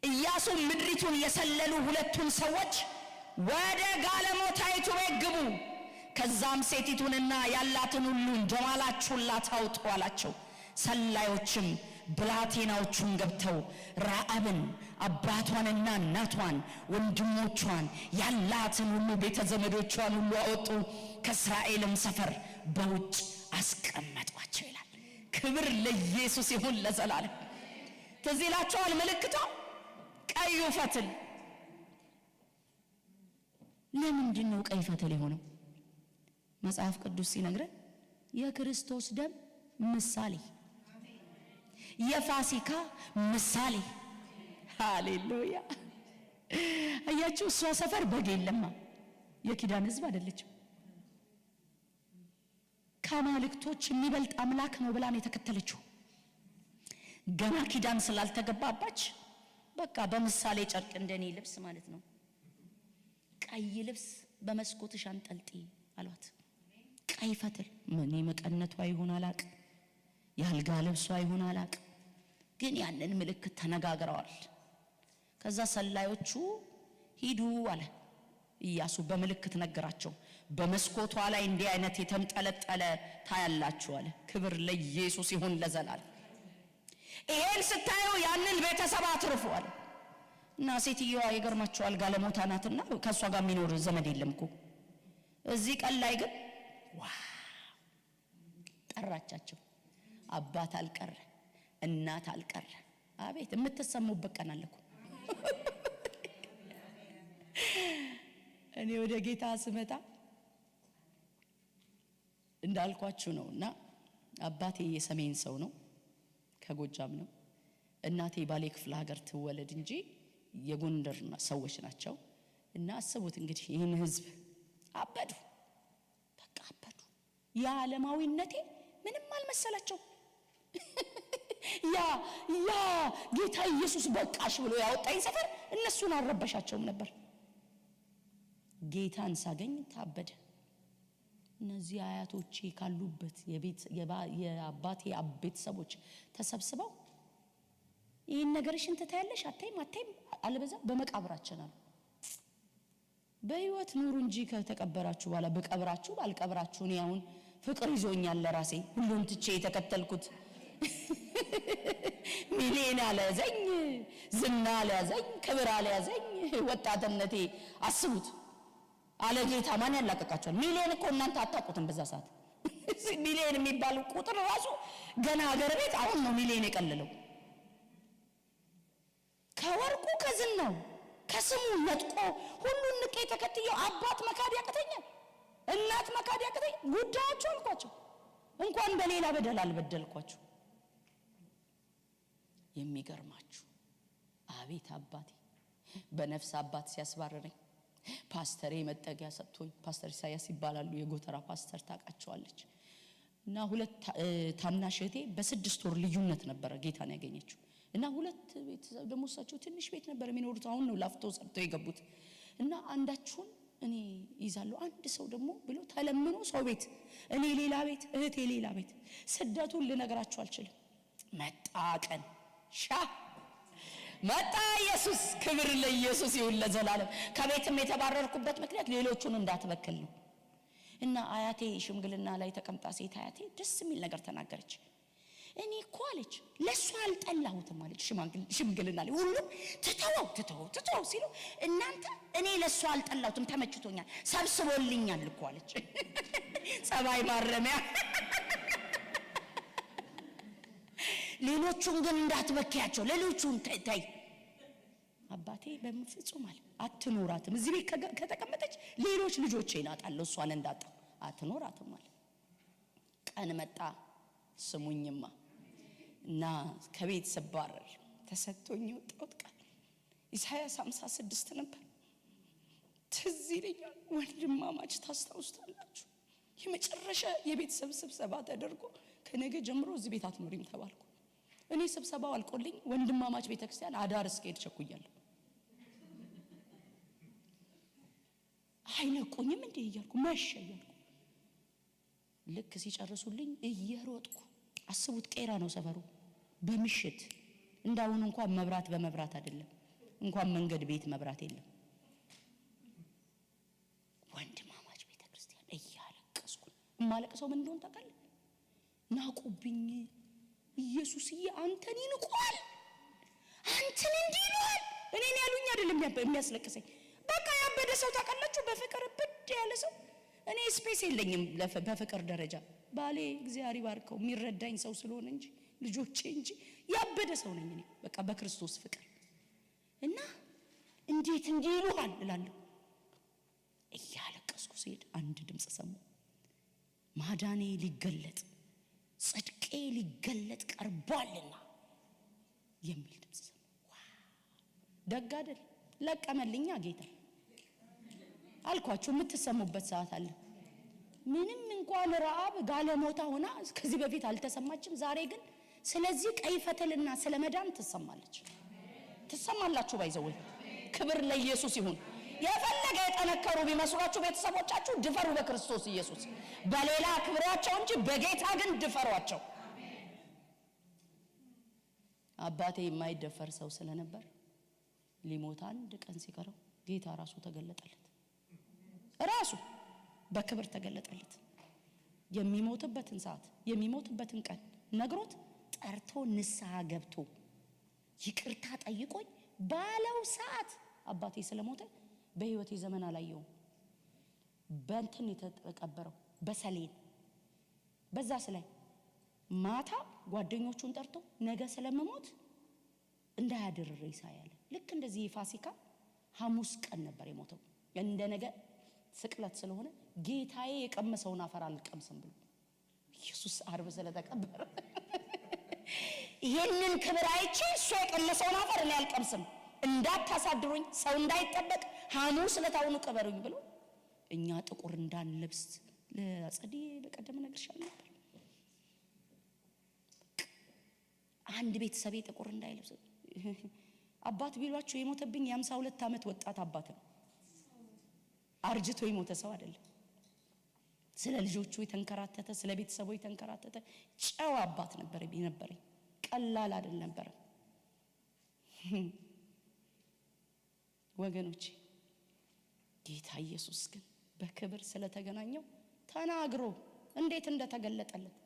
ኢያሱ ምድሪቱን የሰለሉ 2 ሰዎች ወደ ጋለሞታይቱ ቤት ግቡ፣ ከዛም ሴቲቱንና ያላትን ሁሉ ጀማላችሁላት አውጡ አላቸው። ሰላዮችም ብላቴናዎቹን ገብተው ረዓብን አባቷንና እናቷን ወንድሞቿን ያላትን ሁሉ ቤተ ዘመዶቿን ሁሉ አወጡ፣ ከእስራኤልም ሰፈር በውጭ አስቀመጧቸው ይላል። ክብር ለኢየሱስ ይሁን ለዘላለም። ትዝ ይላችኋል ምልክቷ ቀዩ ፈትል። ለምንድን ነው ቀይ ፈትል የሆነው? መጽሐፍ ቅዱስ ሲነግረን የክርስቶስ ደም ምሳሌ፣ የፋሲካ ምሳሌ። ሃሌሉያ። አያችሁ፣ እሷ ሰፈር በግ የለማ፣ የኪዳን ሕዝብ አይደለችም። ከአማልክቶች የሚበልጥ አምላክ ነው ብላ ነው የተከተለችው። ገና ኪዳን ስላልተገባባች በቃ በምሳሌ ጨርቅ እንደኔ ልብስ ማለት ነው፣ ቀይ ልብስ በመስኮትሽ አንጠልጢ አሏት። ቀይ ፈትል ምን መቀነቷ ይሆን አላቅ፣ ያልጋ ልብሷ ይሆን አላቅ፣ ግን ያንን ምልክት ተነጋግረዋል። ከዛ ሰላዮቹ ሂዱ አለ ኢያሱ፣ በምልክት ነገራቸው። በመስኮቷ ላይ እንዲህ አይነት የተንጠለጠለ ታያላችሁ አለ። ክብር ለኢየሱስ ይሁን ለዘላለም። ይሄን ስታዩ ያንን ቤተሰብ አትርፉ አለ። እና ሴትዮዋ ይገርማቸዋል፣ ጋለሞታ ናትና ከሷ ጋር የሚኖር ዘመድ የለም እኮ። እዚህ ቀን ላይ ግን ጠራቻቸው። አባት አልቀረ፣ እናት አልቀረ። አቤት የምትሰሙበት ቀን አለ እኮ። እኔ ወደ ጌታ ስመጣ እንዳልኳችሁ ነውና አባቴ የሰሜን ሰው ነው፣ ከጎጃም ነው። እናቴ ባሌ ክፍለ ሀገር ትወለድ እንጂ የጎንደር ሰዎች ናቸው። እና አስቡት እንግዲህ ይህን ህዝብ አበዱ፣ በቃ አበዱ። የዓለማዊነቴ ምንም አልመሰላቸው። ያ ጌታ ኢየሱስ በቃሽ ብሎ ያወጣኝ ሰፈር እነሱን አልረበሻቸውም ነበር። ጌታን ሳገኝ ታበደ። እነዚህ አያቶቼ ካሉበት የአባቴ ቤተሰቦች ተሰብስበው ይህን ነገርሽን ትታያለሽ አታይም አለበዛ በመቃብራችን አሉ። በህይወት ኑሩ እንጂ ከተቀበራችሁ በኋላ በቀብራችሁ ባልቀብራችሁ እኔ አሁን ፍቅር ይዞኛል ለራሴ ሁሉን ትቼ የተከተልኩት። ሚሊዮን አልያዘኝ፣ ዝና አልያዘኝ፣ ክብር አልያዘኝ። ወጣትነቴ አስቡት አለ ጌታ ማን ያላቀቃቸዋል? ሚሊዮን እኮ እናንተ አታውቁትም በዛ ሰዓት። ሚሊዮን የሚባል ቁጥር ራሱ ገና ሀገር ቤት አሁን ነው ሚሊዮን የቀለለው። ከወርቁ ከዝናው ከስሙ ነጥቆ ሁሉን ንቄ ተከትየው አባት መካድ ያቅተኛል፣ እናት መካድ ያቅተኛል። ጉዳያቸው አልኳቸው። እንኳን በሌላ በደል አልበደልኳቸው። የሚገርማችሁ አቤት አባቴ በነፍስ አባት ሲያስባረረኝ ፓስተሬ መጠጊያ ሰጥቶኝ፣ ፓስተር ኢሳያስ ይባላሉ፣ የጎተራ ፓስተር ታውቃቸዋለች። እና ሁለት ታናሽ እህቴ በ6 ወር ልዩነት ነበር ጌታን ያገኘችው። እና ሁለት ቤት ደግሞ እሳቸው ትንሽ ቤት ነበር የሚኖሩት። አሁን ነው ላፍቶ ሰርተው የገቡት። እና አንዳችሁን እኔ ይዛለሁ አንድ ሰው ደግሞ ብሎ ተለምኖ ሰው ቤት፣ እኔ ሌላ ቤት፣ እህቴ ሌላ ቤት። ስደቱን ልነግራችሁ አልችልም። መጣ ቀን መጣ ኢየሱስ። ክብር ለኢየሱስ ይሁን ለዘላለም። ከቤትም የተባረርኩበት ምክንያት ሌሎቹን እንዳትበክል ነው። እና አያቴ ሽምግልና ላይ ተቀምጣ ሴት አያቴ ደስ የሚል ነገር ተናገረች። እኔ እኮ አለች ለሷ አልጠላሁትም አለች። ሽምግልና ላይ ሁሉም ትተው ሲሉ እናንተ እኔ ለሷ አልጠላሁትም ተመችቶኛል፣ ሰብስቦልኛል እኮ አለች። ጸባይ ማረሚያ። ሌሎቹን ግን እንዳትበኪያቸው፣ ሌሎቹን ተይ። አባቴ በፍጹም አለ አትኖራትም። እዚህ ቤት ከተቀመጠች ሌሎች ልጆቼን አጣለሁ፣ እሷን እንዳጣው አትኖራትም አለ። ቀን መጣ ስሙኝማ። እና ከቤት ስባረር ተሰጥቶኝ ወጣሁት ቃል ኢሳይያስ 56 ነበር። ትዝ ይለኛል። ወንድማማች ታስታውሱታላችሁ? የመጨረሻ የቤተሰብ ስብሰባ ተደርጎ ከነገ ጀምሮ እዚህ ቤት አትኖሪም ተባልኩ። እኔ ስብሰባው አልቆልኝ ወንድማማች ቤተክርስቲያን አዳር እስከሄድ ቸኩያለሁ። አይለቁኝም እንዴ እያልኩ መሸ እያልኩ ልክ ሲጨርሱልኝ እየሮጥኩ፣ አስቡት ቄራ ነው ሰፈሩ፣ በምሽት እንዳሁን እንኳን መብራት በመብራት አይደለም፣ እንኳን መንገድ ቤት መብራት የለም። ወንድማማች ቤተክርስቲያን እያለቀስኩ ማለቅሰው ምን እንደሆነ ታውቃለህ? ናቁብኝ። ኢየሱስዬ አንተን ይንቋል፣ አንተን እንዲሏል። እኔን ያሉኝ አይደለም የሚያስለቅሰኝ። በቃ ያበደ ሰው ታውቃላችሁ፣ በፍቅር ብድ ያለ ሰው። እኔ ስፔስ የለኝም በፍቅር ደረጃ። ባሌ እግዚአብሔር ይባርከው የሚረዳኝ ሰው ስለሆነ እንጂ ልጆቼ እንጂ ያበደ ሰው ነኝ እኔ በቃ በክርስቶስ ፍቅር። እና እንዴት እንዲሏል እላለሁ። እያለቀስኩ ሲሄድ አንድ ድምጽ ሰማሁ። ማዳኔ ሊገለጥ ጽድቄ ሊገለጥ ቀርቧልና የሚል ድምጽ ሰማሁ። ደግ አይደል? ለቀመልኛ ጌታ አልኳችሁ። የምትሰሙበት ሰዓት አለ። ምንም እንኳን ረዓብ ጋለሞታ ሆና ከዚህ በፊት አልተሰማችም። ዛሬ ግን ስለዚህ ቀይ ፈትልና ስለ መዳን ትሰማላችሁ። ባይዘው ክብር ለኢየሱስ ይሁን። የፈለገ የጠነከሩ ቢመስሏችሁ ቤተሰቦቻችሁ ድፈሩ በክርስቶስ ኢየሱስ። በሌላ ክብሯቸው እንጂ በጌታ ግን ድፈሯቸው። አባቴ የማይደፈር ሰው ስለነበር ሊሞት አንድ ቀን ሲቀረው ጌታ ራሱ ተገለጠለት። ራሱ በክብር ተገለጠለት። የሚሞትበትን ሰዓት የሚሞትበትን ቀን ነግሮት ጠርቶ ንስሐ ገብቶ ይቅርታ ጠይቆኝ ባለው ሰዓት አባቴ ስለሞተ በህይወቴ ዘመን አላየውም። በእንትን የተቀበረው በሰሌን በዛ ስላይ ማታ ጓደኞቹን ጠርቶ ነገ ስለመሞት እንዳያድር ሬሳ ያለ። ልክ እንደዚህ የፋሲካ ሐሙስ ቀን ነበር የሞተው። እንደ ነገ ስቅለት ስለሆነ ጌታዬ የቀመሰውን አፈር አልቀምስም ብሎ ኢየሱስ ዓርብ ስለተቀበረ ይሄንን ክብር አይቼ እሱ የቀመሰውን አፈር እኔ አልቀምስም፣ እንዳታሳድሩኝ፣ ሰው እንዳይጠበቅ ሐሙስ ለታውኑ ቀበሩኝ ብሎ እኛ ጥቁር እንዳንለብስ ለጸዲ በቀደም ነግርሻለሁ ነበር። አንድ ቤተሰቤ ጥቁር እንዳይለብስ አባት ቢሏቸው የሞተብኝ የ52 ዓመት ወጣት አባት ነው። አርጅቶ የሞተ ሰው አይደለም። ስለ ልጆቹ የተንከራተተ፣ ስለ ቤተሰቡ የተንከራተተ ጨዋ አባት ነበር የነበረኝ። ቀላል አይደል ነበር ወገኖቼ። ጌታ ኢየሱስ ግን በክብር ስለተገናኘው ተናግሮ እንዴት እንደተገለጠለት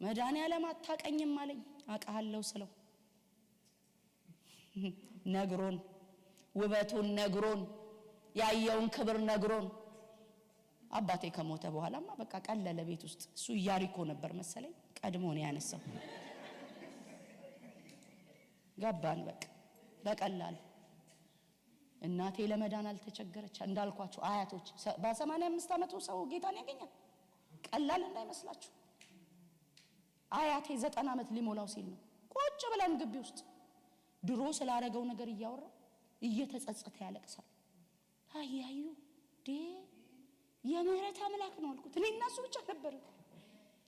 መድኃኒዓለም አታቀኝም አለኝ። አውቃለሁ ስለው ነግሮን ውበቱን ነግሮን ያየውን ክብር ነግሮን አባቴ ከሞተ በኋላማ በቃ ቀለለ። ቤት ውስጥ እሱ ኢያሪኮ ነበር መሰለኝ ቀድሞ ነው ያነሳው። ገባን በቃ በቀላል። እናቴ ለመዳን አልተቸገረች እንዳልኳችሁ። አያቶች በ85 ዓመቱ ሰው ጌታን ያገኛል። ቀላል እንዳይመስላችሁ። አያቴ 90 ዓመት ሊሞላው ሲል ነው ቁጭ ብለን ግቢ ውስጥ ድሮ ስላረገው ነገር እያወራ እየተጸጸተ ያለቅሳል። አያዩ የምህረት አምላክ ነው አልኩት። እኔ እና እሱ ብቻ ነበር።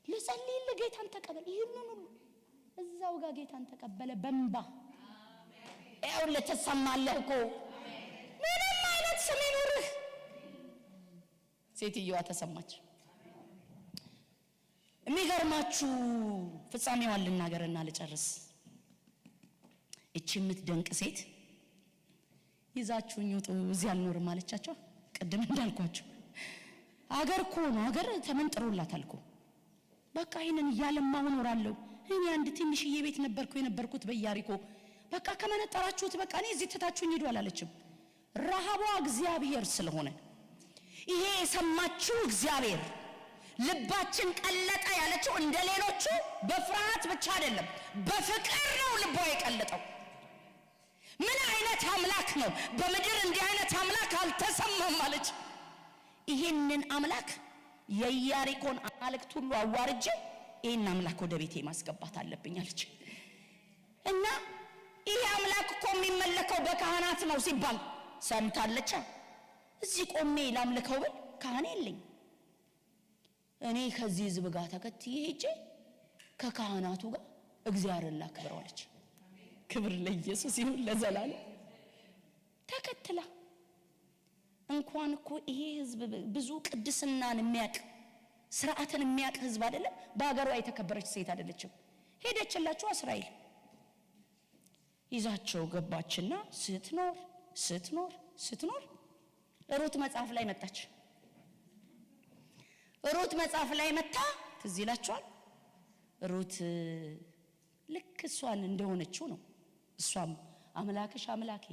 ልጸልይልህ ጌታን ተቀበል። ይሄንን ሁሉ እዛው ጋር ጌታን ተቀበለ በእንባ። ያው ለተሰማለህ እኮ ምንም አይነት ስም ይኑርህ። ሴትዮዋ ተሰማች። የሚገርማችሁ ፍጻሜዋን ልናገርና ልጨርስ። እቺ የምትደንቅ ሴት ይዛችሁኝ ውጡ እዚህ አልኖርም አለቻቸው። ቅድም እንዳልኳችሁ አገር እኮ ነው፣ አገር ተመንጥሮላታል እኮ። በቃ ይሄንን እያለማሁ እኖራለሁ። እኔ አንድ ትንሽዬ ቤት የነበርኩት በኢያሪኮ። በቃ ከመነጠራችሁት በቃ እኔ እዚህ ትታችሁኝ ሂዱ አላለችም። ረሃቧ እግዚአብሔር ስለሆነ ይሄ የሰማችው እግዚአብሔር ልባችን ቀለጠ ያለችው እንደ ሌሎቹ በፍርሃት ብቻ አይደለም፣ በፍቅር ነው ልቧ የቀለጠው። ምን አይነት አምላክ ነው! በምድር እንዲህ አይነት አምላክ አልተሰማም አለች። ይሄንን አምላክ የኢያሪኮን አማልክት ሁሉ አዋርጄ ይሄን አምላክ ወደ ቤቴ ማስገባት አለብኝ አለች። እና ይሄ አምላክ እኮ የሚመለከው በካህናት ነው ሲባል ሰምታለች። እዚህ ቆሜ ላምልከው ብል ካህን የለኝ፣ እኔ ከዚህ ሕዝብ ጋር ተከትዬ ሄጄ ከካህናቱ ጋር እግዚአብሔርን ላክብረው አለች። ክብር ለኢየሱስ ይሁን ለዘላለም። ተከትላ እንኳን እኮ ይሄ ሕዝብ ብዙ ቅድስናን የሚያቅ ስርዓትን የሚያቅ ሕዝብ አይደለም። በአገሯ የተከበረች ሴት አይደለችም። ሄደችላቸው እስራኤል ይዛቸው ገባችና ስትኖር ሩት መጽሐፍ ላይ መጣች። ሩት መጽሐፍ ላይ መጣ። ትዝ ይላችኋል። ሩት ልክ እሷን እንደሆነችው ነው። እሷም አምላክሽ አምላኬ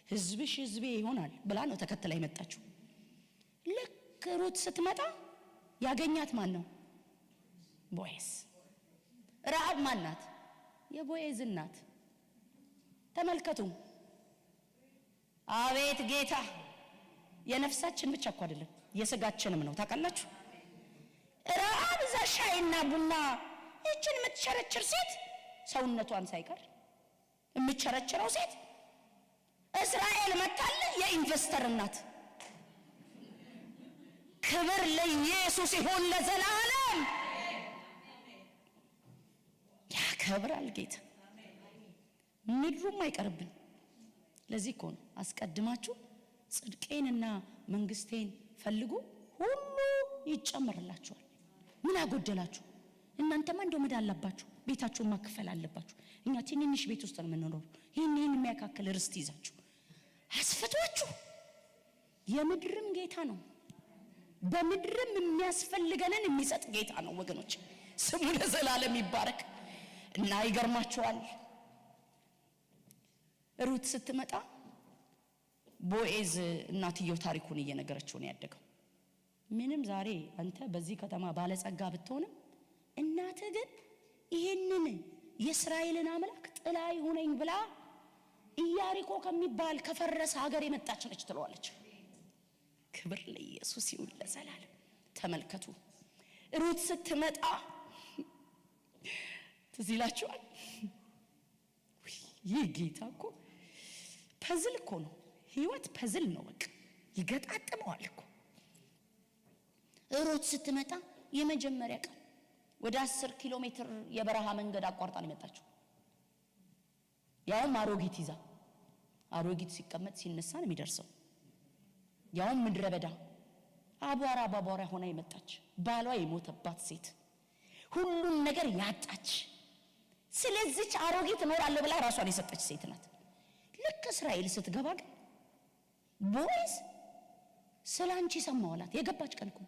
ሕዝብሽ ሕዝቤ ይሆናል ብላ ነው ተከትላ የመጣችው። ልክ ሩት ስትመጣ ያገኛት ማን ነው? ቦዔዝ። ረዓብ ማን ናት? የቦዔዝ እናት። ተመልከቱ። አቤት ጌታ! የነፍሳችን ብቻ እኮ አይደለም የሥጋችንም ነው። ታውቃላችሁ? ረዓብ እዛ ሻይና ቡና እችን የምትቸረችር ሴት ሰውነቷን ሳይቀር የምትቸረችረው ሴት እስራኤል መጣለ የኢንቨስተር እናት። ክብር ለኢየሱስ ይሁን ለዘላለም። ያከብራል ጌታ። ምድሩም አይቀርብን። ለዚህ እኮ ነው አስቀድማችሁ ጽድቄንና መንግስቴን ፈልጉ ሁሉ ይጨመርላችኋል። ምን አጎደላችሁ? እናንተማ እንደው ምን አለባችሁ? ቤታችሁን ማከፈል አለባችሁ። እኛ ትንንሽ ቤት ውስጥ ነው የምንኖረው። ይሄን የሚያካክል ርስት ይዛችሁ አስፈቷችሁ። የምድርም ጌታ ነው፣ በምድርም የሚያስፈልገንን የሚሰጥ ጌታ ነው ወገኖች። ስሙ ለዘላለም ይባረክ። እና ይገርማችኋል ሩት ስትመጣ ቦዔዝ እናትየው ታሪኩን እየነገረችው ነው ያደገው። ምንም ዛሬ አንተ በዚህ ከተማ ባለጸጋ ብትሆንም እናትህ ግን ይሄንን የእስራኤልን አምላክ ጥላ ይሁነኝ ብላ ኢያሪኮ ከሚባል ከፈረሰ ሀገር የመጣች ነች ትለዋለች። ክብር ለኢየሱስ ይሁን ለዘላለም። ተመልከቱ ሩት ስትመጣ ትዝ ይላችኋል። ይህ ጌታ እኮ ፐዝል እኮ ነው። ህይወት ፐዝል ነው። በቃ ይገጣጥመዋል እኮ። ሩት ስትመጣ የመጀመሪያ ቀን ወደ 10 ኪሎ ሜትር የበረሃ መንገድ አቋርጣ ነው የመጣችው። ያውም አሮጊት ይዛ። አሮጊት ሲቀመጥ ሲነሳ ነው የሚደርሰው። ያውም ምድረ በዳ አቧራ ሆና የመጣች፣ ባሏ የሞተባት ሴት፣ ሁሉን ነገር ያጣች፣ ስለዚህች አሮጊት እኖራለሁ ብላ ራሷን የሰጠች ሴት ናት። ልክ እስራኤል ስትገባ ግን ቦዔዝ ስላንቺ ሰማሁ አላት። የገባች ቀን እኮ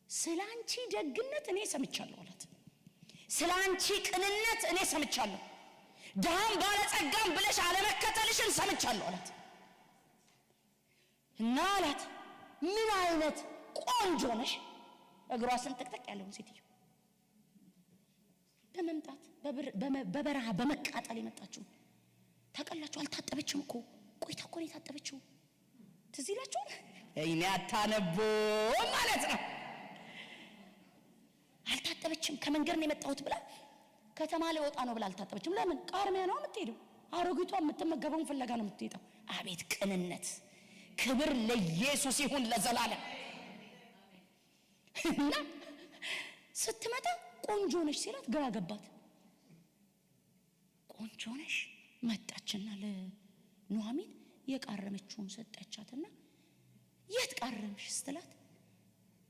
ስላንቺ ደግነት እኔ ሰምቻለሁ አላት። ስላንቺ ቅንነት እኔ ሰምቻለሁ፣ ድሃም ባለጸጋም ብለሽ አለመከተልሽን ሰምቻለሁ አላት። እና አላት ምን አይነት ቆንጆ ነሽ! እግሯ ስንጥቅጥቅ ያለውን ሴትዮ በመምጣት በበረሃ በመቃጠል የመጣችው ታውቃላችሁ። አልታጠበችም እኮ ቆይታ እኮ ነው የታጠበችው። ትዝ ይላችኋል። እኔ አታነቦ ማለት ነው። አልታጠበችም። ከመንገድ ነው የመጣሁት ብላ ከተማ ላይ ወጣ ነው ብላ አልታጠበችም። ለምን? ቃርሚያ ነው የምትሄደው። አሮጊቷ የምትመገበውን ፍለጋ ነው የምትሄደው። አቤት ቅንነት! ክብር ለኢየሱስ ይሁን ለዘላለም። እና ስትመጣ ቆንጆ ነሽ ሲላት ግራ ገባት። ቆንጆ ነሽ መጣችና ለኑኃሚን የቃረመችውን ሰጠቻትና የት ቃረምሽ ስትላት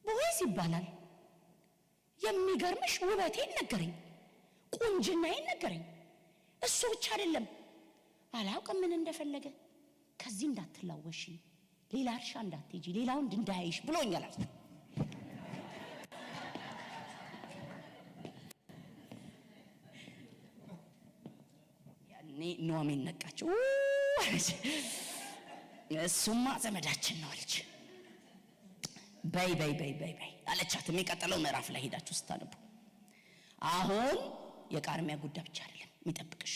ቦዔዝ ይባላል። የሚገርምሽ ውበቴን ነገረኝ፣ ቁንጅናዬን ነገረኝ። እሱ ብቻ አይደለም አላውቅም ምን እንደፈለገ ከዚህ እንዳትላወሺ፣ ሌላ እርሻ እንዳትሄጂ፣ ሌላ ወንድ እንዳያይሽ ብሎኛል አለ። ያኔ ኑኃሚን ነቃች። እሱማ ዘመዳችን ነው አለች። በይ በይ በይ በይ በይ አለቻት። የሚቀጥለው ምዕራፍ ላይ ሄዳችሁ ስታነቡ አሁን የቃርሚያ ጉዳይ ብቻ አይደለም የሚጠብቅሽ።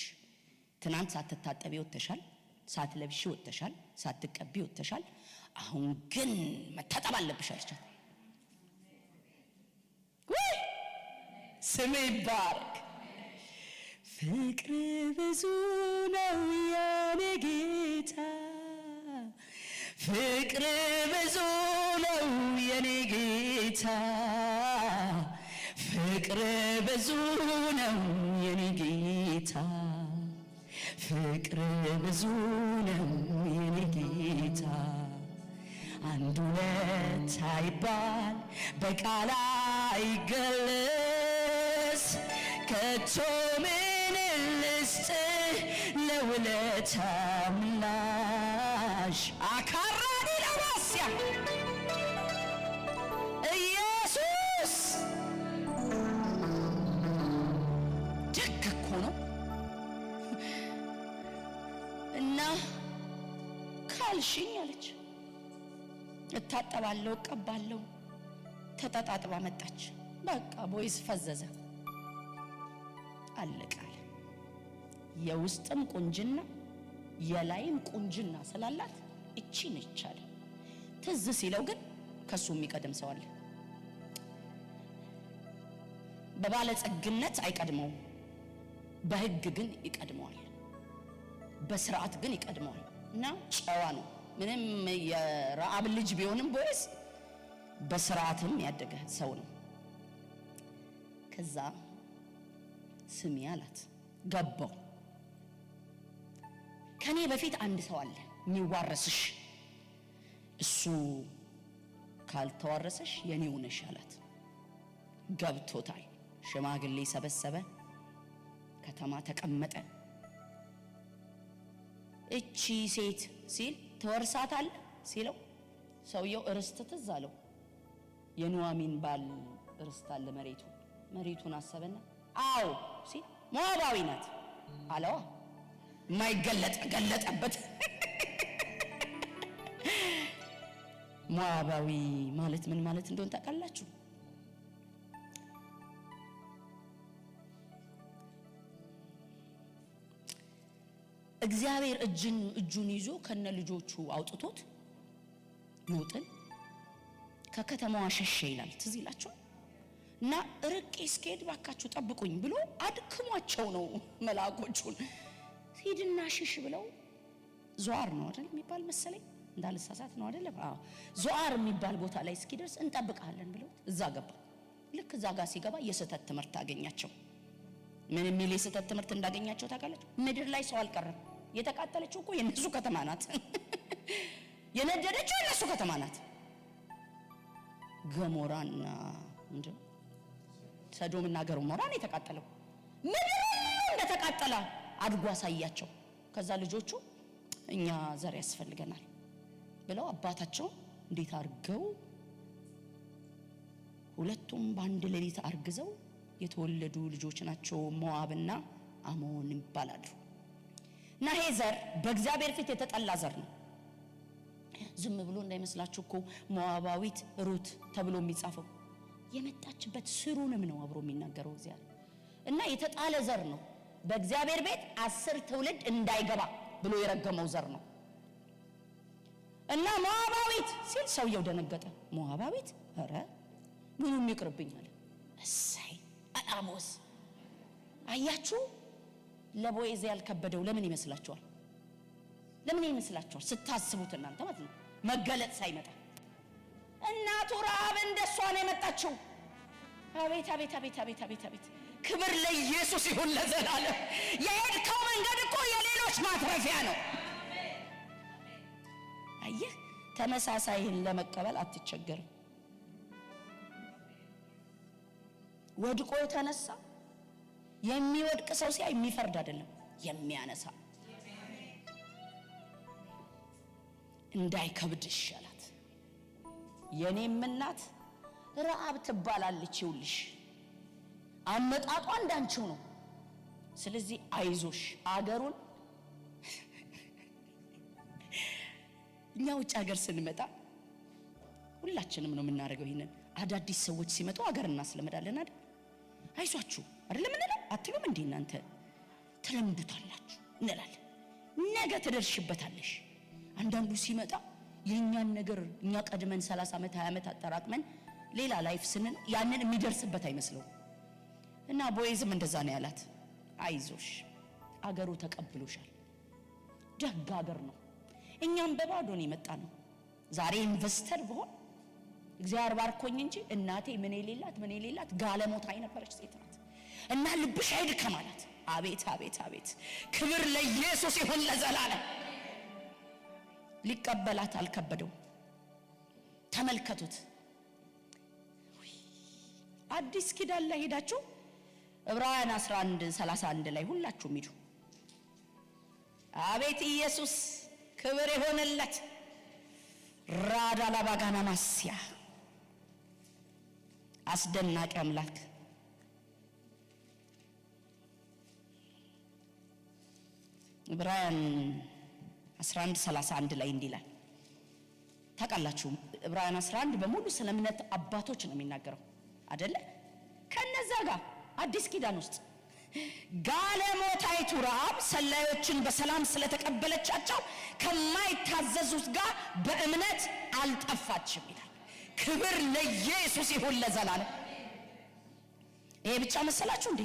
ትናንት ሳትታጠቢ ወጥተሻል፣ ሳትለብሺ ወጥተሻል፣ ሳትቀቢ ወጥተሻል። አሁን ግን መታጠብ አለብሽ አለቻት። ወይ ስሜ ይባረክ። ፍቅር ብዙ ነው የኔ ጌታ፣ ፍቅር ብዙ ነው የኔ ጌታ፣ ፍቅር ብዙ ነው የኔ ጌታ፣ ፍቅር ብዙ ነው የኔ ጌታ። አንድ ሁለት አይባል በቃል አይገለጽ፣ ከቶ ምን ልስጥ ለውለታ ምላሽ። አካራዲ ለማስያ ኢየሱስ ደግ እኮ ነው። እና ካልሽኝ አለች እታጠባለሁ እቀባለሁ። ተጣጣጥባ መጣች። በቃ ቦዔዝ ፈዘዘ፣ አለቃለ። የውስጥም ቁንጅና የላይም ቁንጅና ስላላት እቺ ነች አለ። ትዝ ሲለው ግን ከሱ የሚቀድም ሰው አለ። በባለጸግነት አይቀድመውም፣ በሕግ ግን ይቀድመዋል፣ በስርዓት ግን ይቀድመዋል። እና ጨዋ ነው። ምንም የረዓብ ልጅ ቢሆንም ቦዔዝ በስርዓትም ያደገ ሰው ነው። ከዛ ስሚ አላት። ገባው። ከኔ በፊት አንድ ሰው አለ የሚዋረስሽ፣ እሱ ካልተዋረሰሽ የኔው ነሽ አላት። ገብቶታል። ሽማግሌ ሰበሰበ፣ ከተማ ተቀመጠ። እቺ ሴት ሲል ተወርሳታል ሲለው ሰውየው ርስት ትዝ አለው። የኑኃሚን ባል ርስት አለ መሬቱን አሰበና አዎ ሲል ሞዓባዊ ናት አለዋ። ማይገለጥ ገለጠበት። ሞዓባዊ ማለት ምን ማለት እንደሆነ ታውቃላችሁ? እግዚአብሔር እጁን ይዞ ከነ ልጆቹ አውጥቶት ሎጥን ከከተማዋ ሸሸ ይላል። ትዝ ይላችኋል። እና ርቄ እስክሄድ ባካችሁ ጠብቁኝ ብሎ አድክሟቸው ነው መልአኮቹን። ሂድና ሽሽ ብለው ዞዓር ነው አይደል የሚባል መሰለኝ፣ እንዳልሳሳት ነው አይደል? አዎ ዞዓር የሚባል ቦታ ላይ እስኪደርስ እንጠብቃለን ብለው እዛ ገባ። ልክ እዛ ጋር ሲገባ የስህተት ትምህርት አገኛቸው። ምን የሚል የስህተት ትምህርት እንዳገኛቸው ታውቃላችሁ? ምድር ላይ ሰው አልቀረም። የተቃጠለችው እኮ የነሱ ከተማ ናት። የነደደችው የነሱ ከተማ ናት። ገሞራና ሰዶምና ገሞራን የተቃጠለው ምድር እንደተቃጠለ አድርጎ አሳያቸው። ከዛ ልጆቹ እኛ ዘር ያስፈልገናል ብለው አባታቸው እንዴት አርገው ሁለቱም በአንድ ሌሊት አርግዘው የተወለዱ ልጆች ናቸው። ሞዓብና አሞን ይባላሉ። እና ይሄ ዘር በእግዚአብሔር ፊት የተጠላ ዘር ነው። ዝም ብሎ እንዳይመስላችሁ እኮ ሞዓባዊት ሩት ተብሎ የሚጻፈው የመጣችበት ስሩንም ነው አብሮ የሚናገረው እግዚአብሔር። እና የተጣለ ዘር ነው። በእግዚአብሔር ቤት 10 ትውልድ እንዳይገባ ብሎ የረገመው ዘር ነው። እና ሞዓባዊት ሲል ሰውየው ደነገጠ። ሞዓባዊት ኧረ ምኑም ይቅርብኝ አለ። እሰይ አላቦስ አያችሁ። ለቦዔዝ ያልከበደው ለምን ይመስላችኋል? ለምን ይመስላችኋል? ስታስቡት እናንተ ማለት ነው። መገለጥ ሳይመጣ እናቱ ረዓብ እንደሷ ነው የመጣችው። አቤት አቤት አቤት አቤት አቤት አቤት! ክብር ለኢየሱስ ይሁን ለዘላለም። የሄድከው መንገድ እኮ የሌሎች ማትረፊያ ነው። አየህ፣ ተመሳሳይህን ለመቀበል አትቸገርም። ወድቆ የተነሳ የሚወድቅ ሰው ሲያይ የሚፈርድ አይደለም የሚያነሳ። እንዳይከብድ ይሻላት። የኔም እናት ረዓብ ትባላለች። ይውልሽ አመጣጧ እንዳንቺው ነው። ስለዚህ አይዞሽ። አገሩን እኛ ውጭ ሀገር ስንመጣ ሁላችንም ነው የምናደርገው ይሄንን። አዳዲስ ሰዎች ሲመጡ ሀገር እናስለምዳለን አይደል? አይዟችሁ አይደለም እንላለን። አትሉም እንዴ እናንተ? ተለምዱታላችሁ እንላለን። ነገ ትደርሽበታለሽ። አንዳንዱ ሲመጣ የኛን ነገር እኛ ቀድመን 30 ዓመት 20 ዓመት አጠራቅመን ሌላ ላይፍ ስንን ያንን የሚደርስበት አይመስለው እና ቦዔዝም እንደዛ ነው ያላት። አይዞሽ አገሩ ተቀብሎሻል። ደግ አገር ነው። እኛም በባዶ ነው የመጣነው። ዛሬ ኢንቨስተር ብሆን እግዚአብሔር ባርኮኝ እንጂ እናቴ ምን የሌላት ጋለሞታ የነበረች ሴት ናት። እና ልብሽ አይድከም አላት። አቤት አቤት አቤት! ክብር ለኢየሱስ ይሁን ለዘላለም። ሊቀበላት አልከበደው። ተመልከቱት። አዲስ ኪዳን ላይ ሄዳችሁ ዕብራውያን 11:31 ላይ ሁላችሁም ሂዱ። አቤት ኢየሱስ ክብር ይሆንለት። ራዳላ ባጋና ማስያ አስደናቂ አምላክ። ዕብራውያን 11:31 ላይ እንዲህ ይላል። ታውቃላችሁ ዕብራውያን 11 በሙሉ ስለ እምነት አባቶች ነው የሚናገረው አይደለ? ከነዛ ጋር አዲስ ኪዳን ውስጥ ጋለሞታይቱ ረዓብ ሰላዮችን በሰላም ስለተቀበለቻቸው ከማይታዘዙት ጋር በእምነት አልጠፋችም ይላል። ክብር ለኢየሱስ ይሁን ለዘላለም። ይሄ ብቻ መሰላችሁ እንዴ?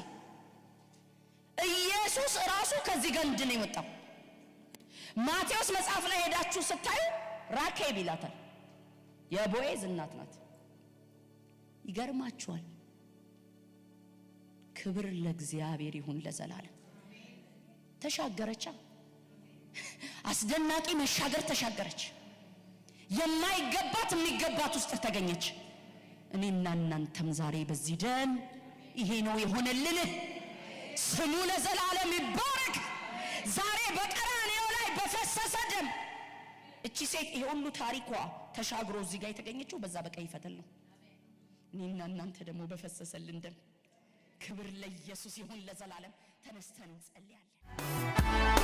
ኢየሱስ ራሱ ከዚህ ገንድ ነው የወጣው። ማቴዎስ መጽሐፍ ላይ ሄዳችሁ ስታዩ ራኬብ ይላታል። የቦዔዝ እናት ናት። ይገርማችኋል። ክብር ለእግዚአብሔር ይሁን ለዘላለም። ተሻገረቻ። አስደናቂ መሻገር ተሻገረች። የማይገባት የሚገባት ውስጥ ተገኘች። እኔና እናንተም ዛሬ በዚህ ደም ይሄ ነው የሆነልን። ስሙ ለዘላለም ይባረክ። ዛሬ በቀራንዮ ላይ በፈሰሰ ደም እቺ ሴት ይሄ ሁሉ ታሪኳ ተሻግሮ እዚህ ጋር የተገኘችው በዛ በቀይ ፈትል ነው። እኔና እናንተ ደግሞ በፈሰሰልን ደም። ክብር ለኢየሱስ ይሁን ለዘላለም። ተነስተን እንጸልያለን።